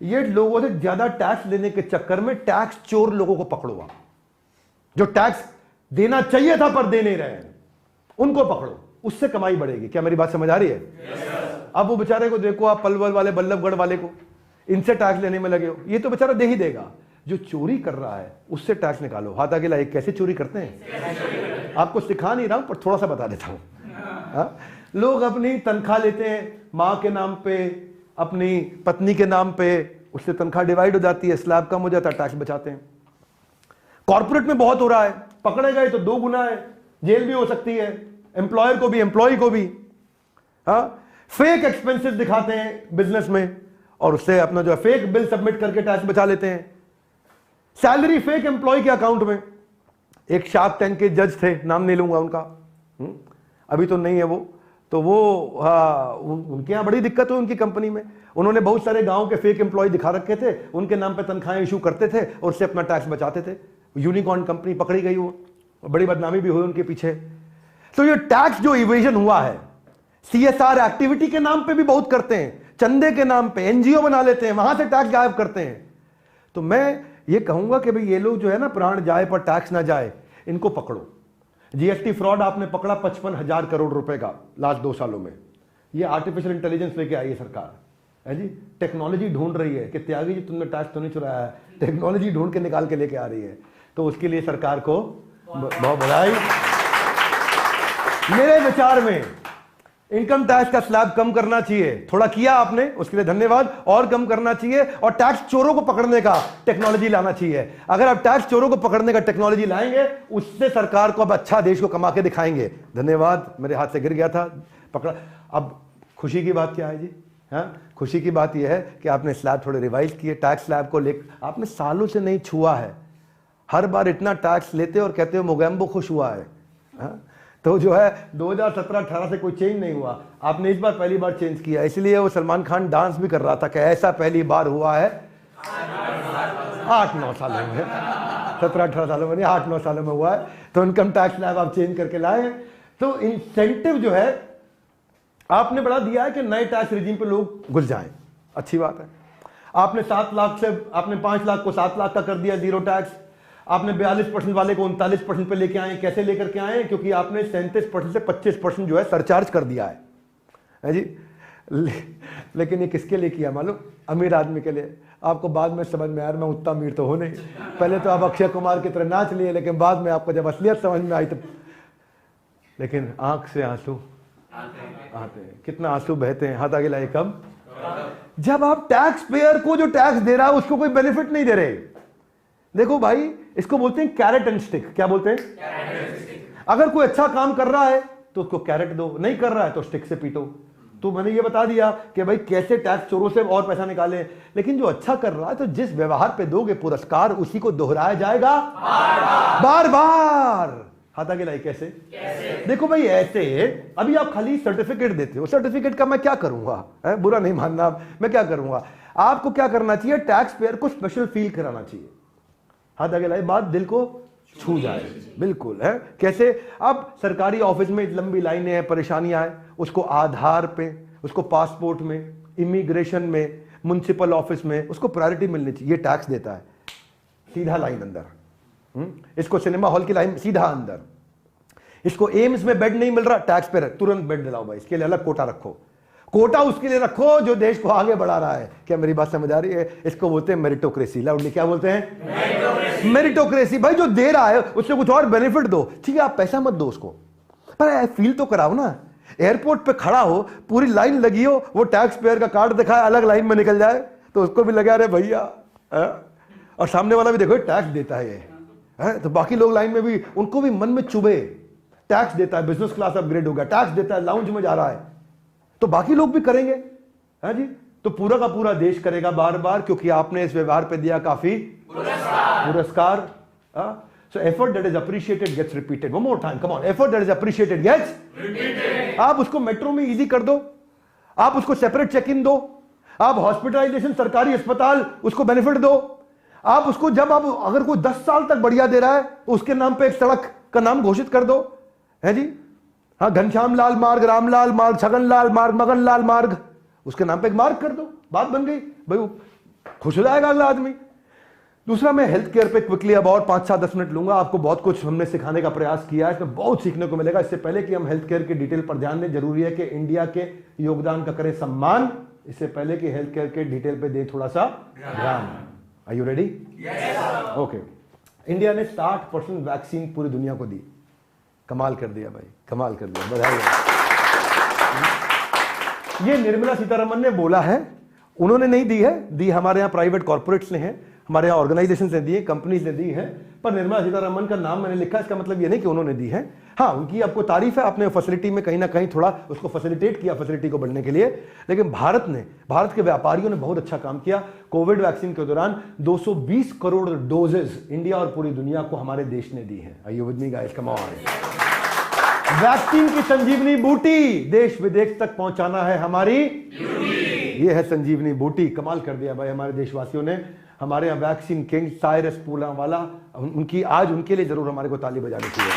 ये लोगों से ज्यादा टैक्स लेने के चक्कर में टैक्स चोर लोगों को पकड़ो आप, जो टैक्स देना चाहिए था पर दे नहीं रहे हैं, उनको पकड़ो, उससे कमाई बढ़ेगी। क्या मेरी बात समझ आ रही है? अब वो बेचारे को देखो आप, पलवल वाले, बल्लभगढ़ वाले को, इनसे टैक्स लेने में लगे हो, ये तो बेचारा दे ही देगा। जो चोरी कर रहा है उससे टैक्स निकालो। हाथ आगे लाइए, कैसे चोरी करते हैं आपको सिखा नहीं रहा हूं, पर थोड़ा सा बता देता हूं। लोग अपनी तनख्वाह लेते हैं, मां के नाम पे, अपनी पत्नी के नाम पे, उससे तनख्वाह डिवाइड हो जाती है, स्लैब कम हो जाता है, टैक्स बचाते हैं। कॉर्पोरेट में बहुत हो रहा है, पकड़े गए तो 2 गुना है, जेल भी हो सकती है, एम्प्लॉयर को भी, एम्प्लॉय को भी। फेक एक्सपेंसेस दिखाते हैं बिजनेस में और उससे अपना जो है फेक बिल सबमिट करके टैक्स बचा लेते हैं। सैलरी फेक एम्प्लॉय के अकाउंट में। एक शार्क टैंक के जज थे, नाम नहीं लूंगा उनका, अभी तो नहीं है वो, तो वो उनके यहां बड़ी दिक्कत हुई उनकी कंपनी में। उन्होंने बहुत सारे गांव के फेक एम्प्लॉय दिखा रखे थे, उनके नाम पे तनख्वाहें इशू करते थे और उससे अपना टैक्स बचाते थे। यूनिकॉर्न कंपनी पकड़ी गई, वो बड़ी बदनामी भी हुई उनके पीछे। तो ये टैक्स जो इवेजन हुआ है, सीएसआर एक्टिविटी के नाम पे भी बहुत करते हैं, चंदे के नाम पे एनजीओ बना लेते हैं, वहां से टैक्स गायब करते हैं। तो मैं ये कहूंगा कि भाई ये लोग जो है ना, प्राण जाए पर टैक्स ना जाए, इनको पकड़ो। जीएसटी फ्रॉड आपने पकड़ा 55,000 करोड़ रुपए का लास्ट 2 सालों में। ये आर्टिफिशियल इंटेलिजेंस लेके आई है सरकार, है जी। टेक्नोलॉजी ढूंढ रही है कि त्यागी जी तुमने टैक्स तो नहीं चुराया है, टेक्नोलॉजी ढूंढ के निकाल के लेके आ रही है। तो उसके लिए सरकार को बहुत बधाई। मेरे विचार में इनकम टैक्स का स्लैब कम करना चाहिए, थोड़ा किया आपने, उसके लिए धन्यवाद, और कम करना चाहिए। और टैक्स चोरों को पकड़ने का टेक्नोलॉजी लाना चाहिए। अगर आप टैक्स चोरों को पकड़ने का टेक्नोलॉजी लाएंगे, उससे सरकार को अब अच्छा देश को कमा के दिखाएंगे। धन्यवाद, मेरे हाथ से गिर गया था, पकड़ा। अब खुशी की बात क्या है जी? खुशी की बात यह है कि आपने स्लैब थोड़े रिवाइज किए, टैक्स स्लैब को लेकर आपने सालों से नहीं छुआ है। हर बार इतना टैक्स लेते और कहते हो मोगैम्बो खुश हुआ है। तो जो है 2017-18 से कोई चेंज नहीं हुआ, आपने इस बार पहली बार चेंज किया। इसलिए वो सलमान खान डांस भी कर रहा था कि ऐसा पहली बार हुआ है 8-9 सालों में, 17-18 सालों में नहीं, 8-9 सालों में हुआ है। तो इनकम टैक्स स्लैब आप चेंज करके लाए। तो इंसेंटिव जो है आपने बढ़ा दिया है कि नए टैक्स रिजीम पे लोग घुस जाएं, अच्छी बात है। आपने 7 लाख से आपने 5 लाख को 7 लाख का कर दिया जीरो टैक्स। आपने 42% वाले को 39% पे लेके आए। कैसे लेकर के आए? क्योंकि आपने 37% से 25% जो है सरचार्ज कर दिया है जी। लेकिन ये किसके लिए किया मालूम? अमीर आदमी के लिए। आपको बाद में समझ में आया, मैं उतना अमीर तो हो नहीं। पहले तो आप अक्षय कुमार की तरह नाच लिए, लेकिन बाद में आपको जब असलियत समझ में आई तो, लेकिन आंख से आंसू आते हैं, कितना आंसू बहते हैं। हाथ आगे लाइए। कब? जब आप टैक्स पेयर को जो टैक्स दे रहा है उसको कोई बेनिफिट नहीं दे रहे। देखो भाई, इसको बोलते हैं कैरेट एंड स्टिक। क्या बोलते हैं? अगर कोई अच्छा काम कर रहा है तो उसको कैरेट दो, नहीं कर रहा है तो स्टिक से पीटो। तो मैंने ये बता दिया कि भाई कैसे टैक्स चोरों से और पैसा निकालें। लेकिन जो अच्छा कर रहा है तो जिस व्यवहार पे दोगे पुरस्कार, उसी को दोहराया जाएगा बार बार। हाथ आगे लाइए। कैसे? देखो भाई, ऐसे अभी आप खाली सर्टिफिकेट देते हो, सर्टिफिकेट का मैं क्या करूंगा? बुरा नहीं मानना, मैं क्या करूंगा? आपको क्या करना चाहिए? टैक्स पेयर को स्पेशल फील कराना चाहिए। हाथ आगे लाइए। बात दिल को छू जाए, बिल्कुल है। कैसे? अब सरकारी ऑफिस में लंबी लाइनें हैं, परेशानियां हैं, उसको आधार पे, उसको पासपोर्ट में, इमिग्रेशन में, म्युनिसिपल ऑफिस में उसको प्रायोरिटी मिलनी चाहिए। ये टैक्स देता है, सीधा लाइन अंदर। इसको सिनेमा हॉल की लाइन सीधा अंदर। इसको एम्स में बेड नहीं मिल रहा, टैक्स पे तुरंत बेड दिलाओ भाई, इसके लिए अलग कोटा रखो। कोटा उसके लिए रखो जो देश को आगे बढ़ा रहा है। क्या मेरी बात समझ आ रही है? इसको बोलते हैं मेरिटोक्रेसी। लाउडली क्या बोलते हैं? मेरिटोक्रेसी। भाई जो दे रहा है उससे कुछ और बेनिफिट दो। ठीक है, आप पैसा मत दो उसको, पर फील तो कराओ ना। एयरपोर्ट पे खड़ा हो, पूरी लाइन लगी हो, वो टैक्स पेयर का कार्ड दिखाए, अलग लाइन में निकल जाए तो उसको भी लगा रहे भैया। और सामने वाला भी देखो टैक्स देता है ये, है, तो बाकी लोग लाइन में भी, उनको भी मन में चुभे, टैक्स देता है, बिजनेस क्लास अपग्रेड हो गया, टैक्स देता है, लाउंज में जा रहा है, तो बाकी लोग भी करेंगे, है जी। तो पूरा का पूरा देश करेगा बार बार, क्योंकि आपने इस व्यवहार पे दिया काफी पुरस्कार। So effort that is appreciated gets repeated. One more time, come on. Effort that is appreciated gets repeated. आप उसको मेट्रो में इजी कर दो, आप उसको सेपरेट चेक इन दो, आप हॉस्पिटलाइजेशन सरकारी अस्पताल उसको बेनिफिट दो, आप उसको जब आप अगर कोई 10 साल तक बढ़िया दे रहा है तो उसके नाम पे एक सड़क का नाम घोषित कर दो, है जी। हाँ, घनश्याम लाल मार्ग, रामलाल मार्ग, छगन लाल मार्ग, मगन लाल मार्ग, उसके नाम पे एक मार्ग कर दो, बात बन गई भाई, खुश हो जाएगा अगला आदमी। दूसरा, मैं हेल्थ केयर पे क्विकली अब और 5-7-10 मिनट लूंगा। आपको बहुत कुछ हमने सिखाने का प्रयास किया है, इसमें बहुत सीखने को मिलेगा। इससे पहले कि हम हेल्थ केयर के डिटेल पर ध्यान दें, जरूरी है कि इंडिया के योगदान का करें सम्मान, इससे पहले कि हेल्थ केयर के डिटेल पे दें थोड़ा सा ध्यान। Are you ready? Okay. India ने 60% वैक्सीन पूरी दुनिया को दी। कमाल कर दिया भाई, कमाल कर दिया, बधाई। ये निर्मला सीतारमण ने बोला है, उन्होंने नहीं दी है, दी हमारे यहाँ प्राइवेट कॉर्पोरेट्स ने है, हमारे यहाँ ऑर्गेनाइजेशन ने दी है, कंपनीज ने दी है, पर निर्मला सीतारमण का नाम मैंने लिखा, इसका मतलब ये नहीं कि उन्होंने दी है। हाँ, उनकी आपको तारीफ है, आपने फैसिलिटी में कहीं ना कहीं थोड़ा उसको फैसिलिटेट किया, फैसिलिटी को बढ़ने के लिए। लेकिन भारत के व्यापारियों ने बहुत अच्छा काम किया। कोविड वैक्सीन के दौरान 220 करोड़ डोजेस इंडिया और पूरी दुनिया को हमारे देश ने दी है। Are you with me guys? Come on. Vaccine की संजीवनी बूटी देश विदेश तक पहुंचाना है हमारी, ये है संजीवनी बूटी। कमाल कर दिया भाई हमारे देशवासियों ने। हमारे यहाँ वैक्सीन किंग साइरस पूनावाला, उनकी आज उनके लिए जरूर हमारे को ताली बजानी चाहिए।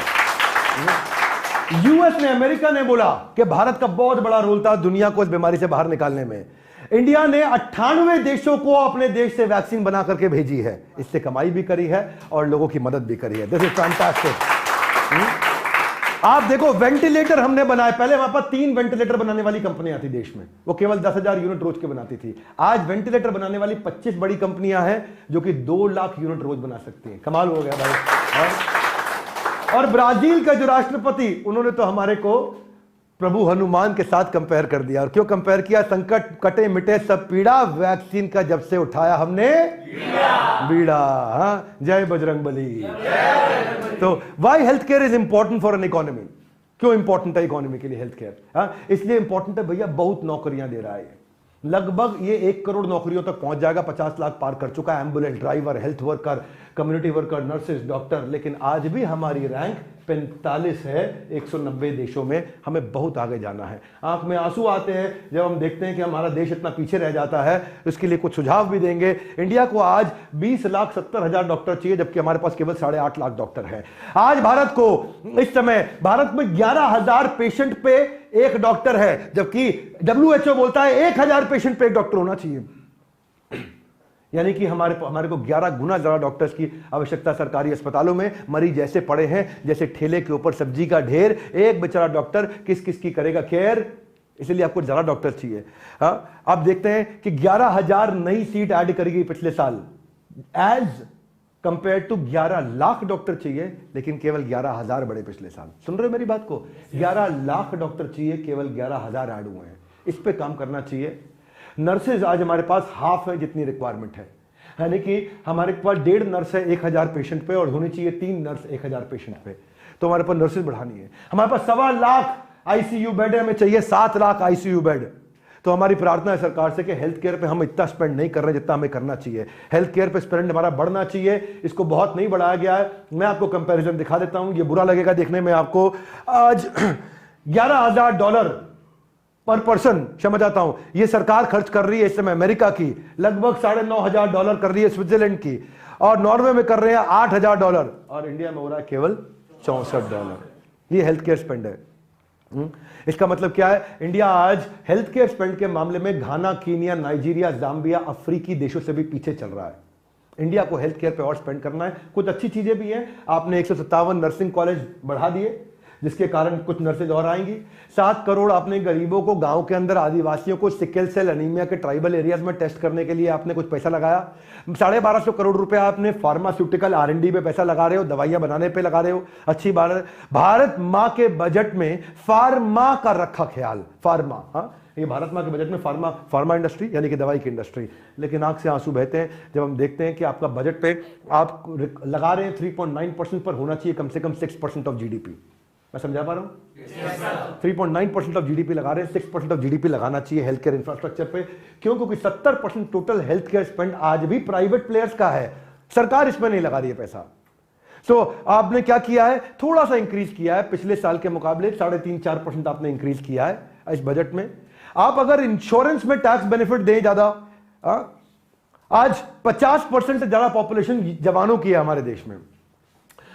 यूएस ने, अमेरिका ने बोला कि भारत का बहुत बड़ा रोल था दुनिया को इस बीमारी से बाहर निकालने में। इंडिया ने 98 देशों को अपने देश से वैक्सीन बना करके भेजी है, इससे कमाई भी करी है और लोगों की मदद भी करी है। This is fantastic. आप देखो, वेंटिलेटर हमने बनाए, पहले वहां पर 3 वेंटिलेटर बनाने वाली कंपनियां थी देश में, वो केवल 10,000 यूनिट रोज के बनाती थी। आज वेंटिलेटर बनाने वाली 25 बड़ी कंपनियां हैं जो कि 2 लाख यूनिट रोज बना सकती हैं। कमाल हो गया भाई। और ब्राजील का जो राष्ट्रपति, उन्होंने तो हमारे को प्रभु हनुमान के साथ कंपेयर कर दिया। और क्यों कंपेयर किया? संकट कटे मिटे सब पीड़ा, वैक्सीन का जब से उठाया हमने बीड़ा। हाँ, जय बजरंगबली। तो why health care is important for an economy? क्यों इंपॉर्टेंट है इकोनॉमी के लिए हेल्थ केयर? हाँ, इसलिए इंपॉर्टेंट है भैया, बहुत नौकरियां दे रहा है। लगभग ये 1 करोड़ नौकरियों तक पहुंच जाएगा, 50 लाख पार कर चुका है। Ambulance driver, health worker, community worker, nurses, doctor. लेकिन आज भी हमारी रैंक 45 है 190 देशों में। हमें बहुत आगे जाना है। आंख में आंसू आते हैं जब हम देखते हैं कि हमारा देश इतना पीछे रह जाता है। इसके लिए कुछ सुझाव भी देंगे। इंडिया को आज 20,70,000 डॉक्टर चाहिए, जबकि हमारे पास केवल 8.5 लाख डॉक्टर हैं। आज भारत को, इस समय भारत में 11,000 पेशेंट पे एक डॉक्टर है, जबकि WHO बोलता है 1,000 पेशेंट पे एक डॉक्टर होना चाहिए। यानी कि हमारे को 11 गुना ज्यादा डॉक्टर्स की आवश्यकता सरकारी अस्पतालों में। मरीज ऐसे पड़े हैं जैसे ठेले के ऊपर सब्जी का ढेर। एक बेचारा डॉक्टर किस किस की करेगा केयर, इसलिए आपको ज्यादा डॉक्टर चाहिए। हाँ, आप देखते हैं कि 11,000 नई सीट ऐड करी गई पिछले साल, as compare to 11 lakh doctor चाहिए, लेकिन केवल 11,000 बढ़े पिछले साल। सुन रहे हो मेरी बात को? 11 लाख डॉक्टर चाहिए, केवल 11,000 ऐड हुए हैं। इस पे काम करना चाहिए। नर्सेज आज हमारे पास हाफ है जितनी रिक्वायरमेंट है, यानी कि हमारे पास 1.5 नर्स है 1,000 पेशेंट पे, और होनी चाहिए 3 नर्स 1,000 पेशेंट पे। तो हमारे पास नर्सेज बढ़ानी है। हमारे पास 1.25 लाख आईसीयू बेड है, हमें चाहिए 7 लाख आईसीयू बेड। तो हमारी प्रार्थना है सरकार से कि हेल्थ केयर पे हम इतना स्पेंड नहीं कर रहे जितना हमें करना चाहिए। हेल्थ केयर पे स्पेंड हमारा बढ़ना चाहिए, इसको बहुत नहीं बढ़ाया गया है। मैं आपको कंपैरिजन दिखा देता हूं, ये बुरा लगेगा देखने में आपको। आज $11,000 पर पर्सन, क्षमा चाहता हूं, ये सरकार खर्च कर रही है इस समय अमेरिका की। लगभग $9,500 कर रही है स्विट्जरलैंड की, और नॉर्वे में कर रहे हैं $8,000, और इंडिया में हो रहा है केवल $64। ये हेल्थ केयर स्पेंड है। इसका मतलब क्या है? इंडिया आज हेल्थ केयर स्पेंड के मामले में घाना, कीनिया, नाइजीरिया, जाम्बिया, अफ्रीकी देशों से भी पीछे चल रहा है। इंडिया को हेल्थ केयर पे और स्पेंड करना है। कुछ अच्छी चीजें भी हैं। आपने 157 नर्सिंग कॉलेज बढ़ा दिए, जिसके कारण कुछ नर्सेज और आएंगी। 7 करोड़ आपने गरीबों को, गांव के अंदर आदिवासियों को सिकल सेल एनीमिया के ट्राइबल एरियाज में टेस्ट करने के लिए आपने कुछ पैसा लगाया। 1250 करोड़ रुपया आपने फार्मास्यूटिकल R&D पे पैसा लगा रहे हो, दवाइयां बनाने पे लगा रहे हो। अच्छी बात है। भारत माँ के बजट में फार्मा का रखा ख्याल, फार्मा, हाँ, ये भारत माँ के बजट में फार्मा इंडस्ट्री यानी कि दवाई की इंडस्ट्री, लेकिन आंख से आंसू बहते हैं जब हम देखते हैं कि आपका बजट पे आप लगा रहे हैं 3.9% पर होना चाहिए कम से कम 6% ऑफ जीडीपी। मैं समझा पा रहा हूं? 3.9% ऑफ जीडीपी लगा रहे हैं, 6% ऑफ जीडीपी लगाना चाहिए हेल्थ केयर इंफ्रास्ट्रक्चर पे। क्यों? क्योंकि 70% टोटल हेल्थ केयर स्पेंड आज भी प्राइवेट प्लेयर्स का है, सरकार इसमें नहीं लगा रही है पैसा। आपने क्या किया है, थोड़ा सा इंक्रीज किया है पिछले साल के मुकाबले, 3.5-4% आपने इंक्रीज किया है इस बजट में। आप अगर इंश्योरेंस में टैक्स बेनिफिट दें ज्यादा, आज 50% से ज्यादा पॉपुलेशन जवानों की है हमारे देश में,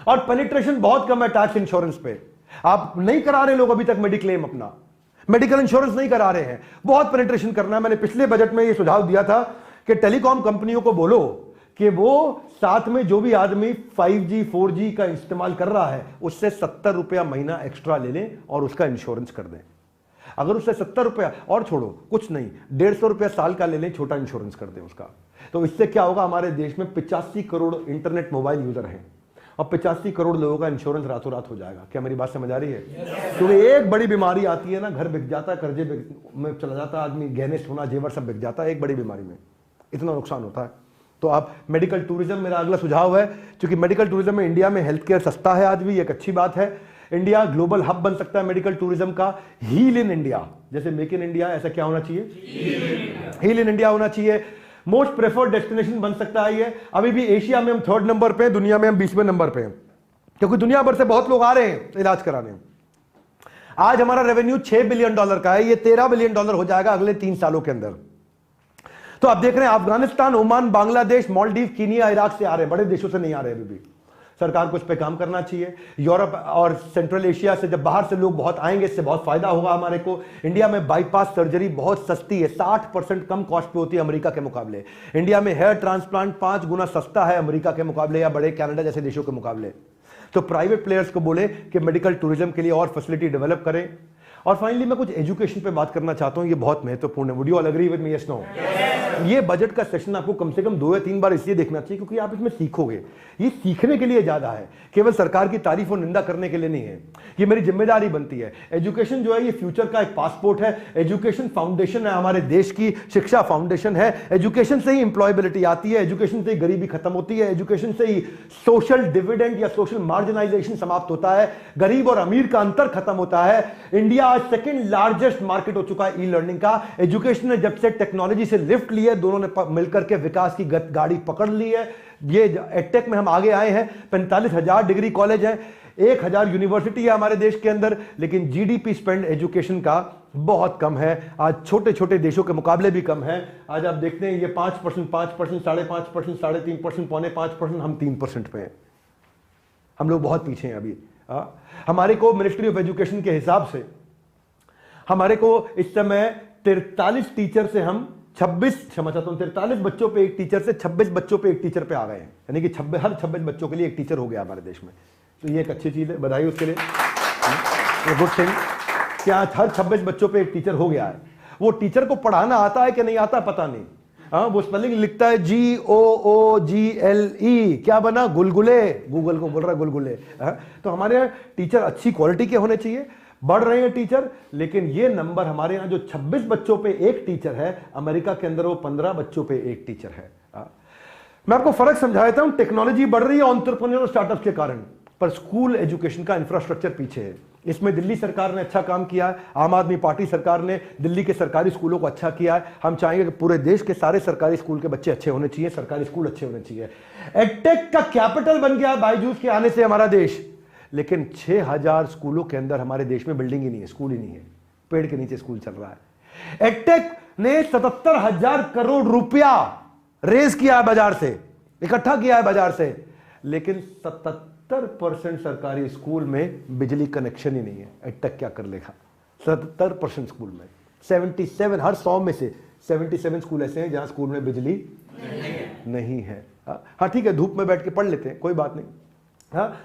और पेनिट्रेशन बहुत कम है टैक्स इंश्योरेंस पे। आप नहीं करा रहे लोग अभी तक मेडिक्लेम, अपना मेडिकल इंश्योरेंस नहीं करा रहे हैं, बहुत पेनिट्रेशन करना है। मैंने पिछले बजट में यह सुझाव दिया था कि टेलीकॉम कंपनियों को बोलो कि वो साथ में जो भी आदमी 5G 4G का इस्तेमाल कर रहा है उससे 70 रुपया महीना एक्स्ट्रा ले लें और उसका इंश्योरेंस कर दें। अगर उससे 70 रुपया और छोड़ो, कुछ नहीं, 150 रुपया साल का ले लें, छोटा इंश्योरेंस कर दें उसका। तो इससे क्या होगा, हमारे देश में 85 करोड़ इंटरनेट मोबाइल यूजर हैं और 85 करोड़ लोगों का इंश्योरेंस रातों रात हो जाएगा। क्या मेरी बात समझ आ रही है? क्योंकि एक बड़ी बीमारी आती है ना, घर बिक जाता है, कर्जे में चला जाता है आदमी, गहने सोना जेवर सब बिक जाता है एक बड़ी बीमारी में, इतना नुकसान होता है। तो आप मेडिकल टूरिज्म, मेरा अगला सुझाव है, क्योंकि मेडिकल टूरिज्म में इंडिया में हेल्थ केयर सस्ता है आज भी, एक अच्छी बात है। इंडिया ग्लोबल हब बन सकता है मेडिकल टूरिज्म का। हील इन इंडिया, जैसे मेक इन इंडिया, ऐसा क्या होना चाहिए, हील इन इंडिया होना चाहिए। मोस्ट प्रेफर्ड डेस्टिनेशन बन सकता है ये। अभी भी एशिया में हम 3rd नंबर पे, दुनिया में हम 20वें नंबर पे हैं, क्योंकि दुनिया भर से बहुत लोग आ रहे हैं इलाज कराने। आज हमारा रेवेन्यू $6 बिलियन का है, ये $13 बिलियन हो जाएगा अगले 3 सालों के अंदर। तो आप देख रहे हैं Afghanistan, Oman, Bangladesh, Maldives, Kenya, Iraq से आ रहे हैं, बड़े देशों से नहीं आ रहे अभी भी। सरकार को इस पे काम करना चाहिए। यूरोप और सेंट्रल एशिया से जब बाहर से लोग बहुत आएंगे, इससे बहुत फायदा होगा हमारे को। इंडिया में बाईपास सर्जरी बहुत सस्ती है, 60% कम कॉस्ट पे होती है अमेरिका के मुकाबले। इंडिया में हेयर ट्रांसप्लांट 5 गुना सस्ता है अमेरिका के मुकाबले या बड़े कनाडा जैसे देशों के मुकाबले। तो प्राइवेट प्लेयर्स को बोले कि मेडिकल टूरिज्म के लिए और फैसिलिटी डेवलप करें। और फाइनली मैं कुछ एजुकेशन पे बात करना चाहता हूं, ये बहुत महत्वपूर्ण है। Would you all agree with me? Yes, no? ये बजट का सेशन आपको कम से कम 2 या 3 बार इसलिए देखना चाहिए क्योंकि आप इसमें सीखोगे। ये सीखने के लिए ज्यादा है, केवल सरकार की तारीफ और निंदा करने के लिए नहीं है। ये मेरी जिम्मेदारी बनती है। एजुकेशन जो है ये फ्यूचर का एक पासपोर्ट है। एजुकेशन फाउंडेशन है हमारे देश की, शिक्षा फाउंडेशन है। एजुकेशन से ही एम्प्लॉयबिलिटी आती है, एजुकेशन से ही गरीबी खत्म होती है, एजुकेशन से ही सोशल डिविडेंड या सोशल मार्जिनाइजेशन समाप्त होता है, गरीब और अमीर का अंतर खत्म होता है। इंडिया आज 2nd लार्जेस्ट मार्केट हो चुका है ई लर्निंग का। एजुकेशन ने जब से टेक्नोलॉजी से लिफ्ट ली है, दोनों ने मिलकर के विकास की गाड़ी पकड़ ली है। ये एडटेक में हम आगे आए हैं। 45,000 डिग्री कॉलेज है, 1,000 यूनिवर्सिटी है हमारे देश के अंदर, लेकिन जीडीपी स्पेंड एजुकेशन का बहुत कम है। आज छोटे छोटे देशों के मुकाबले भी कम है। आज आप देखते हैं ये 5%, 5%, 5.5%, 3.5%, 5.5%, हम 3% पे हैं। हम लोग बहुत पीछे हैं अभी। हमारे को मिनिस्ट्री ऑफ एजुकेशन के हिसाब से हमारे को इस समय 43 टीचर से हम 43 बच्चों पे एक टीचर से 26 बच्चों पे एक टीचर पे आ गए हैं, यानी कि हर 26 बच्चों के लिए एक टीचर हो गया हमारे देश में। तो ये एक अच्छी चीज है, बधाई उसके लिए, गुड थिंग। क्या हर 26 बच्चों पे एक टीचर हो गया है। वो टीचर को पढ़ाना आता है कि नहीं आता पता नहीं। वो स्पेलिंग लिखता है GOOGLE, क्या बना, गुलगुले। गूगल को बोल रहा है गुलगुले। तो हमारे यहाँ टीचर अच्छी क्वालिटी के होने चाहिए। बढ़ रहे हैं टीचर, लेकिन ये नंबर हमारे यहां जो 26 बच्चों पे एक टीचर है, अमेरिका के अंदर वो 15 बच्चों पे एक टीचर है। मैं आपको फर्क समझा देता हूं। टेक्नोलॉजी बढ़ रही है एंटरप्रेन्योर और स्टार्टअप के कारण, पर स्कूल एजुकेशन का इंफ्रास्ट्रक्चर पीछे है। इसमें दिल्ली सरकार ने अच्छा काम किया है, आम आदमी पार्टी सरकार ने दिल्ली के सरकारी स्कूलों को अच्छा किया है। हम चाहेंगे कि पूरे देश के सारे सरकारी स्कूल के बच्चे अच्छे होने चाहिए, सरकारी स्कूल अच्छे होने चाहिए। एडटेक का कैपिटल बन गया बायजूस के आने से हमारा देश, लेकिन 6,000 स्कूलों के अंदर हमारे देश में बिल्डिंग ही नहीं है, स्कूल ही नहीं है, पेड़ के नीचे स्कूल चल रहा है। एडटेक ने 77,000 करोड़ रुपया रेज किया है बाजार से, इकट्ठा किया है बाजार से, लेकिन 77% सरकारी स्कूल में बिजली कनेक्शन ही नहीं है। एडटेक क्या कर लेगा? 77% स्कूल में, 77, हर 100 में से 77 स्कूल ऐसे हैं जहां स्कूल में बिजली नहीं है। हाँ ठीक है, धूप में बैठ के पढ़ लेते हैं, कोई बात नहीं। हाँ,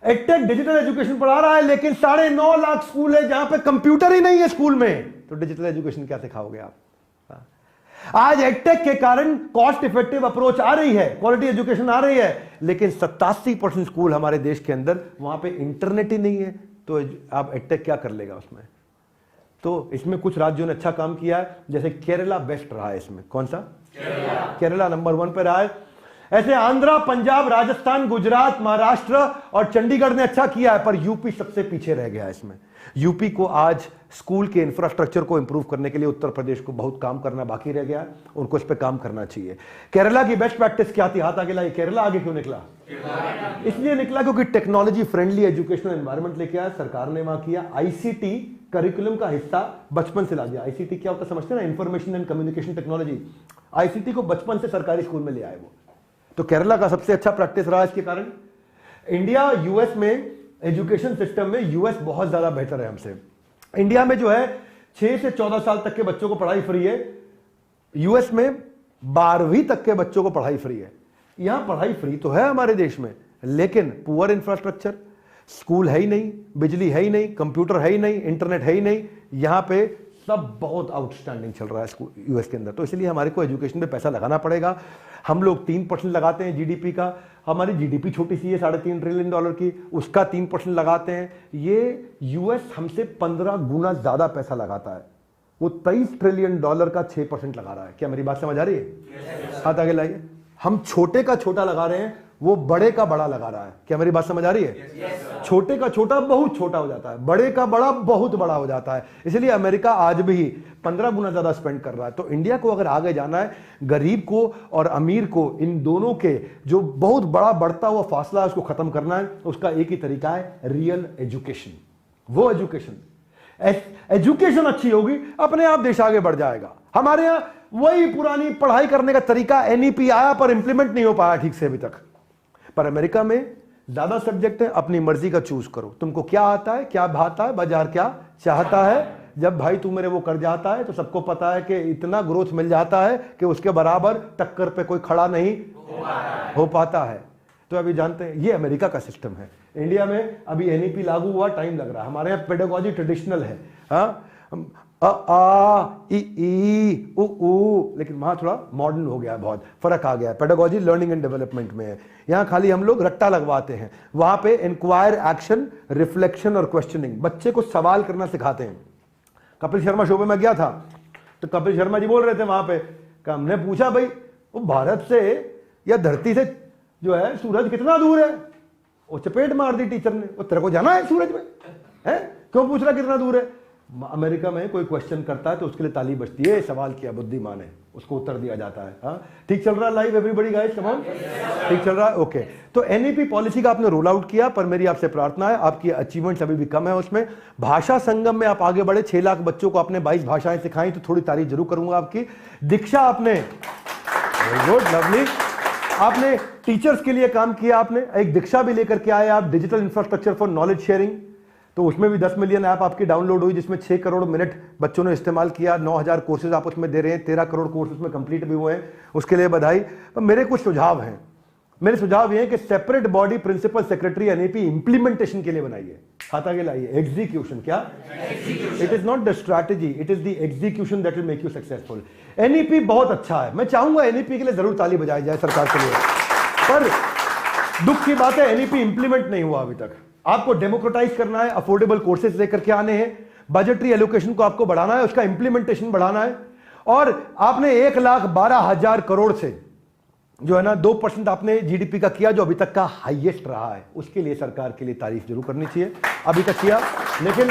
एडटेक डिजिटल एजुकेशन पढ़ा रहा है, लेकिन 9.5 लाख स्कूल है जहां पे कंप्यूटर ही नहीं है स्कूल में, तो डिजिटल एजुकेशन क्या सिखाओगे आप? आज एडटेक के कारण कॉस्ट इफेक्टिव अप्रोच आ रही है, क्वालिटी एजुकेशन आ रही है, लेकिन 87% स्कूल हमारे देश के अंदर वहां पे इंटरनेट ही नहीं है, तो आप एडटेक क्या कर लेगा उसमें? तो इसमें कुछ राज्यों ने अच्छा काम किया है, जैसे केरला बेस्ट रहा है इसमें। कौन सा? केरला नंबर 1 पे रहा है। ऐसे आंध्रा, पंजाब, राजस्थान, गुजरात, महाराष्ट्र और चंडीगढ़ ने अच्छा किया है, पर यूपी सबसे पीछे रह गया है इसमें। यूपी को आज स्कूल के इंफ्रास्ट्रक्चर को इंप्रूव करने के लिए उत्तर प्रदेश को बहुत काम करना बाकी रह गया है, उनको इस पे काम करना चाहिए। केरला की बेस्ट प्रैक्टिस क्या थी? हाथ आगे लाइए। केरला आगे क्यों निकला? इसलिए निकला क्योंकि टेक्नोलॉजी फ्रेंडली एजुकेशनल एनवायरनमेंट लेके आया सरकार ने। वहां किया आईसीटी करिकुलम का हिस्सा बचपन से ला दिया। आईसीटी क्या होता है समझते हैं ना? Information and communication technology. ICT को बचपन से सरकारी स्कूल में ले आए वो। तो केरला का सबसे अच्छा प्रैक्टिस रहा इसके कारण। इंडिया यूएस में एजुकेशन सिस्टम में यूएस बहुत ज्यादा बेहतर है हमसे। इंडिया में जो है 6 से 14 साल तक के बच्चों को पढ़ाई फ्री है, यूएस में 12वीं तक के बच्चों को पढ़ाई फ्री है। यहां पढ़ाई फ्री तो है हमारे देश में, लेकिन पुअर इंफ्रास्ट्रक्चर, स्कूल है ही नहीं, बिजली है ही नहीं, कंप्यूटर है ही नहीं, इंटरनेट है ही नहीं। यहां पे सब बहुत आउटस्टैंडिंग चल रहा है स्कूल यूएस के अंदर। तो इसलिए हमारे को एजुकेशन पे पैसा लगाना पड़ेगा। हम लोग 3% लगाते हैं जीडीपी का। हमारी जीडीपी छोटी सी है, $3.5 ट्रिलियन की, उसका 3% लगाते हैं। ये यूएस हमसे 15 गुना ज्यादा पैसा लगाता है। वो $23 ट्रिलियन का 6% लगा रहा है। क्या मेरी बात समझ आ रही है? हाथ आगे लाइए। हम छोटे का छोटा लगा रहे हैं, वो बड़े का बड़ा लगा रहा है। क्या मेरी बात समझ आ रही है? छोटे का छोटा बहुत छोटा हो जाता है, बड़े का बड़ा बहुत बड़ा हो जाता है। इसलिए अमेरिका आज भी 15 गुना ज्यादा स्पेंड कर रहा है। तो इंडिया को अगर आगे जाना है, गरीब को और अमीर को, इन दोनों के जो बहुत बड़ा बढ़ता हुआ फासला है उसको खत्म करना है। उसका एक ही तरीका है, रियल एजुकेशन। वो एजुकेशन अच्छी होगी, अपने आप देश आगे बढ़ जाएगा। हमारे यहां वही पुरानी पढ़ाई करने का तरीका एनईपी आया, पर इंप्लीमेंट नहीं हो पाया ठीक से अभी तक। पर अमेरिका में ज्यादा सब्जेक्ट है, अपनी मर्जी का चूज करो। तुमको क्या आता है, क्या भाता है, बाजार क्या चाहता है। जब भाई तू मेरे वो कर जाता है तो सबको पता है कि इतना ग्रोथ मिल जाता है कि उसके बराबर टक्कर पे कोई खड़ा नहीं हो पाता है। तो अभी जानते हैं ये अमेरिका का सिस्टम है। इंडिया में अभी एनईपी लागू हुआ, टाइम लग रहा है। हमारे यहाँ पेडागोजी ट्रेडिशनल है, ई उ, लेकिन वहां थोड़ा मॉडर्न हो गया, बहुत फर्क आ गया। पेडागोजी लर्निंग एंड डेवलपमेंट में है। यहां खाली हम लोग रट्टा लगवाते हैं, वहां पे इंक्वायर, एक्शन, रिफ्लेक्शन और क्वेश्चनिंग, बच्चे को सवाल करना सिखाते हैं। कपिल शर्मा शो पे मैं गया था, तो कपिल शर्मा जी बोल रहे थे वहां पे, हमने पूछा भाई वो भारत से या धरती से जो है सूरज कितना दूर है? वो चपेट मार दी टीचर ने, वो तेरे को जाना है सूरज में है? क्यों पूछ रहा कितना दूर है? अमेरिका में कोई क्वेश्चन करता है तो उसके लिए ताली बजती है, सवाल किया बुद्धिमान है, उसको उत्तर दिया जाता है। हाँ ठीक चल रहा है live everybody guys, come on, ठीक चल रहा है, ओके। तो एनईपी पॉलिसी का आपने रोल आउट किया, पर मेरी आपसे प्रार्थना है, आपकी अचीवमेंट्स अभी भी कम है उसमें। भाषा संगम में आप आगे बढ़े, 6 लाख बच्चों को आपने 22 भाषाएं सिखाई, तो थोड़ी तारीफ जरूर करूंगा आपकी। दीक्षा आपने, गुड, लवली, आपने टीचर्स के लिए काम किया, आपने एक दीक्षा भी लेकर के आए आप, digital infrastructure for knowledge sharing. तो उसमें भी 10 मिलियन ऐप आपकी डाउनलोड हुई, जिसमें 6 करोड़ मिनट बच्चों ने इस्तेमाल किया। 9,000 कोर्सेज आप उसमें दे रहे हैं, 13 करोड़ कोर्स उसमें कंप्लीट भी हुए हैं, उसके लिए बधाई। पर मेरे कुछ सुझाव हैं। मेरे सुझाव ये है कि separate body principal secretary NEP implementation के लिए बनाइए। हाथ आगे लाइए। एग्जीक्यूशन, क्या? It is not the strategy, it is the execution that will make you successful. NEP बहुत अच्छा है, मैं चाहूंगा एनईपी के लिए जरूर ताली बजाई जाए सरकार के लिए, पर दुख की बात है एनईपी इंप्लीमेंट नहीं हुआ अभी तक। आपको डेमोक्रेटाइज करना है, अफोर्डेबल कोर्सेज लेकर के आने हैं, बजटरी एलोकेशन को आपको बढ़ाना है, उसका इंप्लीमेंटेशन बढ़ाना है। और आपने 1,12,000 करोड़ से जो है ना 2% आपने जीडीपी का किया, जो अभी तक का हाईएस्ट रहा है। उसके लिए सरकार के लिए तारीफ जरूर करनी चाहिए, अभी तक किया। लेकिन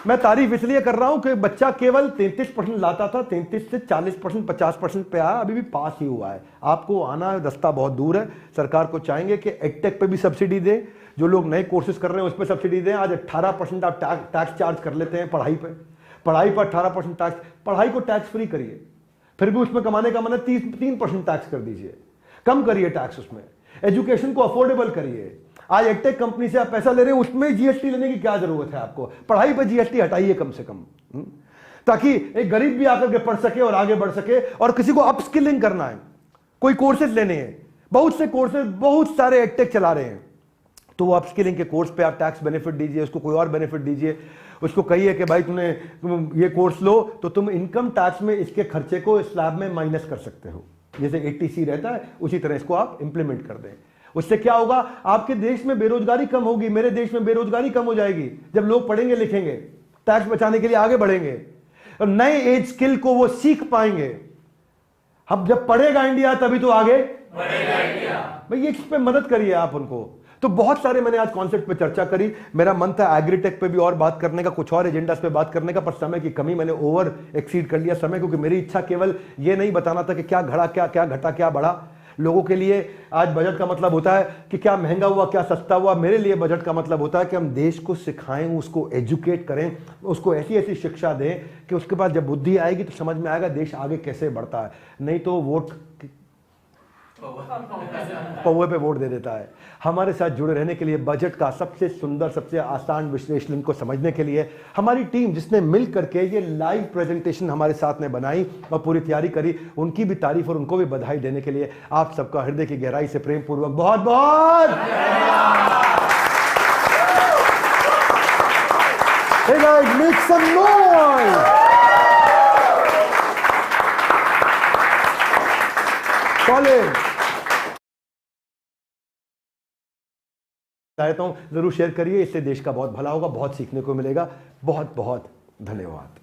मैं तारीफ इसलिए कर रहा हूं कि बच्चा केवल 33% लाता था, 33 से 40%, 50% पे आया, अभी भी पास ही हुआ है। आपको आना रास्ता बहुत दूर है। सरकार को चाहेंगे कि एडटेक पे भी सब्सिडी दें, जो लोग नए कोर्सेज कर रहे हैं उस पर सब्सिडी दें। आज 18% आप टैक्स चार्ज कर लेते हैं पढ़ाई पे, पढ़ाई पर 18% टैक्स, पढ़ाई को टैक्स फ्री करिए, फिर भी उसमें कमाने का मन है 3% टैक्स कर दीजिए, कम करिए टैक्स उसमें। एजुकेशन को अफोर्डेबल करिए। आज एडटेक कंपनी से आप पैसा ले रहे हैं, उसमें जीएसटी लेने की क्या जरूरत है आपको? पढ़ाई पर जीएसटी हटाइए कम से कम, ताकि एक गरीब भी आकर के पढ़ सके और आगे बढ़ सके। और किसी को अपस्किलिंग करना है, कोई कोर्सेज लेने हैं, बहुत से कोर्सेज बहुत सारे एडटेक चला रहे हैं, तो वो अपस्किलिंग के कोर्स पे आप टैक्स बेनिफिट दीजिए, उसको कोई और बेनिफिट दीजिए। उसको कहिए कि भाई तुम ये कोर्स लो तो तुम इनकम टैक्स में इसके खर्चे को स्लैब में माइनस कर सकते हो, जैसे 80C रहता है उसी तरह इसको आप इंप्लीमेंट कर दें। उससे क्या होगा? आपके देश में बेरोजगारी कम होगी, मेरे देश में बेरोजगारी कम हो जाएगी। जब लोग पढ़ेंगे लिखेंगे टैक्स बचाने के लिए आगे बढ़ेंगे और नए एज स्किल को वो सीख पाएंगे। अब जब पढ़ेगा इंडिया तभी तो आगे बढ़ेगा इंडिया। भाई इस पे मदद करिए आप उनको। तो बहुत सारे मैंने आज कॉन्सेप्ट पे चर्चा करी। मेरा मन था एग्रीटेक पे भी और बात करने का, कुछ और एजेंडास पे बात करने का, पर समय की कमी, मैंने ओवर एक्सीड कर लिया समय, क्योंकि मेरी इच्छा केवल ये नहीं बताना था कि क्या घड़ा, क्या घटा, क्या बढ़ा। लोगों के लिए आज बजट का मतलब होता है कि क्या महंगा हुआ, क्या सस्ता हुआ। मेरे लिए बजट का मतलब होता है कि हम देश को सिखाएं, उसको एजुकेट करें, उसको ऐसी ऐसी शिक्षा दें कि उसके बाद जब बुद्धि आएगी तो समझ में आएगा देश आगे कैसे बढ़ता है। नहीं तो वोट पौवे पे वोट दे देता है। हमारे साथ जुड़े रहने के लिए, बजट का सबसे सुंदर, सबसे आसान विश्लेषण को समझने के लिए हमारी टीम जिसने मिल करके ये लाइव प्रेजेंटेशन हमारे साथ में बनाई और पूरी तैयारी करी, उनकी भी तारीफ और उनको भी बधाई देने के लिए आप सबका हृदय की गहराई से प्रेम पूर्वक बहुत बहुत Hey guys, make some noise! Solid! चाहता हूं जरूर शेयर करिए, इससे देश का बहुत भला होगा, बहुत सीखने को मिलेगा। बहुत बहुत धन्यवाद।